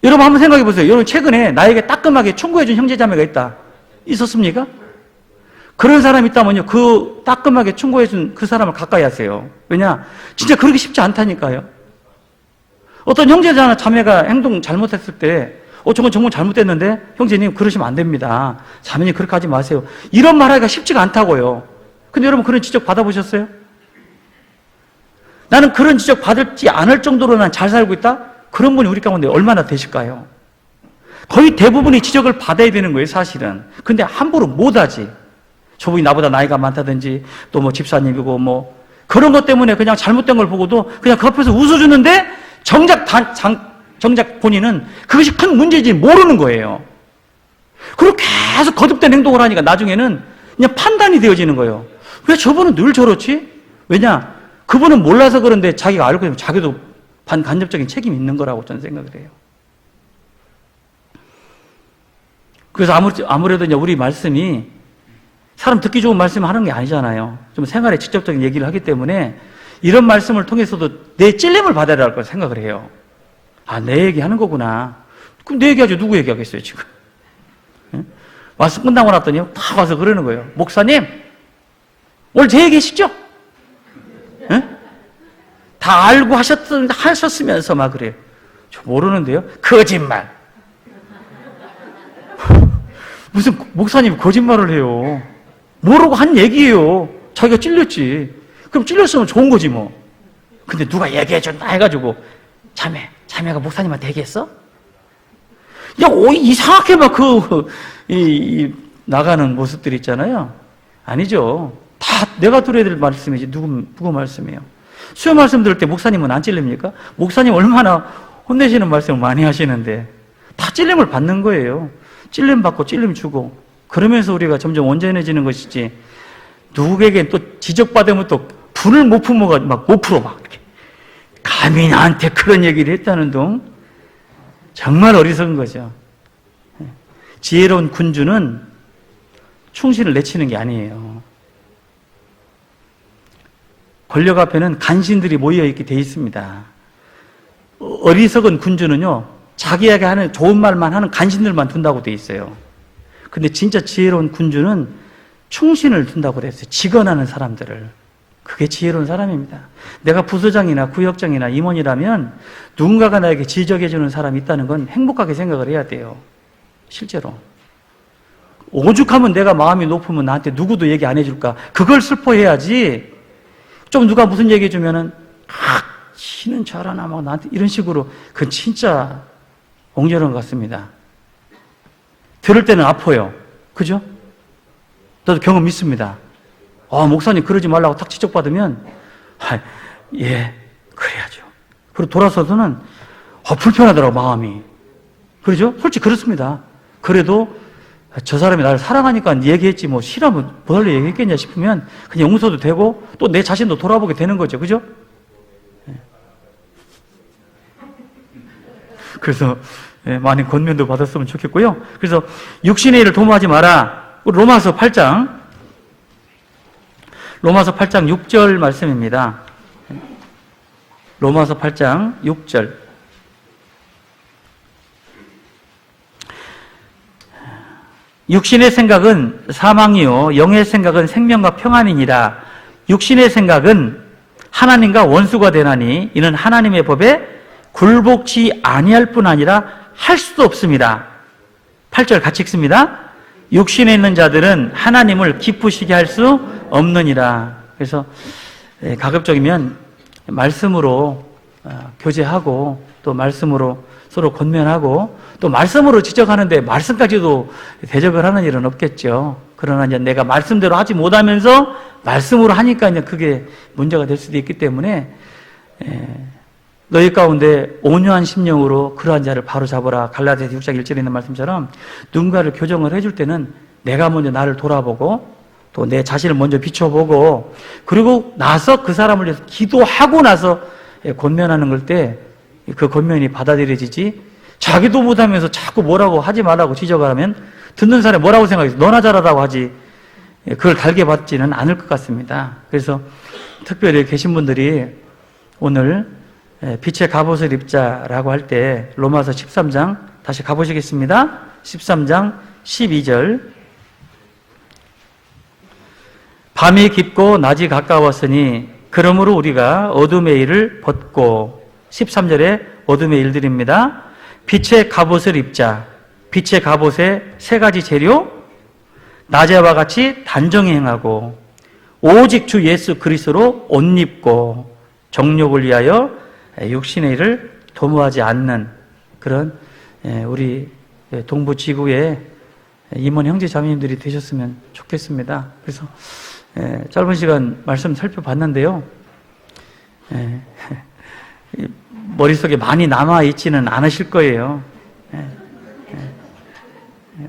여러분 한번 생각해 보세요. 여러분 최근에 나에게 따끔하게 충고해준 형제자매가 있다. 있었습니까? 그런 사람이 있다면요, 그 따끔하게 충고해준 그 사람을 가까이 하세요. 왜냐? 진짜 그러기 쉽지 않다니까요. 어떤 형제자나 자매가 행동 잘못했을 때, 저건 정말 잘못됐는데, 형제님, 그러시면 안 됩니다. 자매님, 그렇게 하지 마세요. 이런 말 하기가 쉽지가 않다고요. 근데 여러분, 그런 지적 받아보셨어요? 나는 그런 지적 받을지 않을 정도로 난 잘 살고 있다? 그런 분이 우리 가운데 얼마나 되실까요? 거의 대부분이 지적을 받아야 되는 거예요, 사실은. 근데 함부로 못하지. 저분이 나보다 나이가 많다든지 또 뭐 집사님이고 뭐 그런 것 때문에 그냥 잘못된 걸 보고도 그냥 그 앞에서 웃어주는데 정작 본인은 그것이 큰 문제인지 모르는 거예요. 그리고 계속 거듭된 행동을 하니까 나중에는 그냥 판단이 되어지는 거예요. 왜 저분은 늘 저렇지? 왜냐? 그분은 몰라서 그런데 자기가 알고 있으면 자기도 반간접적인 책임이 있는 거라고 저는 생각을 해요. 그래서 아무래도 이제 우리 말씀이 사람 듣기 좋은 말씀을 하는 게 아니잖아요. 좀 생활에 직접적인 얘기를 하기 때문에 이런 말씀을 통해서도 내 찔림을 받아야 할 걸 생각을 해요. 아, 내 얘기하는 거구나. 그럼 내 얘기하죠. 누구 얘기하겠어요, 지금? 응? 말씀 끝나고 났더니 다 와서 그러는 거예요. 목사님, 오늘 제 얘기하시죠? 응? 다 알고 하셨으면서 막 그래요. 저 모르는데요? 거짓말. 무슨 목사님이 거짓말을 해요. 모르고 한 얘기예요. 자기가 찔렸지. 그럼 찔렸으면 좋은 거지 뭐. 근데 누가 얘기해준다 해가지고 자매가 목사님한테 얘기했어? 야, 이상하게 막 나가는 모습들 있잖아요. 아니죠. 다 내가 들어야 될 말씀이지 누구 말씀이에요. 수요 말씀 들을 때 목사님은 안 찔립니까? 목사님 얼마나 혼내시는 말씀을 많이 하시는데 다 찔림을 받는 거예요. 찔림 받고 찔림 주고 그러면서 우리가 점점 온전해지는 것이지, 누구에게 또 지적받으면 또 분을 못 품어가 막 못 풀어 막 이렇게 감히 나한테 그런 얘기를 했다는 둥, 정말 어리석은 거죠. 지혜로운 군주는 충신을 내치는 게 아니에요. 권력 앞에는 간신들이 모여있게 돼 있습니다. 어리석은 군주는요, 자기에게 하는 좋은 말만 하는 간신들만 둔다고 돼 있어요. 근데 진짜 지혜로운 군주는 충신을 둔다고 그랬어요. 직언하는 사람들을. 그게 지혜로운 사람입니다. 내가 부서장이나 구역장이나 임원이라면 누군가가 나에게 지적해주는 사람이 있다는 건 행복하게 생각을 해야 돼요. 실제로. 오죽하면 내가 마음이 높으면 나한테 누구도 얘기 안 해줄까? 그걸 슬퍼해야지. 좀 누가 무슨 얘기해주면은, 지는 잘하나, 막 나한테 이런 식으로. 그건 진짜 옹졸한 것 같습니다. 들을 때는 아파요. 그죠? 저도 경험 있습니다. 목사님 그러지 말라고 탁 지적받으면, 예, 그래야죠. 그리고 돌아서서는, 불편하더라고, 마음이. 그러죠? 솔직히 그렇습니다. 그래도 저 사람이 나를 사랑하니까 얘기했지, 뭐, 싫으면 뭐달래 얘기했겠냐 싶으면 그냥 용서도 되고, 또 내 자신도 돌아보게 되는 거죠. 그죠? 그래서, 많은 권면도 받았으면 좋겠고요. 그래서, 육신의 일을 도모하지 마라. 로마서 8장 6절 말씀입니다. 로마서 8장 6절. 육신의 생각은 사망이요 영의 생각은 생명과 평안이니라. 육신의 생각은 하나님과 원수가 되나니 이는 하나님의 법에 굴복치 아니할 뿐 아니라 할 수도 없습니다. 8절 같이 읽습니다. 육신에 있는 자들은 하나님을 기쁘시게 할 수 없느니라. 그래서 가급적이면 말씀으로 교제하고 또 말씀으로 서로 권면하고 또 말씀으로 지적하는데 말씀까지도 대적을 하는 일은 없겠죠. 그러나 이제 내가 말씀대로 하지 못하면서 말씀으로 하니까 이제 그게 문제가 될 수도 있기 때문에 너희 가운데 온유한 심령으로 그러한 자를 바로 잡으라. 갈라디아서 6장 1절에 있는 말씀처럼 누군가를 교정을 해줄 때는 내가 먼저 나를 돌아보고 또 내 자신을 먼저 비춰보고 그리고 나서 그 사람을 위해서 기도하고 나서 권면하는 걸 때 그 권면이 받아들여지지 자기도 못하면서 자꾸 뭐라고 하지 말라고 지적을 하면 듣는 사람이 뭐라고 생각해서 너나 잘하라고 하지 그걸 달게 받지는 않을 것 같습니다. 그래서 특별히 계신 분들이 오늘 빛의 갑옷을 입자라고 할 때 로마서 13장 다시 가보시겠습니다. 13장 12절 밤이 깊고 낮이 가까웠으니 그러므로 우리가 어둠의 일을 벗고 13절에 어둠의 일들입니다. 빛의 갑옷을 입자. 빛의 갑옷에 세 가지 재료 낮에와 같이 단정히 행하고 오직 주 예수 그리스도로 옷 입고 정욕을 위하여 육신의 일을 도모하지 않는 그런 우리 동부 지구의 임원 형제 자매님들이 되셨으면 좋겠습니다. 그래서 짧은 시간 말씀 살펴봤는데요. 머릿속에 많이 남아있지는 않으실 거예요.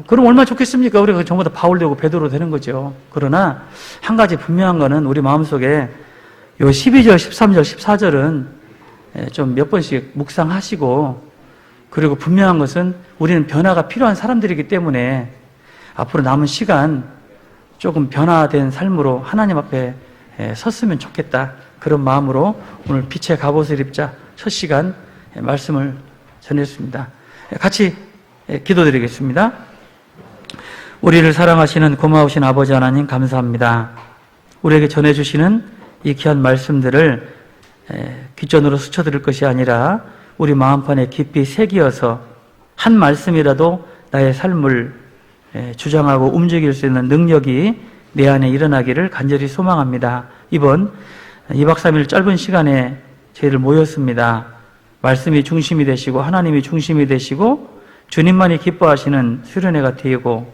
그럼 얼마나 좋겠습니까? 우리가 전부 다 바울 되고 베드로 되는 거죠. 그러나 한 가지 분명한 거는 우리 마음속에 요 12절, 13절, 14절은 좀 몇 번씩 묵상하시고 그리고 분명한 것은 우리는 변화가 필요한 사람들이기 때문에 앞으로 남은 시간 조금 변화된 삶으로 하나님 앞에 섰으면 좋겠다. 그런 마음으로 오늘 빛의 갑옷을 입자 첫 시간 말씀을 전했습니다. 같이 기도드리겠습니다. 우리를 사랑하시는 고마우신 아버지 하나님 감사합니다. 우리에게 전해주시는 이 귀한 말씀들을 귓전으로 스쳐들을 것이 아니라 우리 마음판에 깊이 새기어서 한 말씀이라도 나의 삶을 주장하고 움직일 수 있는 능력이 내 안에 일어나기를 간절히 소망합니다. 이번 2박 3일 짧은 시간에 저희들 모였습니다. 말씀이 중심이 되시고 하나님이 중심이 되시고 주님만이 기뻐하시는 수련회가 되고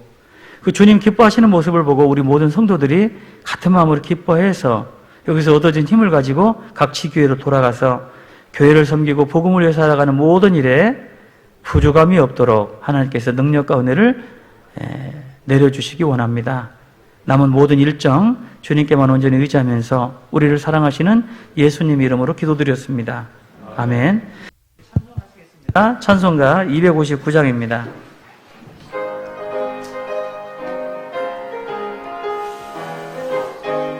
그 주님 기뻐하시는 모습을 보고 우리 모든 성도들이 같은 마음으로 기뻐해서 여기서 얻어진 힘을 가지고 각 지교회로 돌아가서 교회를 섬기고 복음을 위해 살아가는 모든 일에 부족함이 없도록 하나님께서 능력과 은혜를 내려주시기 원합니다. 남은 모든 일정 주님께만 온전히 의지하면서 우리를 사랑하시는 예수님 이름으로 기도드렸습니다. 아멘. 찬송가 259장입니다.